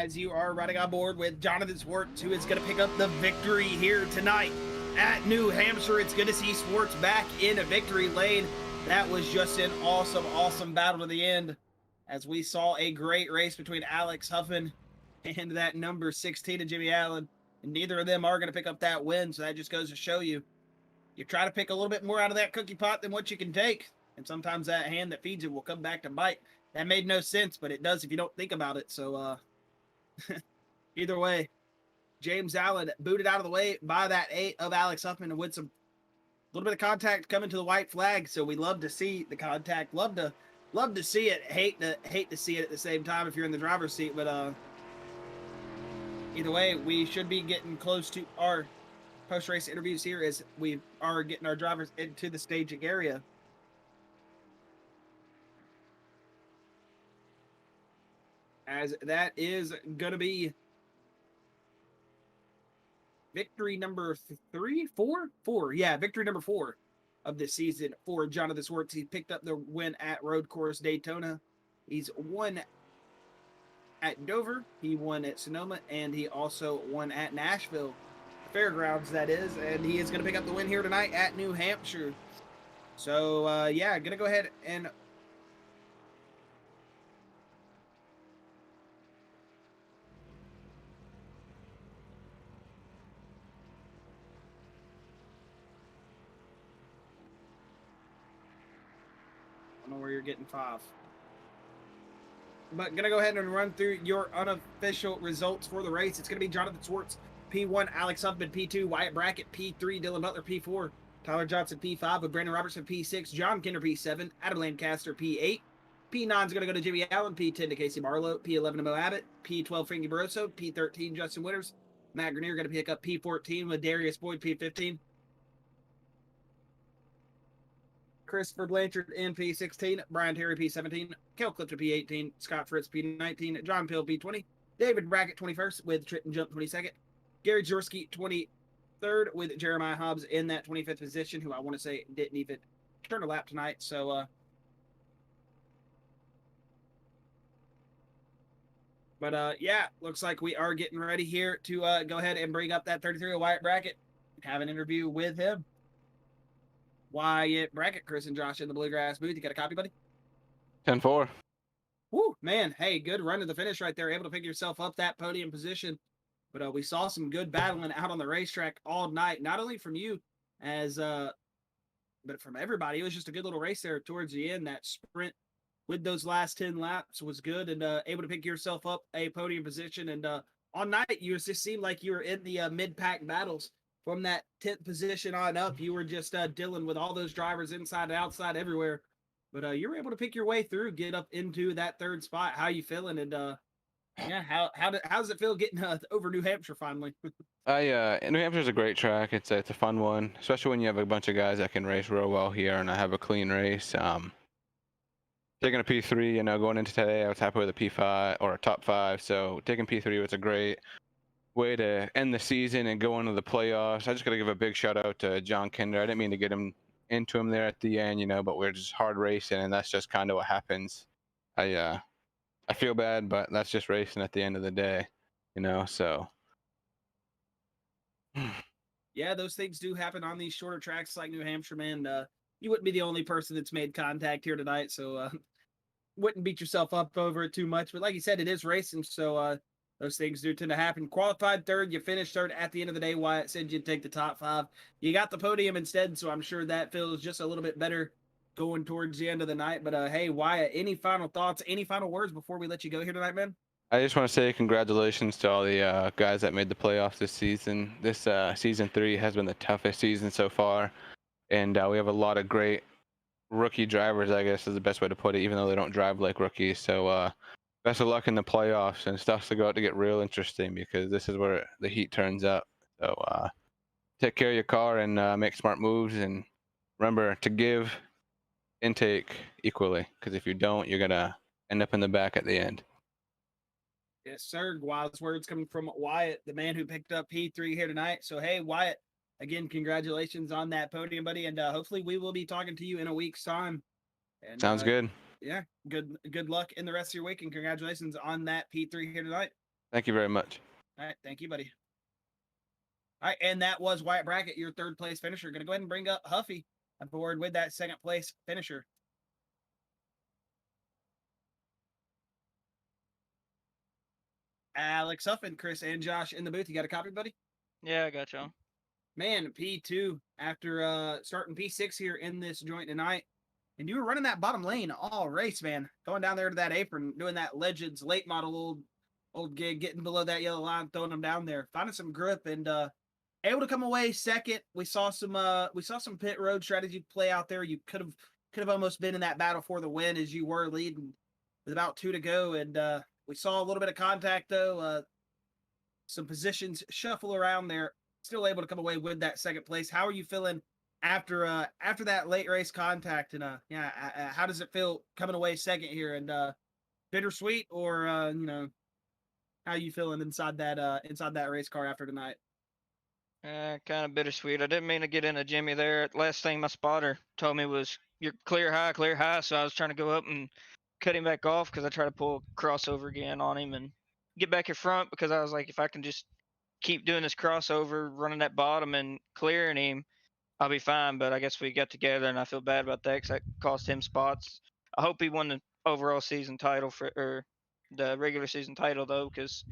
as you are riding on board with Jonathan Swartz, who is going to pick up the victory here tonight at New Hampshire. It's good to see Swartz back in a victory lane. That was just an awesome battle to the end, as we saw a great race between Alex Huffman and that number 16 of Jimmy Allen. And neither of them are going to pick up that win, so that just goes to show you, you try to pick a little bit more out of that cookie pot than what you can take, and sometimes that hand that feeds you will come back to bite. That made no sense, but it does if you don't think about it. So, either way, James Allen booted out of the way by that 8 of Alex Huffman, and with some little bit of contact coming to the white flag. So we love to see the contact. Love to see it. Hate to see it at the same time if you're in the driver's seat. But either way, we should be getting close to our post-race interviews here as we are getting our drivers into the staging area. As that is going to be victory number 4. Yeah, victory number 4 of this season for Jonathan Swartz. He picked up the win at Road Course Daytona. He's won at Dover, he won at Sonoma, and he also won at Nashville Fairgrounds, that is, and he is going to pick up the win here tonight at New Hampshire. So, yeah, going to go ahead and I don't know where you're getting 5. But going to go ahead and run through your unofficial results for the race. It's going to be Jonathan Swartz, P1, Alex Huffman, P2, Wyatt Brackett, P3, Dylan Butler, P4, Tyler Johnson, P5, with Brandon Robertson, P6, John Kinder, P7, Adam Lancaster, P8, P9 is going to go to Jimmy Allen, P10 to Casey Barlow, P11 to Mo Abbott, P12 Frankie Barroso, P13 Justin Winters, Matt Grenier going to pick up P14 with Darius Boyd, P15, Christopher Blanchard in P16, Brian Terry P17, Kel Clifton P18, Scott Fritz P19, John Pill P20, David Brackett 21st with Trenton Jump 22nd, Gary Jaworski 23rd with Jeremiah Hobbs in that 25th position, who I want to say didn't even turn a lap tonight. So, yeah, looks like we are getting ready here to go ahead and bring up that 33 Wyatt Brackett, have an interview with him. Wyatt Brackett, Chris and Josh in the Bluegrass booth. You got a copy, buddy? 10-4. Woo, man. Hey, good run to the finish right there. Able to pick yourself up that podium position. But we saw some good battling out on the racetrack all night. Not only from you, but from everybody. It was just a good little race there towards the end. That sprint with those last 10 laps was good, and able to pick yourself up a podium position. And all night, you just seemed like you were in the mid-pack battles. From that 10th position on up, you were just dealing with all those drivers inside and outside everywhere. But you were able to pick your way through, get up into that 3rd spot. How you feeling? And yeah, how does it feel getting over New Hampshire finally? New Hampshire's a great track. It's a fun one, especially when you have a bunch of guys that can race real well here, and I have a clean race. Taking a P3, going into today, I was happy with a P5 or a top 5. So taking P3 was a great way to end the season and go into the playoffs. I just got to give a big shout out to John Kinder. I didn't mean to get him into him there at the end, but we're just hard racing, and that's just kind of what happens. I feel bad, but that's just racing at the end of the day, so. Yeah, those things do happen on these shorter tracks like New Hampshire, man. You wouldn't be the only person that's made contact here tonight, so wouldn't beat yourself up over it too much. But like you said, it is racing, so those things do tend to happen. Qualified 3rd, you finished 3rd at the end of the day. Wyatt said you'd take the top 5. You got the podium instead, so I'm sure that feels just a little bit better going towards the end of the night. But hey, Wyatt, any final thoughts, any final words before we let you go here tonight, man? I just want to say congratulations to all the guys that made the playoffs this season. This season 3 has been the toughest season so far, and we have a lot of great rookie drivers, I guess is the best way to put it, even though they don't drive like rookies. So best of luck in the playoffs, and stuff's to go out to get real interesting, because this is where the heat turns up. So take care of your car and make smart moves, and remember to give and take equally, because if you don't, you're gonna end up in the back at the end. Yes, sir. Wise words coming from Wyatt, the man who picked up P3 here tonight. So hey, Wyatt, again, congratulations on that podium, buddy, and hopefully we will be talking to you in a week's time. And, Sounds good. Yeah, good luck in the rest of your week, and congratulations on that P3 here tonight. Thank you very much. All right, thank you, buddy. All right, and that was Wyatt Brackett, your third place finisher. Going to go ahead and bring up Huffy aboard with that second place finisher. Alex Huffin, Chris, and Josh in the booth. You got a copy, buddy? Yeah, I got y'all. Man, P2 after starting P6 here in this joint tonight. And you were running that bottom lane all race, man. Going down there to that apron, doing that Legends late model old gig, getting below that yellow line, throwing them down there, finding some grip, and able to come away second. We saw some pit road strategy play out there. You could have almost been in that battle for the win as you were leading with about 2 to go, and we saw a little bit of contact though. Some positions shuffle around there. Still able to come away with that second place. How are you feeling after that late race contact? And how does it feel coming away second here? And bittersweet, or how are you feeling inside that race car after tonight? Kind of bittersweet. I didn't mean to get into Jimmy there. Last thing my spotter told me was, "You're clear high." So I was trying to go up and cut him back off because I tried to pull a crossover again on him and get back in front, because I was like, if I can just keep doing this crossover, running that bottom and clearing him, I'll be fine. But I guess we got together, and I feel bad about that because that cost him spots. I hope he won the overall season title or the regular season title though, because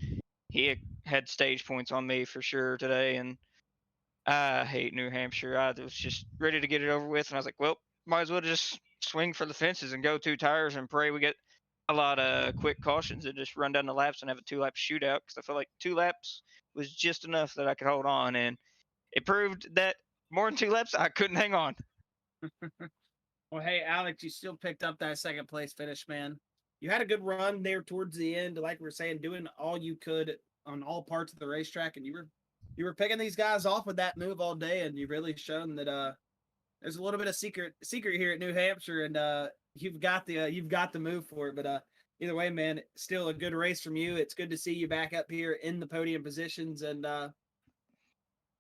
he had stage points on me for sure today, and I hate New Hampshire. I was just ready to get it over with, and I was like, well, might as well just swing for the fences and go 2 tires and pray we get a lot of quick cautions and just run down the laps and have a 2-lap shootout, because I feel like 2 laps was just enough that I could hold on, and it proved that more than 2 laps I couldn't hang on. Well, hey, Alex, you still picked up that second place finish, man. You had a good run there towards the end, like we were saying, doing all you could on all parts of the racetrack, and you were picking these guys off with that move all day, and you've really shown that there's a little bit of secret here at New Hampshire, and you've got the move for it. But either way, man, still a good race from you. It's good to see you back up here in the podium positions and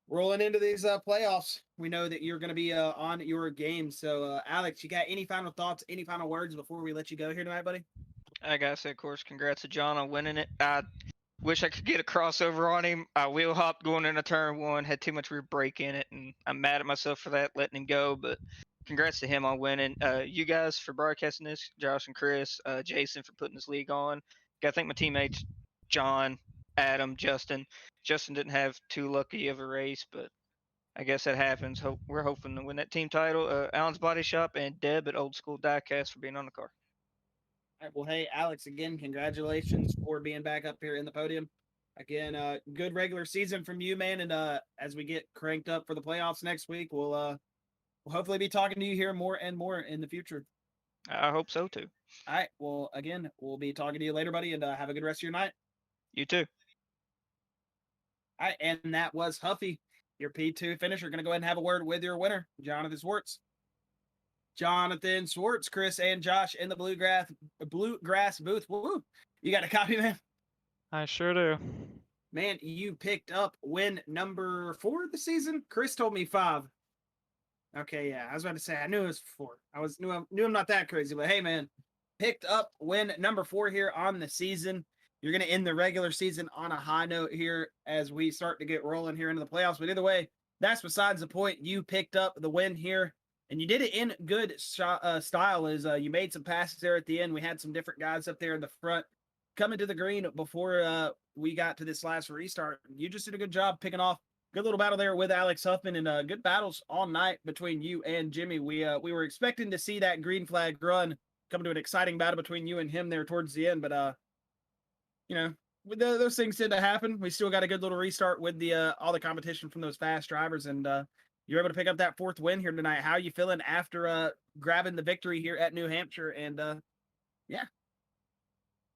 rolling into these playoffs. We know that you're going to be on your game. So, Alex, you got any final thoughts, any final words before we let you go here tonight, buddy? I gotta say, of course, congrats to John on winning it. I wish I could get a crossover on him. I wheel hopped going into turn 1, had too much rear brake in it, and I'm mad at myself for that, letting him go. But congrats to him on winning. You guys for broadcasting this, Josh and Chris, Jason for putting this league on. Gotta thank my teammates, John, Adam, Justin. Justin didn't have too lucky of a race, but I guess that happens. We're hoping to win that team title. Alan's Body Shop and Deb at Old School Diecast for being on the car. All right, well, hey, Alex, again, congratulations for being back up here in the podium. Again, good regular season from you, man. And as we get cranked up for the playoffs next week, we'll hopefully be talking to you here more and more in the future. I hope so, too. All right, well, again, we'll be talking to you later, buddy, and have a good rest of your night. You too. All right, and that was Huffy, your P2 finisher. Going to go ahead and have a word with your winner, Jonathan Swartz. Jonathan Swartz, Chris, and Josh in the bluegrass booth. Woo! You got a copy, man? I sure do. Man, you picked up win number 4 of the season. Chris told me 5. Okay, yeah, I was about to say I knew it was 4. Knew I'm not that crazy, but hey, man, picked up win number 4 here on the season. You're gonna end the regular season on a high note here as we start to get rolling here into the playoffs. But either way, that's besides the point. You picked up the win here. And you did it in good style as you made some passes there at the end. We had some different guys up there in the front coming to the green before we got to this last restart. You just did a good job picking off. Good little battle there with Alex Huffman, and good battles all night between you and Jimmy. We were expecting to see that green flag run come to an exciting battle between you and him there towards the end. But, those things tend to happen. We still got a good little restart with the all the competition from those fast drivers, and you're able to pick up that 4th win here tonight. How are you feeling after grabbing the victory here at New Hampshire? And yeah.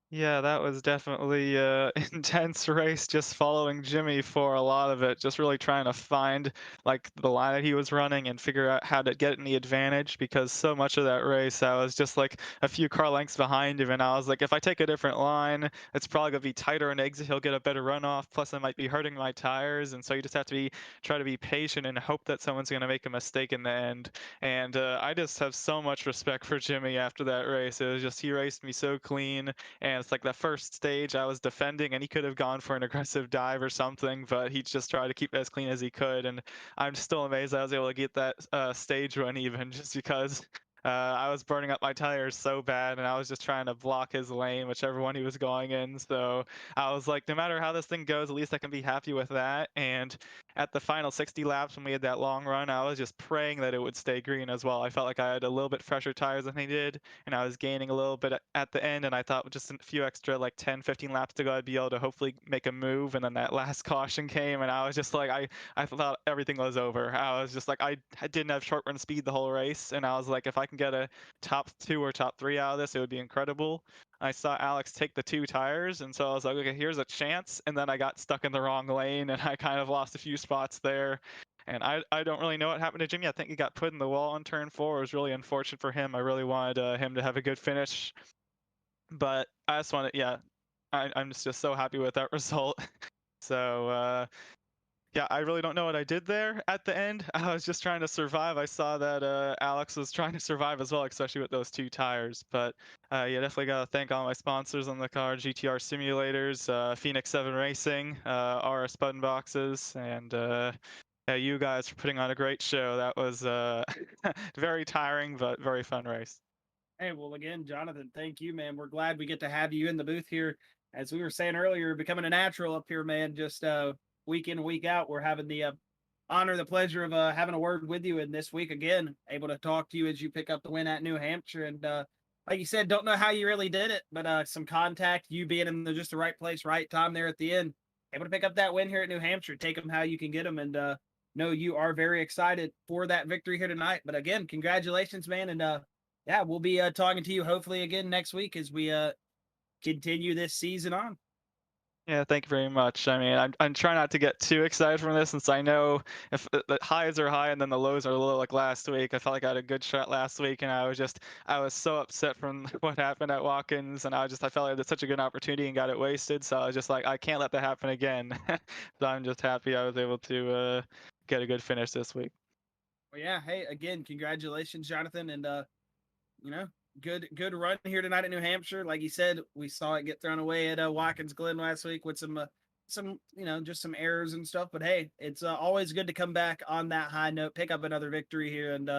Yeah, that was definitely an intense race, just following Jimmy for a lot of it, just really trying to find like the line that he was running and figure out how to get any advantage, because so much of that race I was just like a few car lengths behind him, and I was like, if I take a different line, it's probably gonna be tighter on exit, he'll get a better runoff, plus I might be hurting my tires, and so you just have to try to be patient and hope that someone's gonna make a mistake in the end. And I just have so much respect for Jimmy after that race. It was just, he raced me so clean, and man, it's like that first stage I was defending and he could have gone for an aggressive dive or something, but he just tried to keep it as clean as he could. And I'm still amazed I was able to get that stage run even just because I was burning up my tires so bad and I was just trying to block his lane, whichever one he was going in. So I was like, no matter how this thing goes, at least I can be happy with that. And at the final 60 laps when we had that long run, I was just praying that it would stay green as well. I felt like I had a little bit fresher tires than he did, and I was gaining a little bit at the end, and I thought with just a few extra like 10, 15 laps to go, I'd be able to hopefully make a move. And then that last caution came, and I was just like, I thought everything was over. I was just like, I didn't have short run speed the whole race, and I was like, if I can get a top 2 or top 3 out of this, it would be incredible. I saw Alex take the 2 tires, and so I was like, okay, here's a chance. And then I got stuck in the wrong lane, and I kind of lost a few spots there. And I don't really know what happened to Jimmy. I think he got put in the wall on turn 4. It was really unfortunate for him. I really wanted him to have a good finish. But I just wanted, yeah, I'm just so happy with that result. So, yeah, I really don't know what I did there at the end. I was just trying to survive. I saw that Alex was trying to survive as well, especially with those 2 tires. But yeah, definitely got to thank all my sponsors on the car: GTR Simulators, Phoenix 7 Racing, RS Button Boxes, and yeah, you guys for putting on a great show. That was very tiring, but very fun race. Hey, well, again, Jonathan, thank you, man. We're glad we get to have you in the booth here. As we were saying earlier, becoming a natural up here, man. Just week in, week out, we're having the honor, the pleasure of having a word with you. And this week, again, able to talk to you as you pick up the win at New Hampshire. And like you said, don't know how you really did it, but some contact, you being in just the right place, right time there at the end, able to pick up that win here at New Hampshire. Take them how you can get them, and know you are very excited for that victory here tonight. But again, congratulations, man, and yeah, we'll be talking to you hopefully again next week as we continue this season on. Yeah, thank you very much. I mean, I'm trying not to get too excited from this, since I know if the highs are high and then the lows are low, like last week. I felt like I had a good shot last week, and I was so upset from what happened at Watkins, and I felt like it's such a good opportunity and got it wasted. So I was just like, I can't let that happen again. So I'm just happy I was able to get a good finish this week. Well, yeah. Hey, again, congratulations, Jonathan, and you know, good run here tonight at New Hampshire. Like you said, we saw it get thrown away at Watkins Glen last week with some just some errors and stuff. But hey, it's always good to come back on that high note, pick up another victory here, and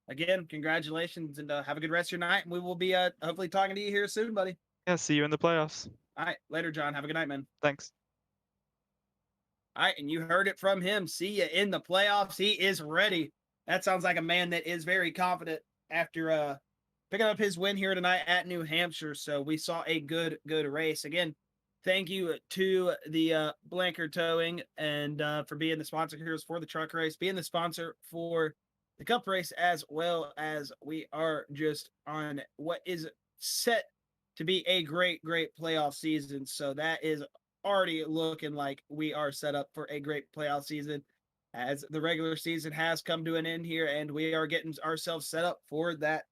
again, congratulations, and have a good rest of your night. And we will be hopefully talking to you here soon, buddy. Yeah, see you in the playoffs. All right, later, John. Have a good night, man. Thanks. All right, and you heard it from him. See you in the playoffs. He is ready. That sounds like a man that is very confident after picking up his win here tonight at New Hampshire. So we saw a good race. Again, thank you to the Blanchard Towing and for being the sponsor here for the truck race, being the sponsor for the cup race, as well as we are just on what is set to be a great playoff season. So that is already looking like we are set up for a great playoff season, as the regular season has come to an end here, and we are getting ourselves set up for that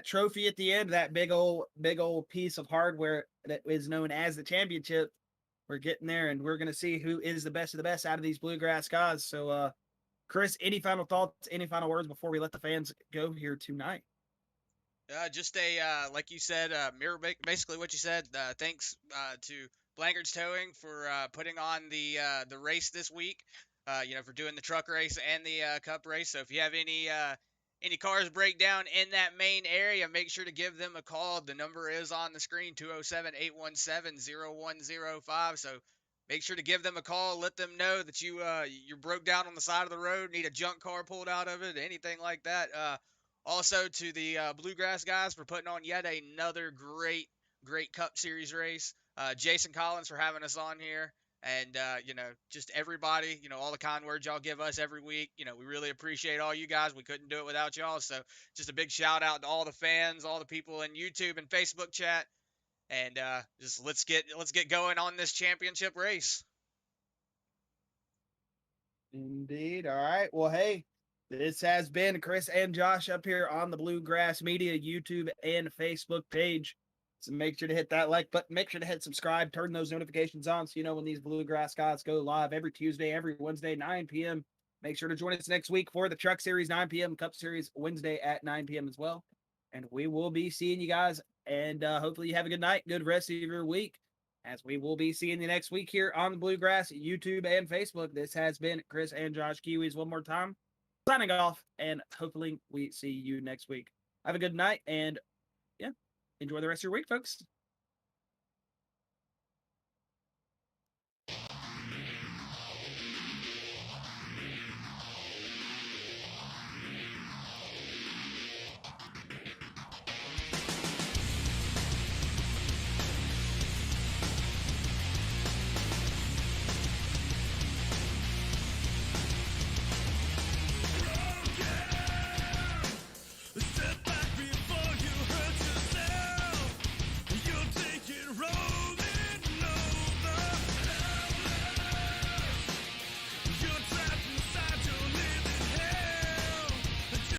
trophy at the end, that big old piece of hardware that is known as the championship. We're getting there, and we're going to see who is the best of the best out of these bluegrass guys. So, Chris, any final thoughts, any final words before we let the fans go here tonight? Just like you said, mirror basically what you said. Thanks to Blanchard's Towing for putting on the race this week. For doing the truck race and the cup race. So if you have any cars break down in that main area, make sure to give them a call. The number is on the screen, 207-817-0105. So make sure to give them a call. Let them know that you're broke down on the side of the road, need a junk car pulled out of it, anything like that. Also to the Bluegrass guys for putting on yet another great Cup Series race. Jason Collins for having us on here. And, just everybody, all the kind words y'all give us every week. We really appreciate all you guys. We couldn't do it without y'all. So just a big shout out to all the fans, all the people in YouTube and Facebook chat. And just let's get going on this championship race. Indeed. All right. Well, hey, this has been Chris and Josh up here on the Bluegrass Media YouTube and Facebook page. So make sure to hit that like button. Make sure to hit subscribe. Turn those notifications on so you know when these Bluegrass guys go live every Tuesday, every Wednesday, 9 p.m. Make sure to join us next week for the Truck Series, 9 p.m. Cup Series Wednesday at 9 p.m. as well. And we will be seeing you guys and hopefully you have a good night, good rest of your week, as we will be seeing you next week here on the Bluegrass YouTube and Facebook. This has been Chris and Josh Kiwis one more time, signing off, and hopefully we see you next week. Have a good night, and yeah, enjoy the rest of your week, folks.